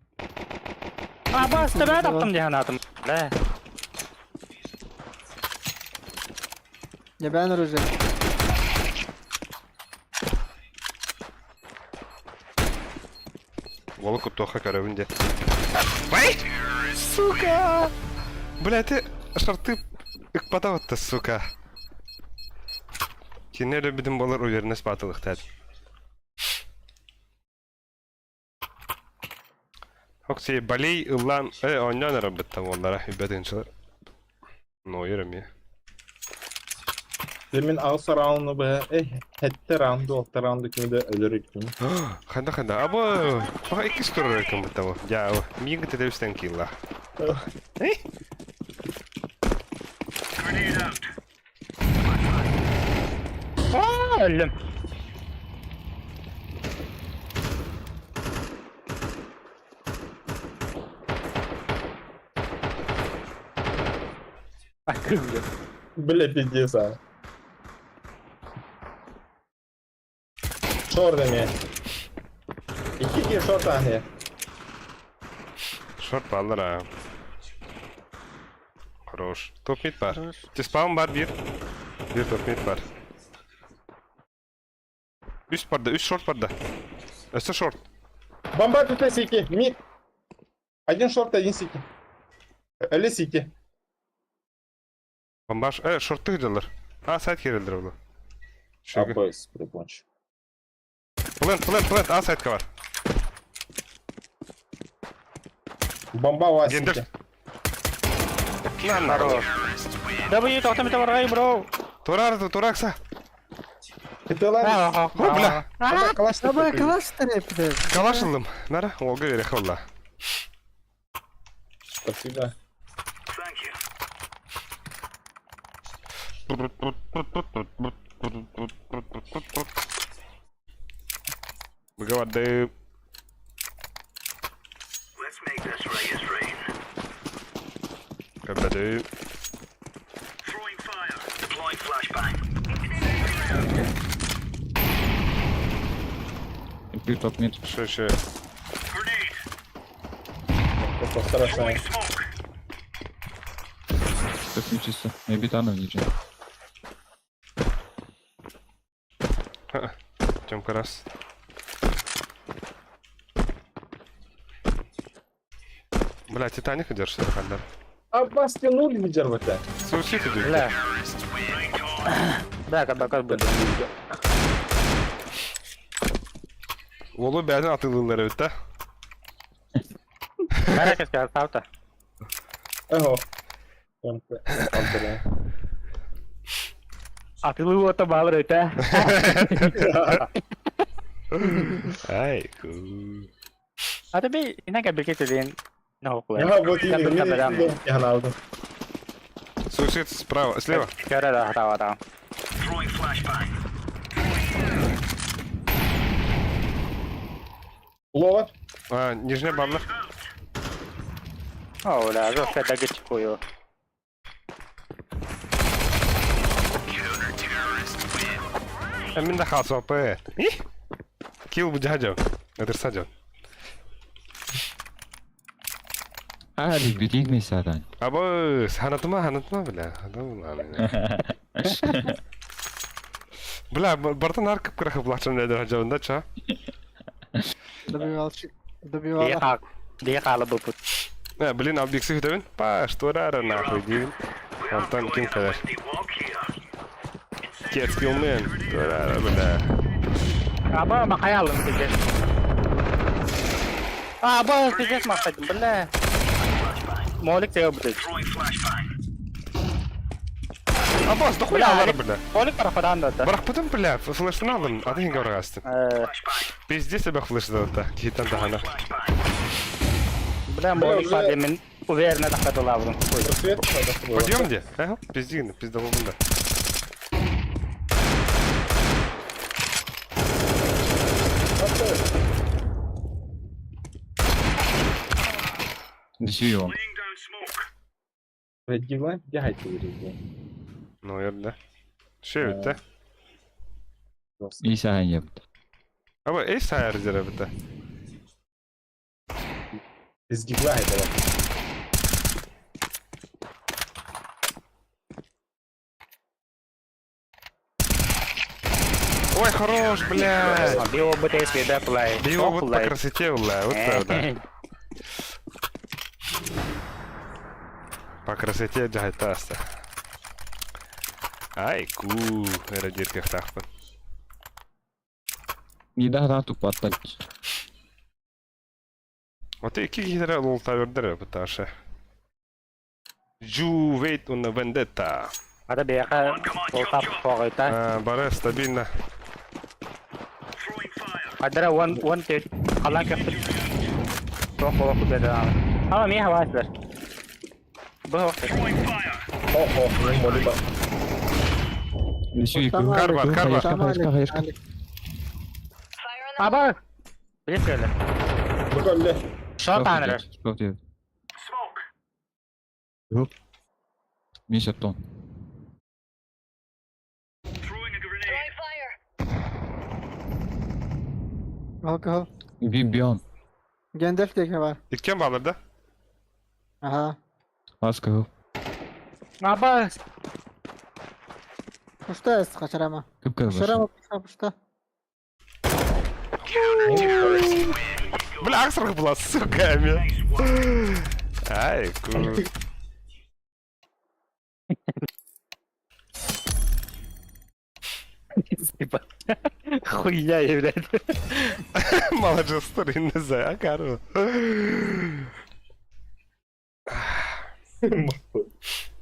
Aa bastı ben attım cihanatım. Le. Ya ben Roger. Волку тоха карабинде. Вай! Сука! Бля, ты шарты ыкпатаватты, сука. Кинере бидим болар уверенность батылык тәд. Окси балей ыллан ойнан арабытта onlara übedinçiler. No yerim ya. Demin Ağustos round'u be. Hette round'u, orta round'u kimi de ölürük kimi. Ханда. Або, бага 2 скоро реком бутаво. Я, мига те девстен килла. Эй? Aa öldüm. Akıllı. Bile pidiyes abi. Short demeye. 2 kill short saniye. Шорт баллар а. Хорош. Топ мид бар. Спаун бар bir. Bir топ мид бар. Üst barda, üst short barda. Üstü short. Бомба тут сики. Мид. Один short, один сики. Öyle siki. Bombaş, short'ta gidiyorlar. Ha, side girildir oğlum. Şöyle. Abbas, припонч. Plant, A side var. Бомба у вас Гендер. сики. Хорош. W totem itu orang bro. Туraksa. Kıtılar. Бля. Kalaş Baba cluster yaptı. Kalaşıldım. Nara? Olga gerek valla. Спасибо. Выговариваю. Let's make this Reyes rain. Kabadayı. Throwing fire. Deploying flashbang. Bir top mid. Şey. Grenade. Постарайся. Throwing smoke. Top mid чисто. Я битану diyeceğim. Тёмка раз. Бля, Титаник держится, Хандар. Abbas тянули лидер в это. Суицид идет. Le. Bakar buldum. Olu bədin atılırlar ötdə. Herkes geldi tavta. Eho. Atılı ota bağlı öte. Ay, cool. Hadi bir yine gel birlikte dediğin ne okula. Ya вот именно. Я aldım. Суицид справа, слева. Göre de hata var tamam. Throwing flashbang. Лова. А, нижняя бабла. Oh la roşa da geç koyuyor. Min de خاصة بيت. كيل بجهجو. قدر سجل. Hadi birlik mi zaten? Abo, hanatma bile. Bля, бартан аркып кырахып лачын неdir hacavında ça. Добивал. Dia kalah bubut. Ne, bilin объектив devin. Pa, что рара нахуй, дивin. Антон kim kadar. They walk here. Get skill man. Rara bля. Apa makanya alın tiket. Apa tiket maksadım bile. Molik saya betul. Throwing flashbang. Abbas, da хуя var bля. Molik tarafadan da. Bırak потом bля, флеш'ını alın. Adın görgastın. Pizde sebek flash'da da. Kitan da hana. Bile molik pademin uverine takılı lazım. Свет надо было. Пойдем где? Ага, пизда бunda. Düşüyor. Laying down smoke. Reddiva. Где хайти reddiva? Noyer'da. Şey bitti. İyi sen yaptı. Ama eş sayar üzere bitti. Ezgi واحد بقى. Ой, хорош, блядь. Био БТС беда плай. Био вот по красоте, бля, вот правда. По красоте джайтаста. Ай, ку, радирка в тахпа. Bir daha rahat patlat. Вот и какие хитрые лолта вердеры, потому что... Ju wait on the vendetta. Ada beka volkap pokoknya. Бара стабильно. Ada one tet kalan ke. Pokok beda. Ama mi hava var. Bu. Düşüyor. Kar var, kar var. Hayır. Fire in the Aba. Bilir öyle. بقول له Short tanrı. Yok diyor. Yok. Mission. throwing fire. Alkohol. Bir an. Gandalf de var. İlken bağlarda. Aha. Alkohol. Aba. Puşta kaçırama. Kıpkırmızı. Kaçırama puşta. Бля, аксрах была, сука, мя. Ай, ку. Хуйня, блядь. Молодец, старый, не знаю, а кару.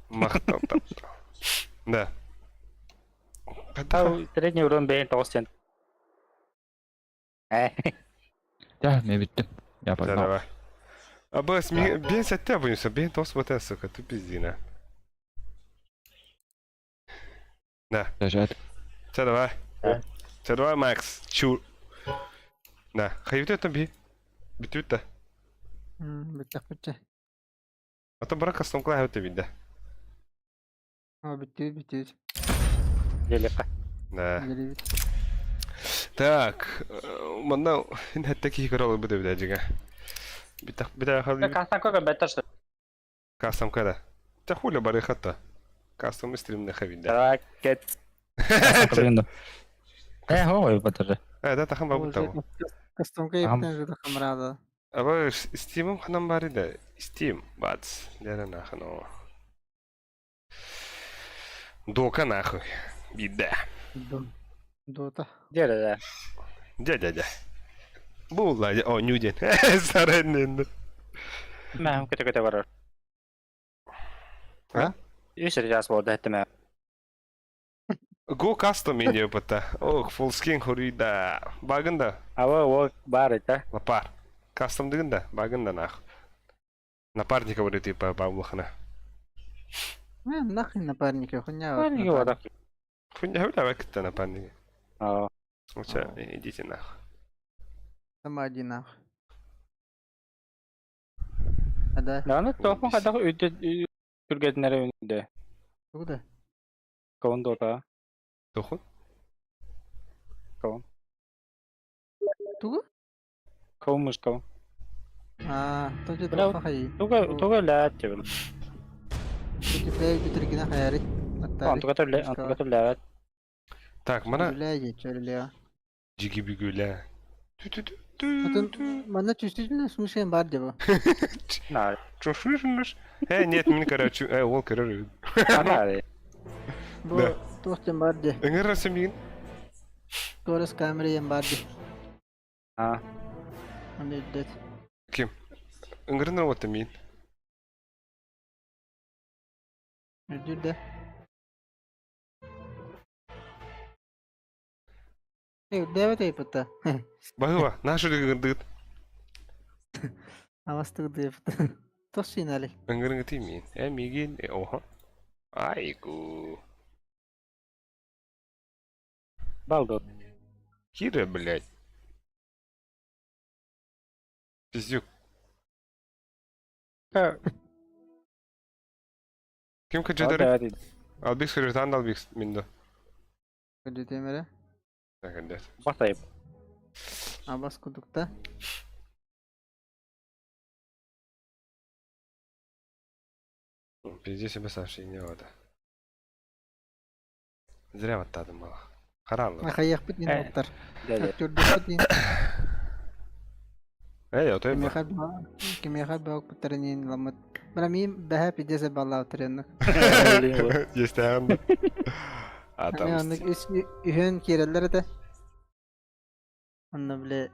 Махтал там. Да. Tahu srednji urun beyin tosten. Ya ne bitti. Да, Yapar. давай. А бэс, бен сетте абонюся, бен тос вот это, сука, ты пиздина. Да. Тажат. Все, давай. Все, давай, Макс. Чур. Да. Хайвите там би. Битвите. Bitti. А то брака с том клавите виде. Ama bitti. Gelip. Да. Geri bitti. Так. Мана, не такие королы буде виде, джига. Бита хали. Kastan koyga better. Кастом kada. Та хуля бари хата. Кастом стрим не хавиде. Raket. Kapıyında. Hava batırdı. Да, тахам бабу того. Кастомка епten жуда камрада. Аба Steam'im ханам бари да. Steam, бац. Дера нахано. Дока нахуй. Бида. Дота. Geri. Дядя. Була, о, Нюден. Саренен. Ben kötü var. Ha? Yusuf oldu etme. Go custom меню пата. Ох, full skin хорида. Багында. Ава o бар это. Лапар. Custom дегенда. Багында нах. Напарника вроде типа баблахана. Нахрен напарники, хуйня. Ben iyi oldu. Фуня хуля векта напарника. Aa. Лучше идите нах. Сама один нахуй. Ada. Lanet tohum kadar öde Türkiye'den önünde. Bu da. Kavun da. Тухун? Tugu? Kavunmuş kavun. То же Bravo. тоха хай. Tuga laat çevir. Типа битргина хайри. Antukatır laat. Так, мана Гуляй, чөрле. джиги бигуля. Мана чувствительно смешен бар деба. Nar. Чушушнуш. Нет, мне короче, ол короче. Nar. Bu Да. Dostum бар де. Энгер семьин. Torres kamerayım бар де. Ha. Onu iddet. Ким? Энгер на вот мин. Öldür de. Devet ayıpıtta. Багыва, нашу дыгырдыт. Avastık deyipıtta. Tos yinali. Энгер тимин. Мигин, оха. Айку. Baldo. Кира, блядь. Пиздюк. Ким каджадари? Albix kırıtan da Albix mindo. Gede temere. Sakın Basayım. Abas kudukta. Пиздец, себе Саши не надо. Зря вот так мало. Karanlık. Akhayak bit yine otlar. Dedi. Aktör bit yine. Ey otoy Kim mu? yakal ba? Kim yakal ba kutaranin lamat. Bana miyim beha pidese balla oturanlık. Yesteğen. Yani Adam. anlık ühün kireller de. Anna bile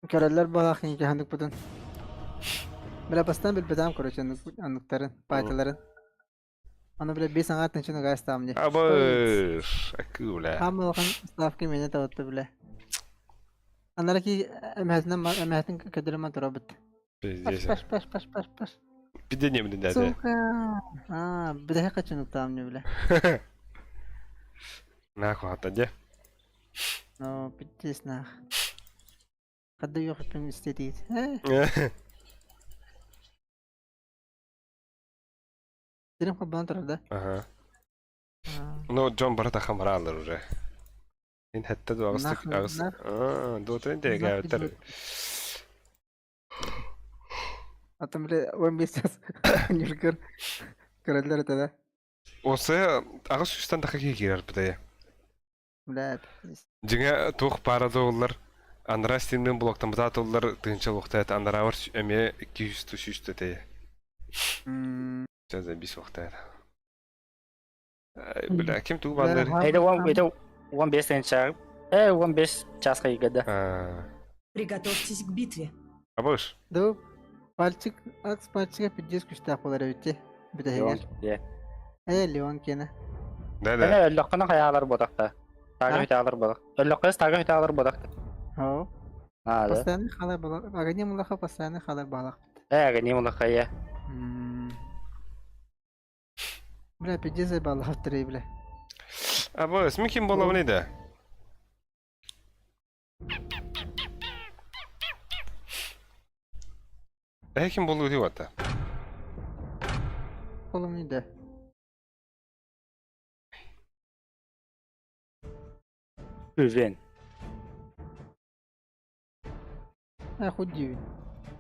kireller balak yine handık budun. Bile bastan bil bedam kuru çandık anlıkların, paytaların. Anna bile bir sanat için gayet tamamlı. Abır. Akula. Ama bakın staff ki mene tavuttu bile. Anlara ki emehetin ködürüme turabıt. Pиздец. Paş. Bir de ne dedi? Soka. Ha, bir daha kaçınık tamamlı bile. Ne yapı hatta de? No, bittis nah. Kadda yok hepin istediği. Dirim kaban turada. Aha. No John barata kamera alır oraya. İn hatta da ağustos Nah, ağustos. nah. Aa, doğru de Nah, gayet. bir Atam bile 15 yaz. Yürgür. Köreller ötede. Осы ağustos'tan daha iyi girer bir de. Bile. Жиңа тух парада олар андра стенден блоктамыза толлар тынчыл вакыт андра бар эме 200-300 тее. Жаза бис вакыт. Бля, ким ту балдар? Haydi 15 sen çağır. 15 çaska yigada. Приготовьтесь к битве. Абыш. Ду. Пальчик, акс пальчика 50 күштә кулары бите. Bir de Leon. heger. Leon kene. Да, Ben да. öllükkünün hayalar bodakta. Taga hütalar bodak. Öllükkünüz taga hütalar bodakta. Ho. Ha da. Постоянный халар балак. Агани мулаха постоянный халар балак. Gani bunu kaya. Бля, 50 балак тирей бля. Абыш, мен ким болабын иде? Ким болу дип ата? Kolum ide. Güven. Худи.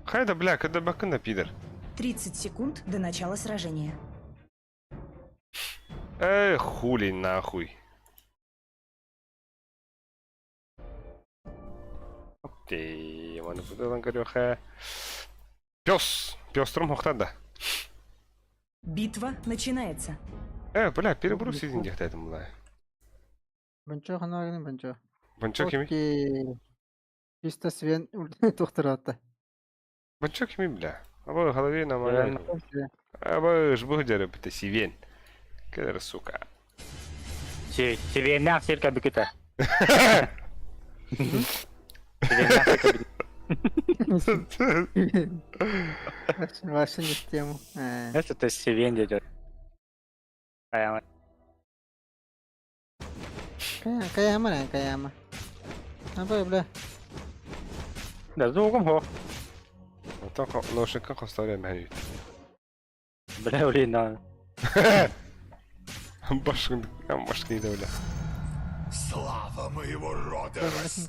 Хайда, бля, когда бакында пидор. 30 секунд до начала сражения. Хули нахуй. Окей, вон будан горёха. Пёстрым хоқтады. Битва начинается. Бля, перебрус sizin дехтайдым була. Бунчо ханагын бунчо. Бунчо кими? Чисто свен тухтыраты. Бунчо кими, бля? Абы голове нормально. Абы жбу жарып бите сивен. Кедер сука. Seviyenler sirka büküte. Seviyenler sirka büküte. Ваши тему. Это seviyen diyor. Kayama. Kayama lan kayama. Apa bля? Da zogum ho. Ата ношикка хостаря мәни. Бля улина. Башкын да бля. Слава моего рода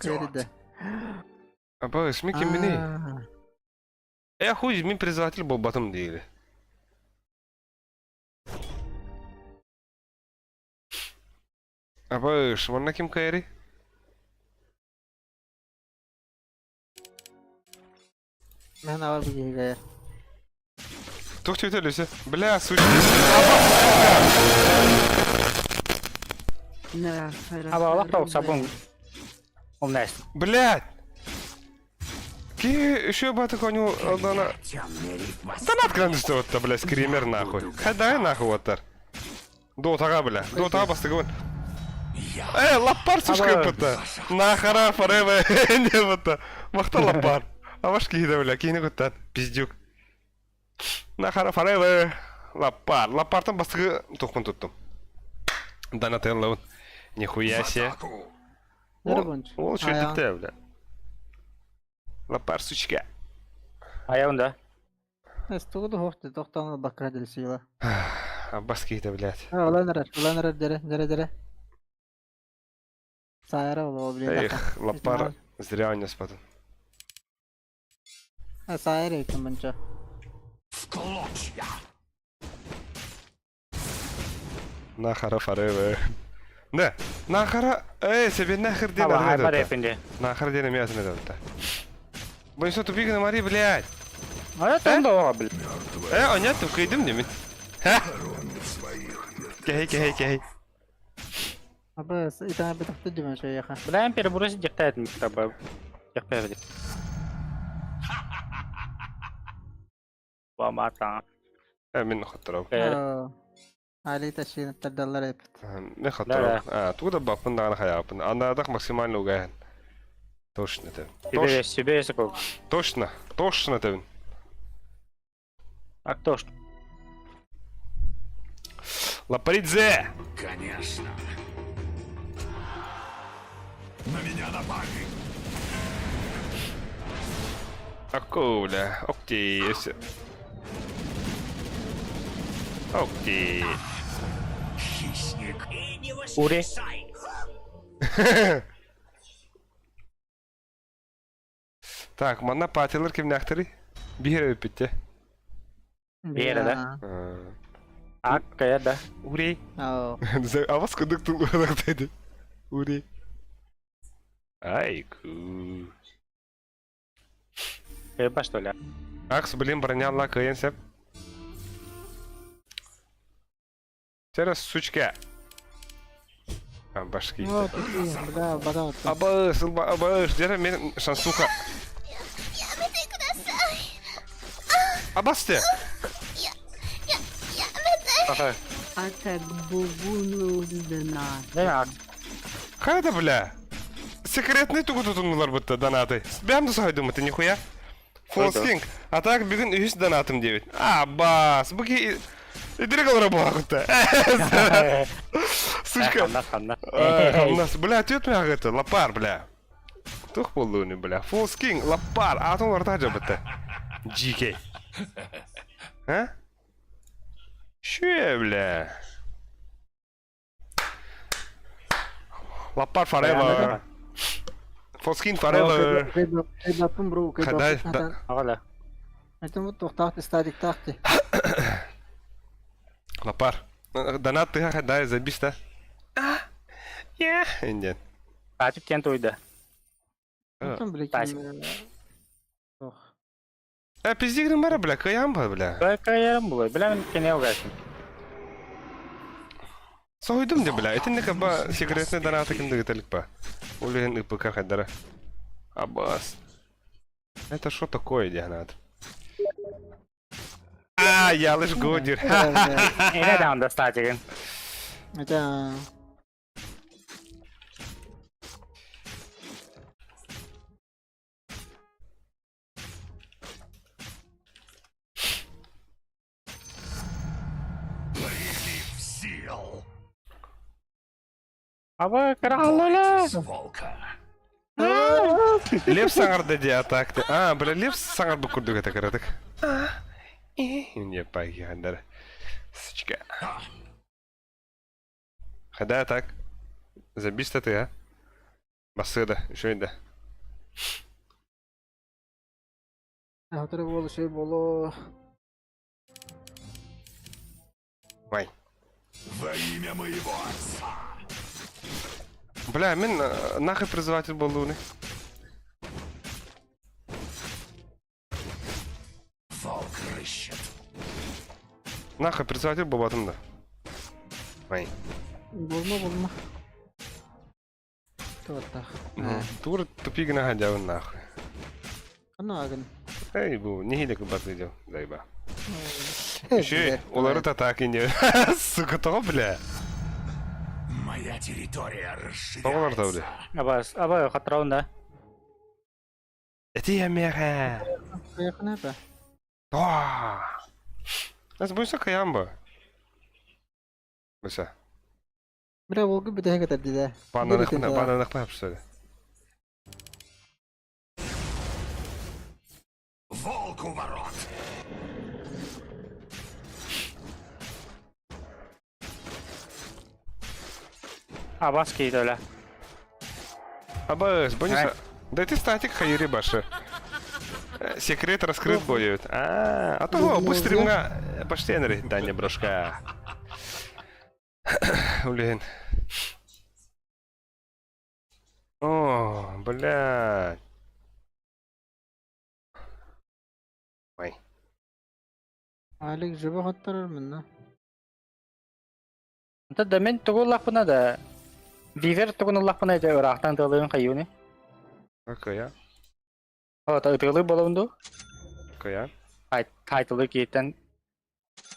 Кайрide. Аба, исми ким мини? Хуй, мен председатель бол батым дейли. Аба, шманна ким кайри? Ben avar bir gaya. Тух ты телесе. Бля, сучка. Ne? Ama Allah da sabun. Умнест. Блядь! Ки еще баты коню дана. Донат кранышты вот-то, бля, скример нахуй. Хадай нахуй вот-то. Дотага, бля. Дотага бастыгын. Лаппар сушка быта. Нахара форева не быта. Махта лаппар. Аваш киде, бля, кине гыттан. Пиздюк. Нахара форева. Лаппар. Лаппартан бастыгы тохпун туттум. Донателло лаун. Нихуя себе. Ол шөлтікті, бля. Лапар сучка. Ayağında. Стугу хохты тоқтаны бакка делсила. Аббас кейді, блядь. Ulan arar, dere. Sayara ol, блядь. Эх, лапар зря он не спадал. Sayara ektim bunca. В клочья. Нахара forever. Да, нахара... себе нахер Hava делал hyper это. yapınca. Нахер делал мясо надо это. Будем что тупик на Мари, блядь. Evet onu da olabilir. А нет, ты кайдым не мин. Ха! Кей. Abi itana bir tahtı cümen şöyle yakın. Bilen peri burası dikkat etmiş tabi. Dikkat edin. Bu mata. من خطروا. Ali taşıyın tadallar hep. من خطروا. تقول بابن أنا خيابن. أنا داك ماكسيمال لوجهن. Точно ты. Себе сколько. Точно ты. А кто ж? Лапаридзе! Конечно. На меня напали. Акуля, окей, все. Окей. Хищник. Ури. Так, манна патилер кимнахтери. Бигер питте. Бигер, да? Ак, kayak dah. Ури. Oo. Авас кудуктул урадайды. Ури. Айку. Bebas что ли? Акс, блин, броня лака енсеп. Сейчас, сучка. Башки. Oo, iyi. Bada attım. Абас, дера мен шансуха. Абас ты. Это бубунуздана. Değil mi Ak? Хайда, бля. Секретный тугутутунлар бутта донаты. Бям да сайдым это нихуя. Фолскинг. А так бегун үс донатым девит. Абас, буги идригал работа. Сучка. Ханна. У нас, бля, тёт меня это лапар, бля. Тух полуни, бля. Фолскинг, лапар. А то вартаджа бутта. GK. А? Че, бля? Лапар forever. Фолскин forever. Kayıt attım bro. Haday, Hala. Ettim bu taht istadik tahtı. Лапар. Донат ты хадай забиста. Я. Нет. Patip kent uydu. Ettim bile Taş. kim. Oh. Пизди гримара, бля, каямба, бля. Kayarım bu. Bilemedim ki ne uğraşsın. Сойдум де, бля. Это не каба секретный донат кем дыгателик па. Улен ИПК хадара. Абас. Это что такое, донат? Я лишь годир. Yine de anda statik'in. Eta. Прилив сил. Abi krallılar. Волка. Лев саңар деди атакты. Бля, лев саңар бы курдук это каратык. Не пайки хадара. Сучка. Хадай атак. Забиста ты, а? Басыда, еще и да. Hatırı bolu şey bolu. Вай. Во имя моего отца. Бля, мен нахуй призыватель был луны. Волк рыщет. Нахуй призыватель был батымда. Вай. Bulma. Tortak. Тур тупик на гадявын нахуй. Ana agın. Эй, бу, не хилик батыдел, дайба. Еще улары татак инде. Сука, то, бля. Моя территория Тоғылар тау, расширяется. бля. Abi hatırında. Это я меха. Yakın hep. Нас бойся каямба. Бойся. Bira volgu bir daha kadar dedi. Бананых пап, что ли? Волк у ворот. Абас кейді өлі. Абас, бониса. Дайте статик хайри башы. Секрет раскрыт будет. А то быстрее мне поштенери, Даня брошка. Блин. О, блядь. Ой. Алик жаба хаттарар минна. Та да мен тугуллах бuna da. Бивер тугуллах buna да ырахтан тылын кайуни. Какая? О, та тылы болунду. Какая? Тайтылы кейтен.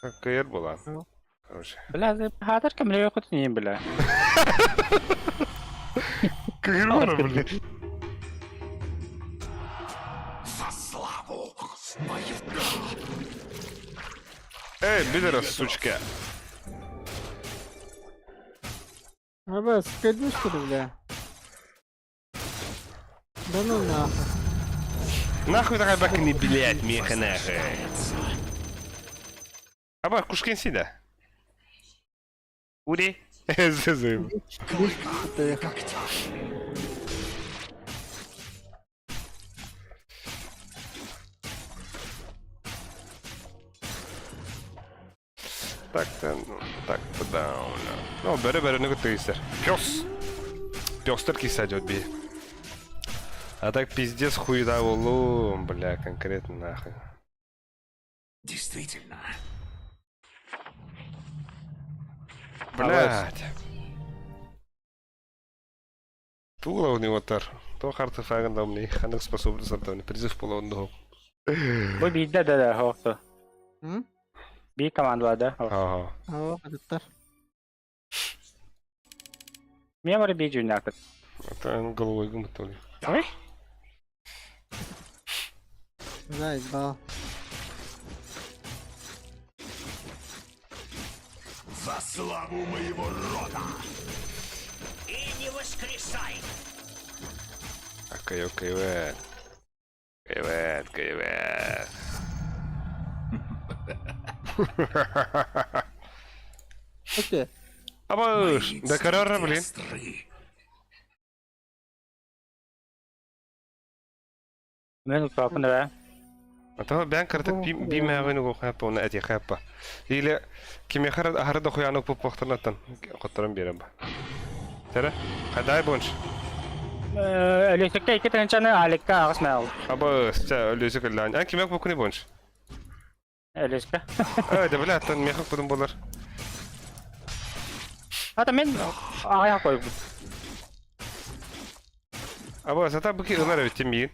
Какая была? Короче. Бля, хатар кемле йокут нейм бля. Какая блин? За славу моего. Эй, бедерас, сучка. Абас, скажи, что ли, бля? Да ну нахуй. Нахуй такая бака не блять, меха нахуй. Аба, кушкин сида. Ури. Зазым. Так-то, ну, так-то, да. Ну, бере, ну ты сэр. Пёс. Пёстерки садёт, би. А так пиздец хуета улу, бля, конкретно нахуй. Действительно. Блядь. Тула у него тар. То артефакт дал мне, ханок способность артефакт. Призыв половину. Бу бидde de hoktu. Hı? Bir command vardı. Ага. Oo, hadi. Niye böyle bir cümle yaptın? Это головой гуматоли. Ой? Заебал. За славу моего рода. И не воскресай. Окей, вэт. Вэт. Окей. Абаш, да карара, блин. Ben uçakında be. Это бян карта би мягын го хапа, на эти хапа. Или кеме харада хуянок по похтанатан. Котарам берем. Тера? Хадай бонш. Elektrikte iki tane çanı alekka ağısmayal. Абаш, та лүзик лан. А кеме по куни бонш. Elektrikte. А, да бля, тан мехак потом болар. Hatta ben ağaya koydum. Абаш, ата бки ылар ведь теми.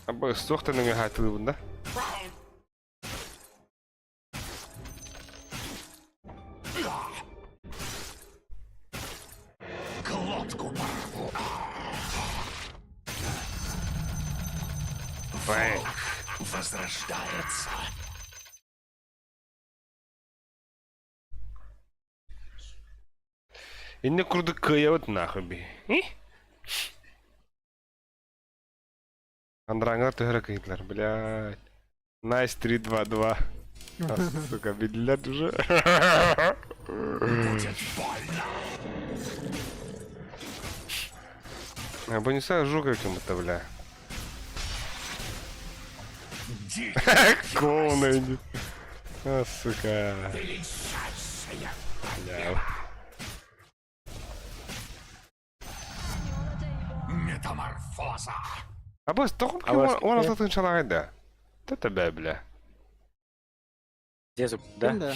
Абаш, сохта на меня хатылы бунда. Глотку порву. Бай. Возрождается. Инне курды кыявыт нахуй би. Андрангар төхөрө кыйтлар, блядь. Найс 3-2-2. Сука, бидлят уже. Будет больно. А Бониса жука кому-то, бля. Конан. А, сука. Бля. Метаморфоза. А босс, toch он altijd een salade. Dat erbij, bля. Дезу, да? Да.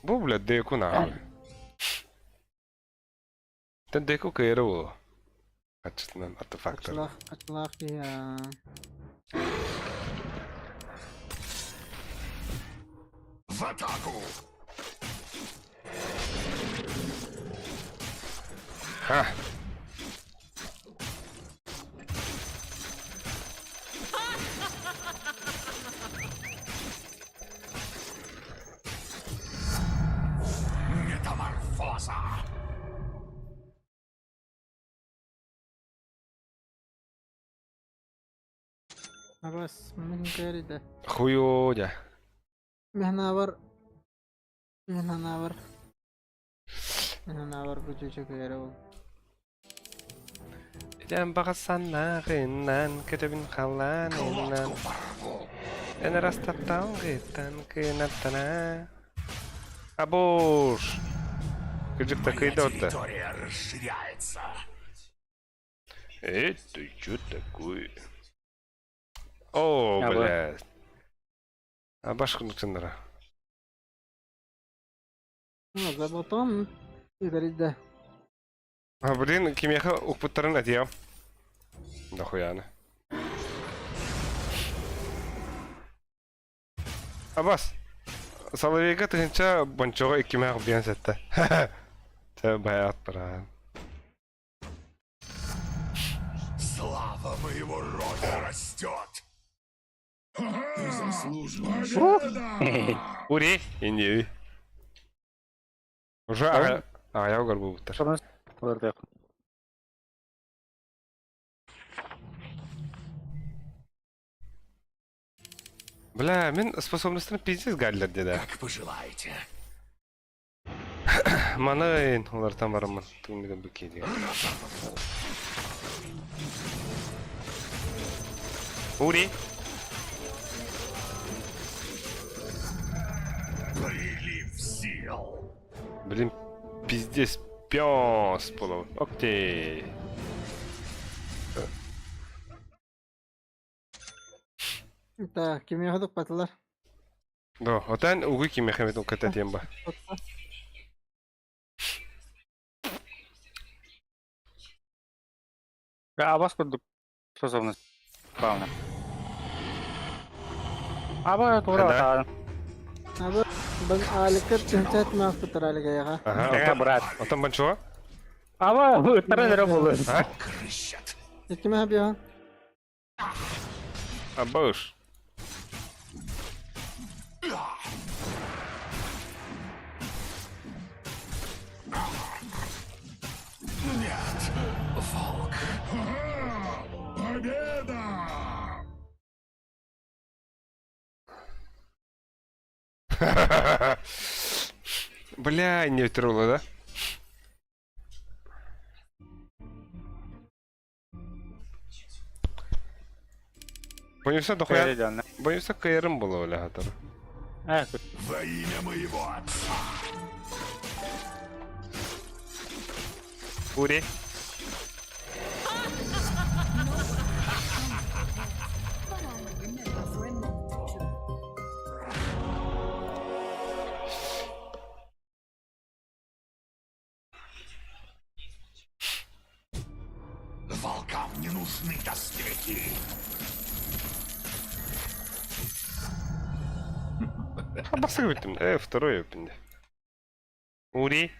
Бо, бля, деку нахуй. Ten деку кайру. Качественно артефактор. Açılak ya. В атаку. Ха. Метаморфоза. Abbas, mungkin kaya rin. Хуёдя. Mehnavar. Mehnavar. Mehnavar bu çocuk yere ol. Idan baqasanna qinnan katabin qallan innan. Ana rastattan qitan qinattana. Абуш. Кыжык такой да. Территория расширяется. Это что такое? О, А, блядь. А башка нутындыра. Ну, заботом. Идаридde. А, блин, кимеха укпуттарын атыям. Да хуяны. Абас. Салавейга тыгынча бончого кимеха биян сетті. Тэ баят баран. Слава моего рода растет. Ты заслуживаешь. Ури, инди. Уже аяу горбу буттар. Olur da yok. Бля, мен способностьны пиздец гадлер деди. Как пожелаете. Манайын, олар там барамын. Түгмеден бүкей деген. Ури. Прилив сил. Блин, пиздец, пёс полов. Окей. Ta kim yahuduk patlar. Да, отан угу киме хамет уката темба. Абас курдук способность. Правильно. Аба тура Да. та. Abi ben alikat chat ma putar aliga yaga. Яга брат. Отан банчо? Аба таран болу. А? Крыщат. Kim yahabiyan? Абуш. Нет. Волк. Победа! Бля, не ветруло, да? Боюся дохуя. Перейдён. Боюся кайрым было, бля, хатар. Во имя моего отца. Ури. Волкам не нужны доспехи. Басыг битим. Второй опенде. Ури.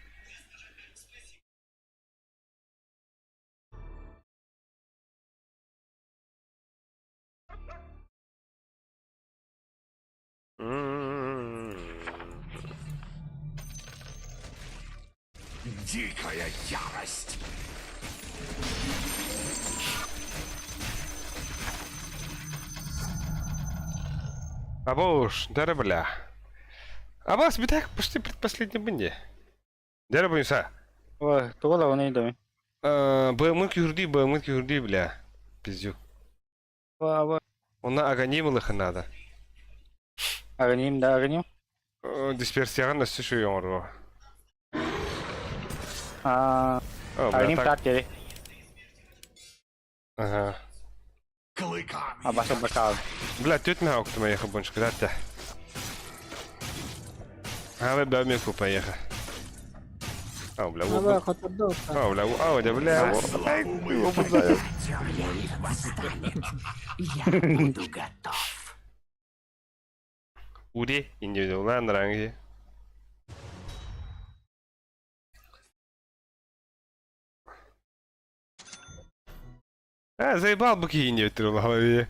Дикая ярость. Абуш, дара бля. Абас, битак почти предпоследний бенде. Дара боюся. Ой, тула он идем. БМК юрди, бля. Пиздюк. Аба Она аганимылыхы надо. агним да агним. Дисперсияға нәрсе шу yoңырға. Агним так керек. Ага. Клыками. Абасы бакал. Бля, тетя ауктыма ехал бончик, да ты? Ага, бля, меку поехал. Ау, бля, Abi khatırda olsa. ау, бля, ау, да, бля. Я буду готов. Ури, индивидуалный ранги. Заебал бы кинь в голове.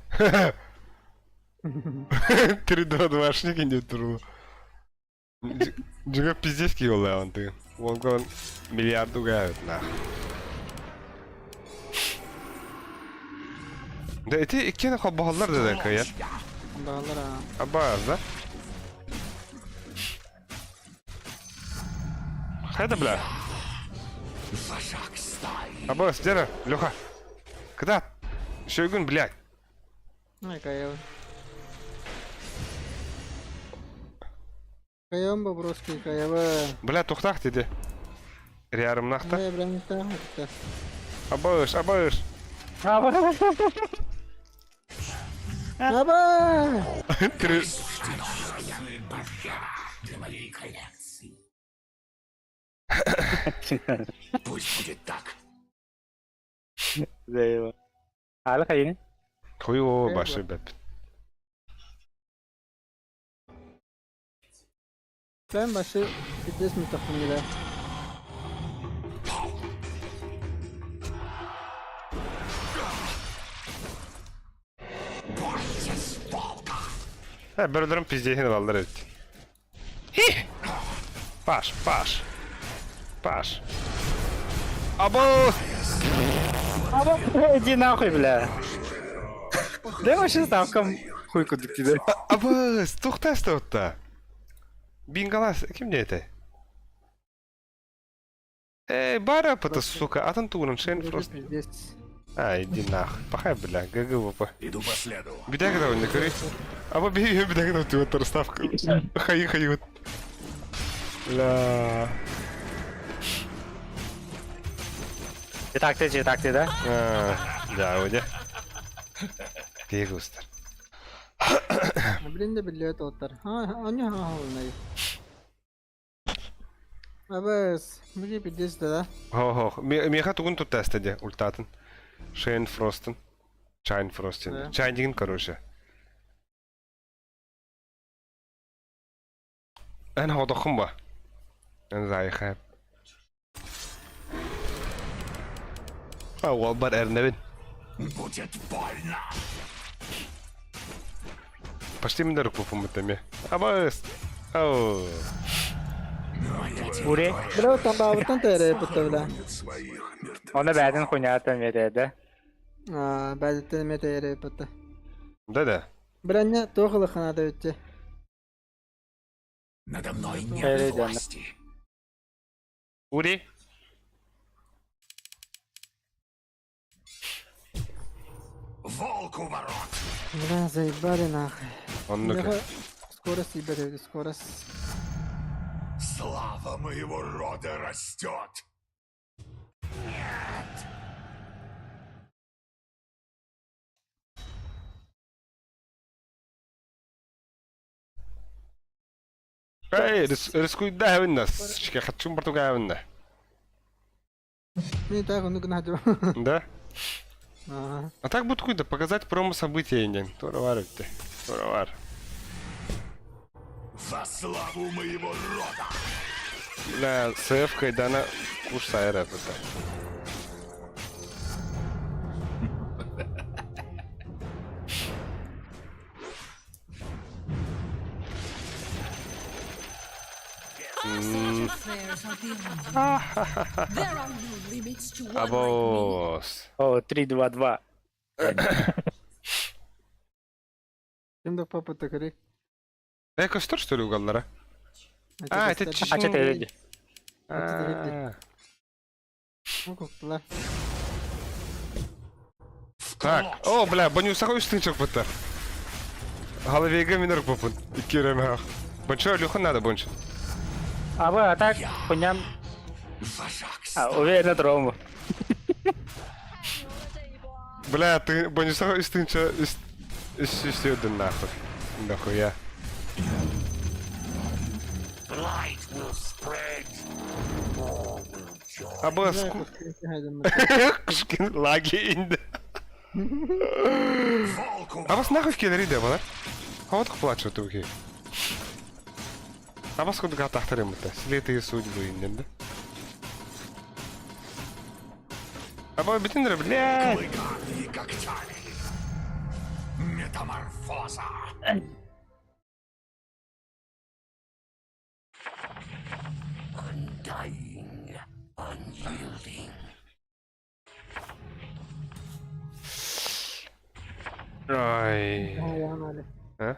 3-2-2-шник индивидуал. Джига пиздец киола он ты. Вон миллиард угают нахуй. Да эти иккен хаббалар да кая. Bağlar ha. Абаз, да? Хайда, бля. Вожак стаи. Абас, дера, Леха. Когда? Шойгун, блядь. Ай, каяв. Каявым ба, броски, каявы. Бля, тухтах dedi. Рярым нахта. Ай, брэм, тахта. Абаш, абаш. Аба! Три. Для моей коллекции. Пусть будет так. Зайва. Hala kayın. Хуево, баши, бэп. Ben başı fitness mi takımıyla? Берлерим пиздейхini алдар эт. Хи! Паш, паш. Паш. Або! Aba iди nahуй, бля. Дай вообще ставкам хуй кудuk dedi. Абас, тухтасты отта. Бингалас, ким не это? Бара пата, сука, атын тугран шен просто. Здесь. Иди нахуй. Пахай, бля, ГГВП. Иду по следу. Беда когда он не курит. Або бей, беда когда ты вот расставка. Хай, вот. Ля. Cetak dedi. Да, уйди. Густер. Блин, да билет отар. Они олнай. Абас, मुझे fitness да. Хо. Меха тугун тут тестеди ультатын. Шейн Фростен. Чайн Фростен. Да. Чайн деген, короче. أنا هو ضخم بقى. أنا زي خاب. أو أكبر أرنبين. Будет больно. Почти من درك بفهم التمية. أباس. أو. Uri. Bro, tambah betul tere betul lah. Ona bədin xunyatın verdi. Bazı tere tere betul. Да. Branya tohlu kanada ötçe. Надо мной нет Перейдем. власти. Ури. Волк у ворот. Бля, заебали нахуй. Он ну-ка. Скорость ебать, скорость. Слава моего рода растет. рискуй да الناس. شكل خدشون برضو قاعدنا. Мне так он нужно надо. Да? Ага. А так будет какой-то показать промо-события, не? Туровар ты. Туровар. Во славу моего рода. Бля, сэфкой да на кушай рэп это. Абос. О, 3-2-2. Şimdi papa takari. Костер, что ли, уголнара? Это Aç dedi. Ну koktular. Так, о, бля, боню сахой стынчок быта. Головега минор попун. И кирем. Бончо, Люха надо бончо. Aba atak xunyam. Вожак Уверенно тромбу. Бля, ты боню сахой стынча из сюда нахуй. Нахуя. Light will spread. Абас. Кушкин лаги инде. Волк у Абас нахуй кедери да бала. Хават плачу туки. Абас куда гатахтарем это. Слеты судьбы инде. Аба битиндер, бля. клыками и когтями. Метаморфоза. Undying, unyielding. Ай. Ayağım öyle. А?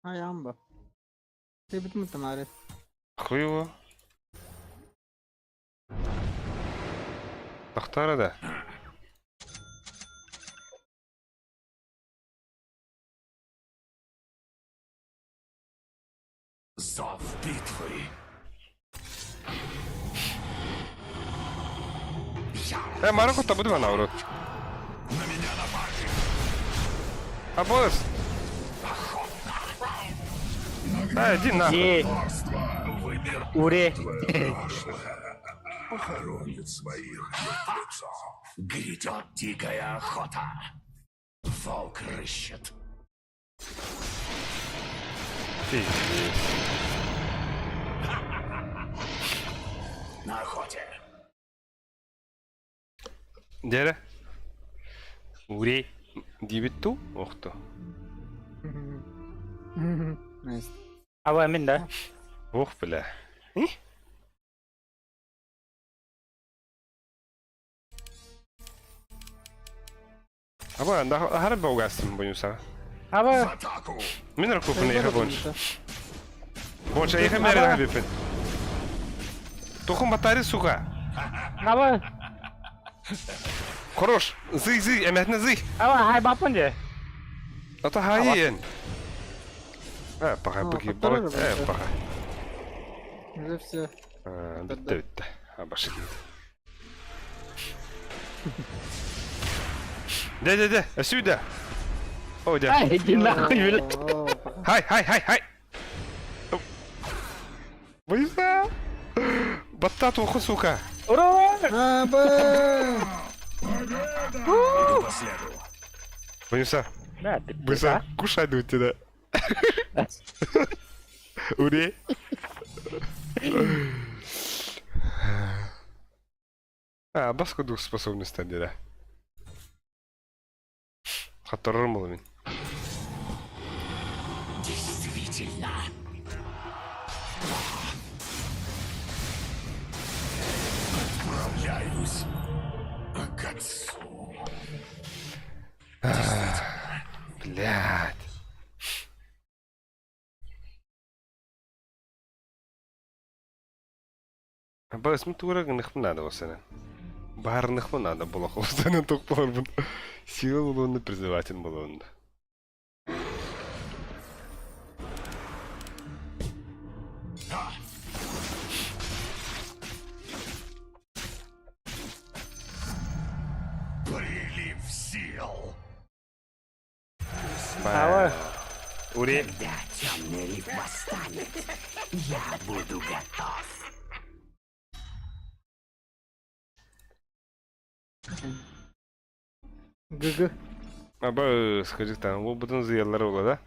Ayağım bu. Şey bitti mi tamare? Хуево. Тахтара да. Зов битвы. Марко, та буде вона, урод. На меня напали. А босс! Иди нахуй. Є. Выбор Урі. хоронит своих мертвецов. Грядет дикая охота. Волк рыщет. На охоте. Дере. Урей. Дибитту? Ох ты. Nice. Ава мен да. Ох, бля. Aba, harbi ugastim boyunsa. Ава. Атаку. Min rakupun ega bonch. Bonita. Bonch ega mere da bipin. Тохум батари, сука. Ава. Хорош. Зый, эметне зый. Ава хай бапын же. Ата хайен. Пахай А, быки батарея бой. работает. Пахай. Уже все. Bitti. Башки. Де, сюда. О, де. Ай, иди нахуй, блядь. Хай. Боюса. Баттату уху, сука. Ура! Иду по следу. Боюса. Да, ты Боюса. Кушай у тебя. Уре. Басқа дух способности да. Хаттарым был мен. Действительно. Отправляюсь к отцу. Блядь. Бас мы турак надо васана. Бар надо было холостан ток порбун. Сила был он призыватель был он. Прилив сил. Ава. Уре. Когда темный риф восстанет, я буду готов. ГГ. Аба, скажи там, वो बटन зыялар ола да?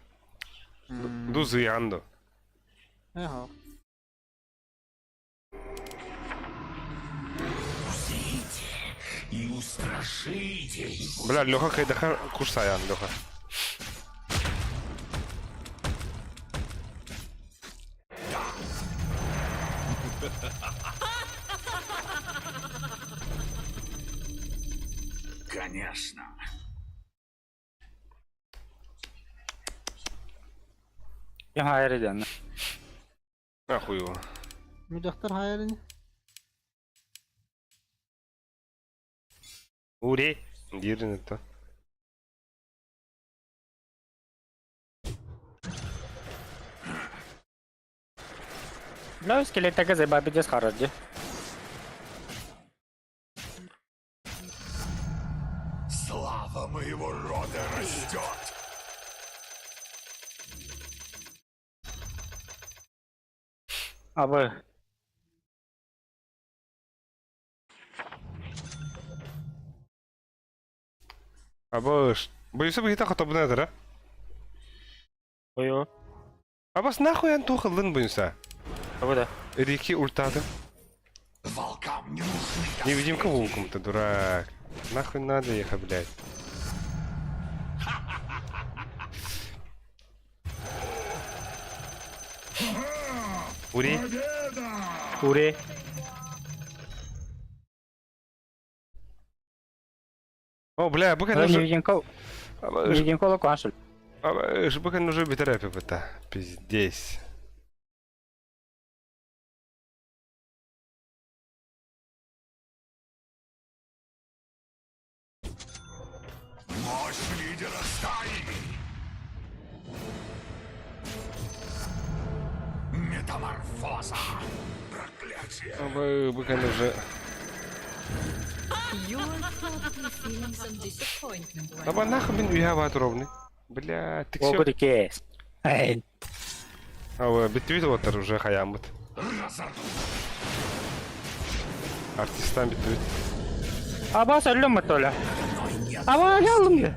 Ду зыянды. Ага. Узрите и устрашите его. Бля, Леха кайдаха курсаян, Леха. Конечно. Я хайр edin. Ахуй его. Müdahtar hayalini. Уре. Дирин это. Бля, скелеттегі зебабидес харады. Слава моего рода растет. Ава. Абаш. Боюса бихита хатабына дара. Ой-ой. Абас нахуй ан тухылын боюса. Ава да. Реки ультады. Волкам не нужны. Невидимка волком, ты дурак. Нахуй надо ехать, блядь. Ури. Уре. О, бля, быка Не нужно... видим кого. Не видим кого консуль. Быка нужно битерапи быта. Пиздец. Метаморфоза. Проклятие. Вы, конечно же... Аба нахуй мен уйга ровный. Бля, ты Over всё. the case. Эй. А вы битвит вот уже хаямбат. Артистан битвит. Аба сәлем толя. Аба ялым.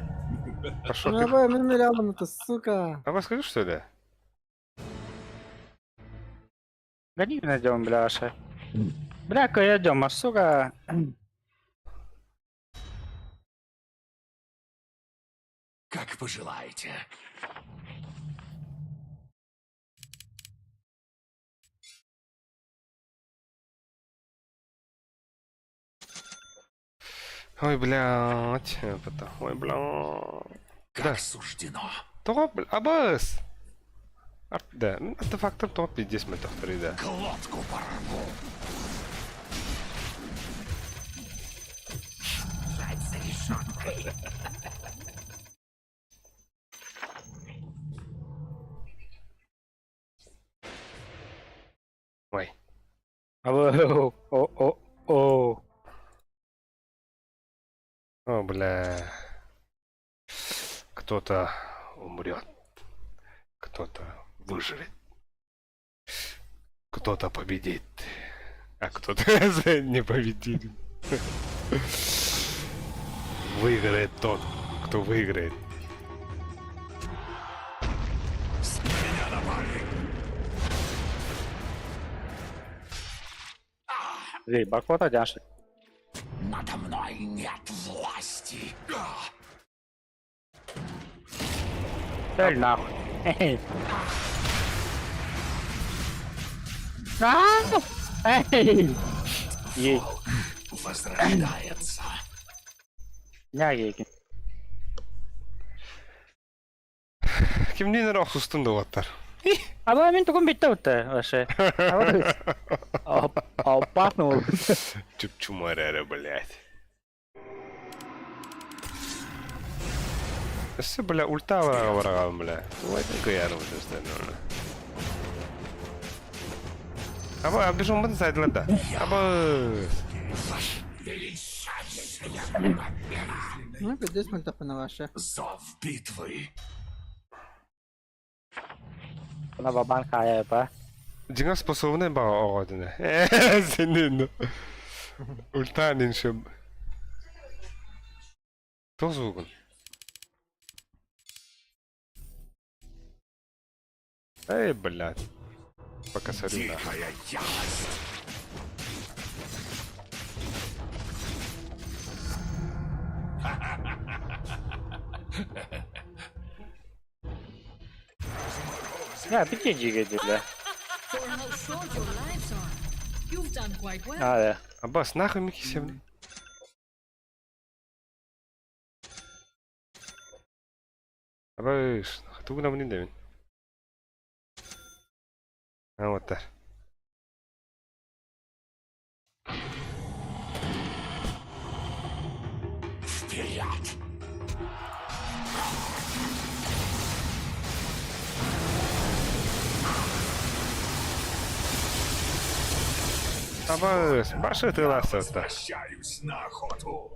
Пошел. Ну, бай, мен мелявын это, сука. Аба скажи, что ли? Гони найдем, бляша. Бляка, идем, а сука. Как пожелаете. Ой, блядь. Ой, блядь. Как суждено. Топ, Абас. Да, артефактор топ 10 метров 3, да. Глотку порву. Жать за решеткой. Ой. Аба, о. О, бля. Кто-то умрет. Кто-то выживет. Кто-то победит. А кто-то не победит. Выиграет тот, кто выиграет. Меня напали. Эй, бакота дяши. Надо мной нет власти. Цель нахуй. Эй. Эй. Ей. Возрождается. Няги. Kimliğin rahustun da vatar. Аба мен тугун битте утта вообще. Опасно. Чуп-чумарера, блядь. Все, бля, ульта врагам, бля. Ладненько я уже остальное. Аба, бежим мы сзади, да. Аба. Ну, 50 минут на ваше. Зов битвы. На бабан хая па. Динга способны ба огодine. Senin. Ультанин шиб. Тоже угон. Эй, блядь. Пока сорю на. Дикая ярость. Я битте жигэдэ бля. А, да. Аббас, нахуй Микки Севни? Аббас, тугу нам не дэвин. А вот так. Вперед. Аббас, баши ты ласса. Возвращаюсь на охоту.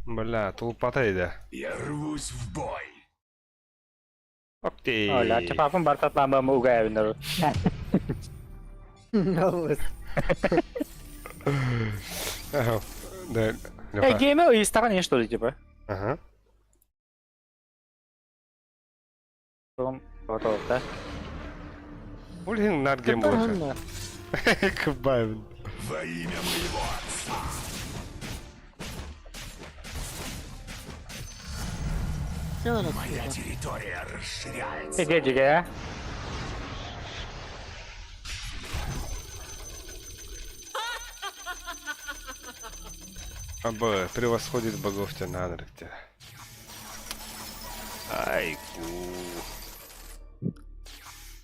Бля, тулпата иде. Я рвусь в бой. Окей. Оля, че папам бартат мама муга винер. Алыс. Ага. Да. Эй, геймер из стороны что ли, типа? Ага. Потом готов, да? Ульгин над геймблока. Кабавин. Во имя моего отца. Моя территория расширяется. Где дига? Аба, превосходит богов тебя на тебя. Айку.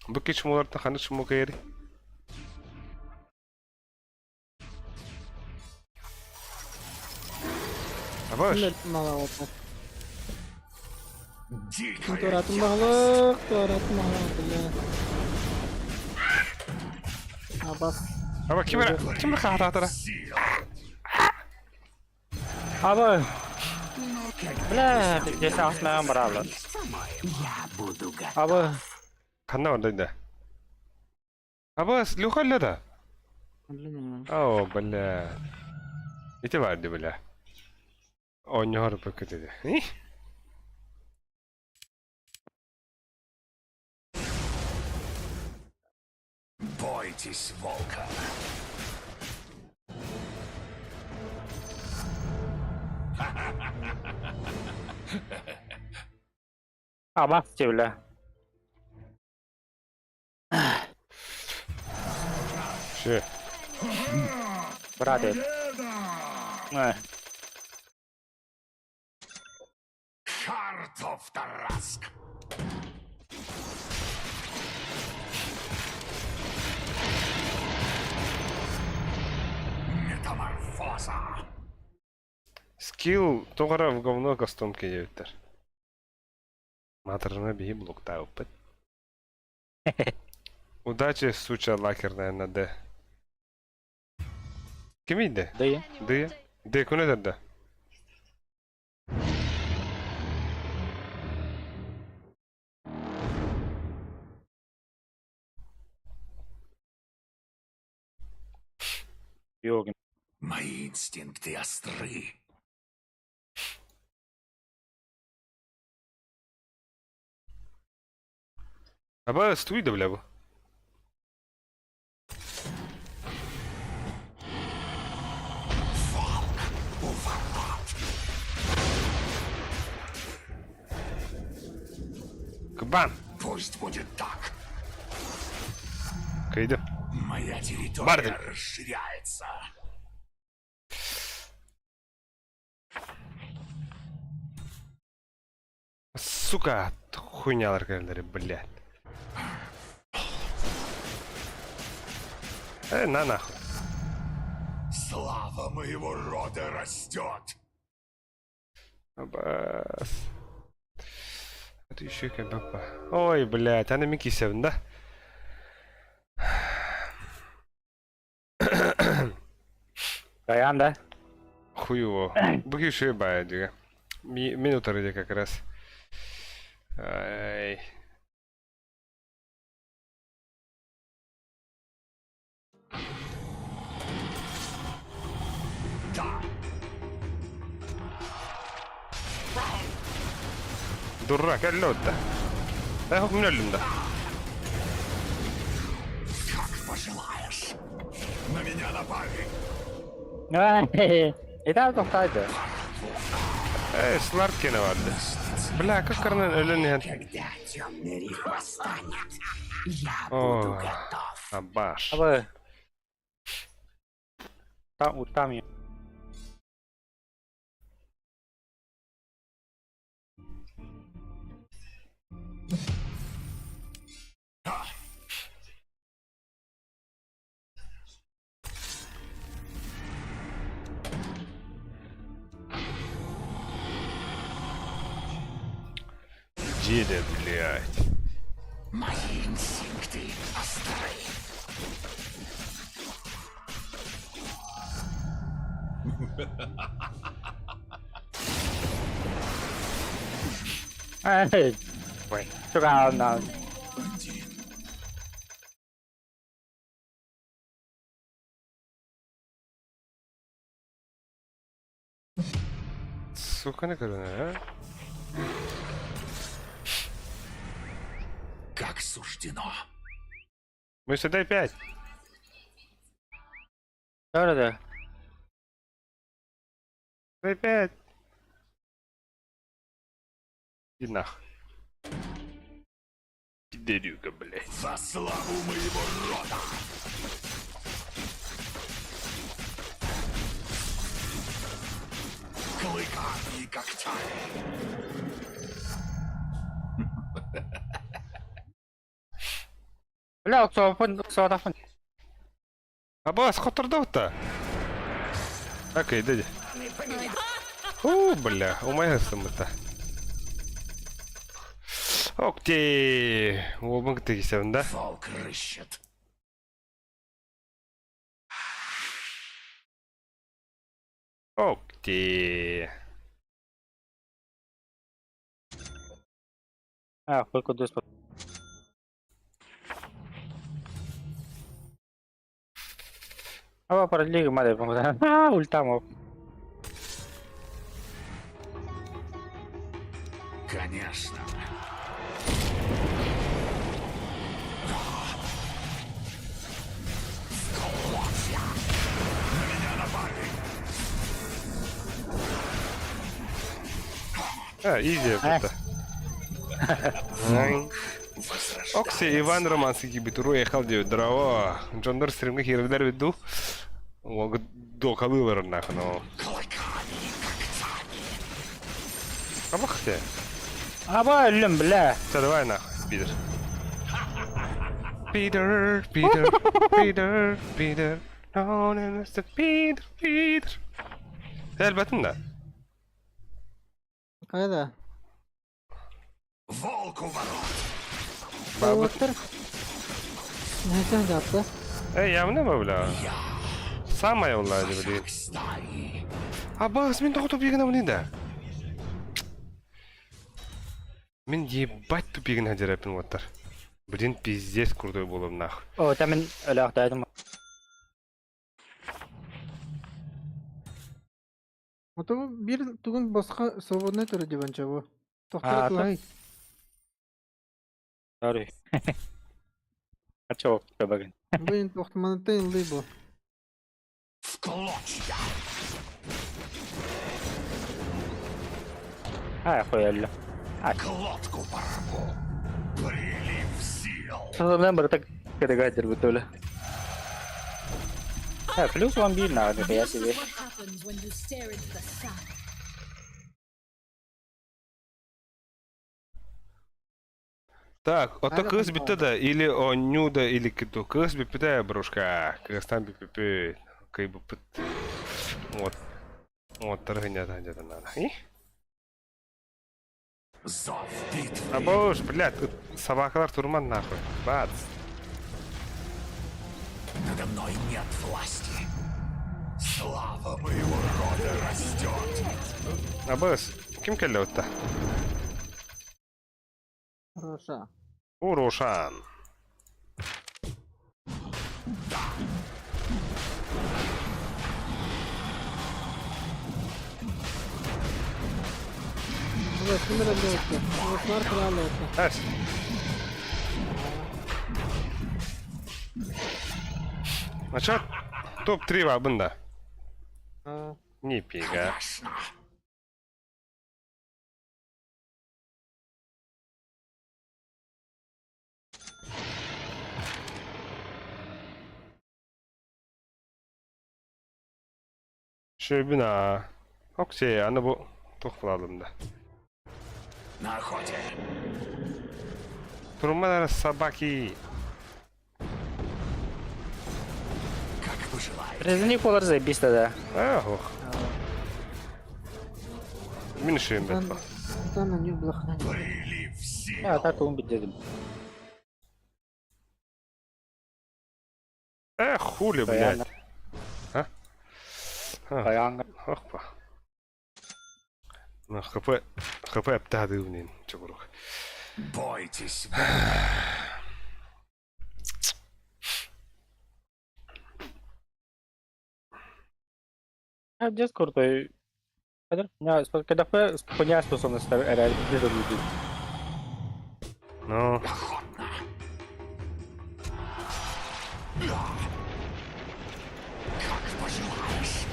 Быки чмулар-то ханы чмукаери. Абаш. Мала опа. Дикая Турат ярость. мағлық, турат мағлық, бля. Абас. Аба ким хататара? Абы. Бля, здесь асмаан брала. Я буду готов. Абы. Канна ордайда. Аба люхаллада. О, бля. Ите vardı бля. Oynuyor paketi. Бойтесь волка. Абы чевля. Şey. Брате. Чертов Тараск. Метаморфоза. Скилл тогара в говно кастом кедевтер. Матерна би блокта опыт. Удачи суча лакерная на Д. Кимиде? Дыя. Д. Д кунедерде? Йоги. Мои инстинкты остры. Аба стуй да бля бу. Кабан. Пусть будет так. Кайда. Моя территория Барден. расширяется. Сука, хуйнялар geldi блядь. На нахуй. Слава моего рода растет. Абас. Это еще как баба. Ой, блядь, она Микки Севен, да? Даян, да? Хуево. Буги шибая, дига. Минута ради как раз. Ай. Дурак, алло-то. Да, хук меня люнда. Как пожелаешь. На меня напали. İyi tohtaydı. Сларкина vardı. Бля, как карнан ölünüyen. Когда темный риф восстанет, я О, буду готов. Абаш. Абы. Там утами. Деда, блядь. Мои инстинкты остры. Ой, сука, на. Сука, не карнан, а? Как суждено. Мы сюда 5. Nerede? Сюда 5. Иди нахуй. Пидорюга, блядь. За славу моего рода. Клыками и когтями. Бля, кто тафын. Абас, хотырда-то. Окей, дядя. Бля, умайсың-то. Окей. О, мы ты да? Волк рыщет. Окей. Fue con dos. Va para el liga, madre. Vamos a. Ultamo. Конечно. Изи это. Окси Иван Романский битуру ехал деп драво. Джондор стримге хирвилер бидду. Ог докалылар нахно. Абахте. Аба, лем, бля. Давай нахуй, Питер. Питер. No, Mr. Peter. Elbette da. Кайда? Волк у ворот. Бабуттар. Нәсән жапты? Явно мı бля? Самая влади, блин. Стаи. Абас, мен тупигіне бұны да. Мен ебать тупигіне жарапын оттар. Блин, пиздец крутой болым нахуй. О, там мен öyle aktaydım. Ото бир тугун босқа свободный түрі деп анча бу. А, Тоқтар кылай. Sorry. Aço, bakın. Бу ен тоқтаманы тайынлы бу. В клочья. Хуяли. Глотку порву. Прилив сил. Sanırım burada kedegadir betul. Plus one bir na kaya sige. What happens when you stare into the sun? Так, ото кыз бітті да, или о нюда, или киту. Кыз біпті, брушка. Кыстан біпі, кай біпіт. Вот. Вот, торгынят где-то надо. И? Зов битвы. Абош, блядь, тут собакалар турман нахуй. Бац. Надо мной нет власти. Слава моего рода растет. Абош, ким келді отта? Роша. Урошан. Бу кимер өтті? Ошмар кралы өтті. Әс. Ачат, топ-3 var bunda. Нифига. Конечно. Şöbüna. Okey, ana bu topladım da. На охоте. Turmalar собаки. Как пожелаете. Rezini polar zaybis da. Ох. Minişim ben. Там не блохна. Прилив сил. Ya tak onu bitirdim. Хули, блядь. А? Ayağın. Опа. Ну, ХП обтады у нин, чебурок. Бойтесь. Ya just kruтой. Когда понял способность реально люди. Ну, Как пожелаешь.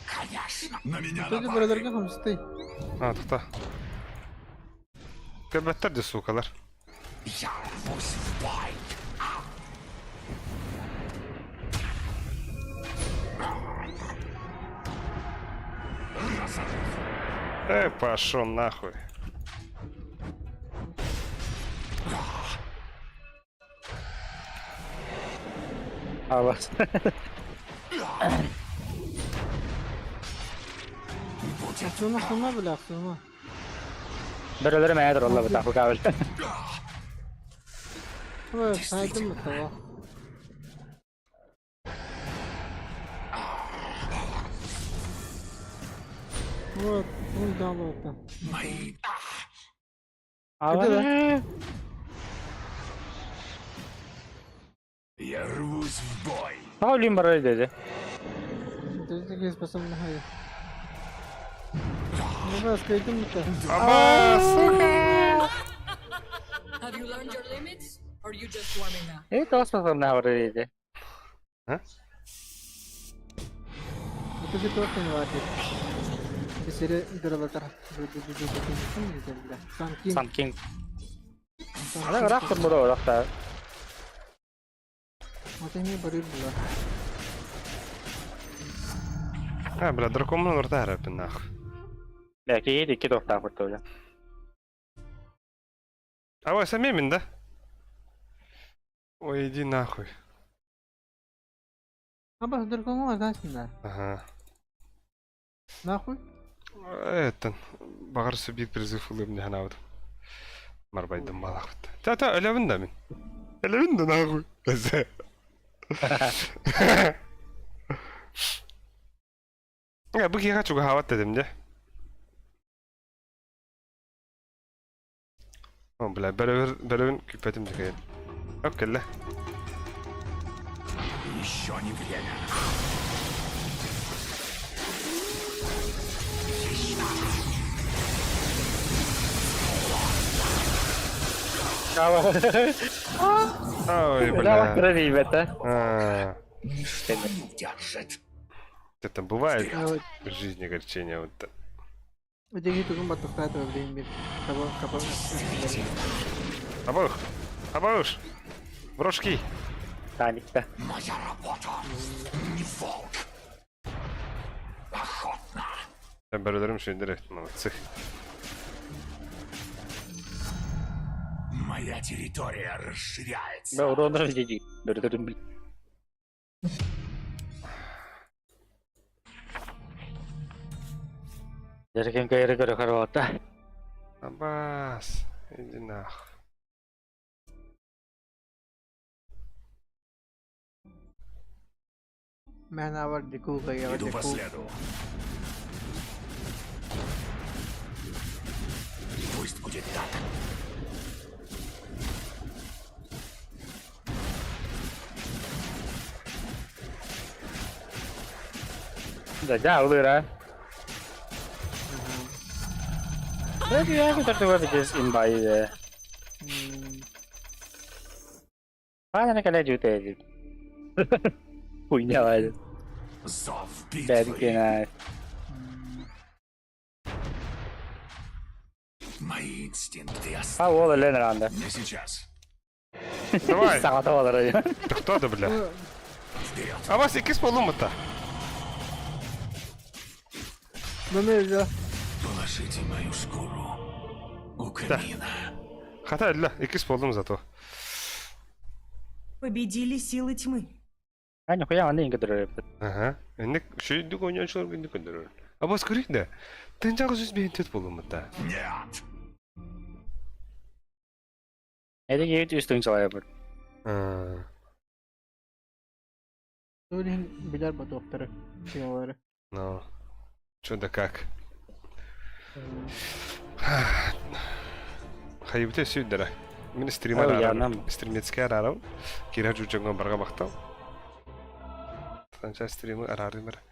Конечно. На меня Тоді напали. брадарга хамстай. тута. Кәбәттәр де сукалар. Я рвусь в бой. Пошел нахуй. А вас. Şunu xuma bile xuma. Birileri meğer Allah bu tafu kabul. Ama saydım mı tava? Вот, ой, да, ладно. Мои... Я рвусь в бой. Olin var öyle dedi. Ты способен на хай. Ну, вас, кайдем это. Aba suka. Have you learned your limits? Or are you just warming up? Evet olsun ne var öyle dedi. Это же тоже не важно. Это серия дорогая. Санкин. Something. Ada rak termuru rak ta. Вот они борют было. Bla дракон орта харап нах. Belki yedi iki doktor kurtuldu. Ава самемин, да? Ой, иди нахуй. А бас другому азасында. Ага. Нахуй? Это багыр субъект призыв улыбни ханавд. Марбайдым балахт. Та элевин да мен. Элевин да нахуй. Эзе. Ya bu kiha çok havat dedim de. Ama bile beraber küpetim dikeyim. Yok kelle. Еще не время. Ой, Bela бля. rivete. Ничто не удержит. Это бывает А вот в жизни огорчения вот так. эти тугум батухтат блин бит. Кабо. Абауш. Брошки. Tanikte. Моя работа. Не волк. Охотно. Ben beraberim şey direkt молодцы. Моя территория расширяется. Ben onu önceki. Dördürüm bil. Derken kayırı göre karvata. Абас. Иди нахуй. मैं आवर देखू गई आवर Иду по देखू. следу. Пусть будет так. Da ja oluyor ha. Maybe I could have to just invite the. Paano kala jute? Punya aja. Зов Dari битвы. kena. Мои инстинкты Ha o da lener anda. Не сейчас. Давай. Sakat havalar ya. Ты кто да, бля? Вперед. Абас ikisi полумата. Мамеза. Положите мою шкуру у камина. Хата illa ikisi полум зато. Победили силы тьмы. Hani koyan anda inge duruyor. Ага. Эндик шүйдүк ойночулар күндүк көндөрөр. Абас көрейт да. Тынчагы жүз бен төт полумата. Нет. Ede geyit üstün çalaya bu. Öyle bilir bu doktoru. Şeyleri. Ну. Чё да как? Хайбыте сүйдөрө. Мен стример Ой, арам. янам. Стримецке арам. Кира жужоңго барга бактам. Танча стример арарым бар.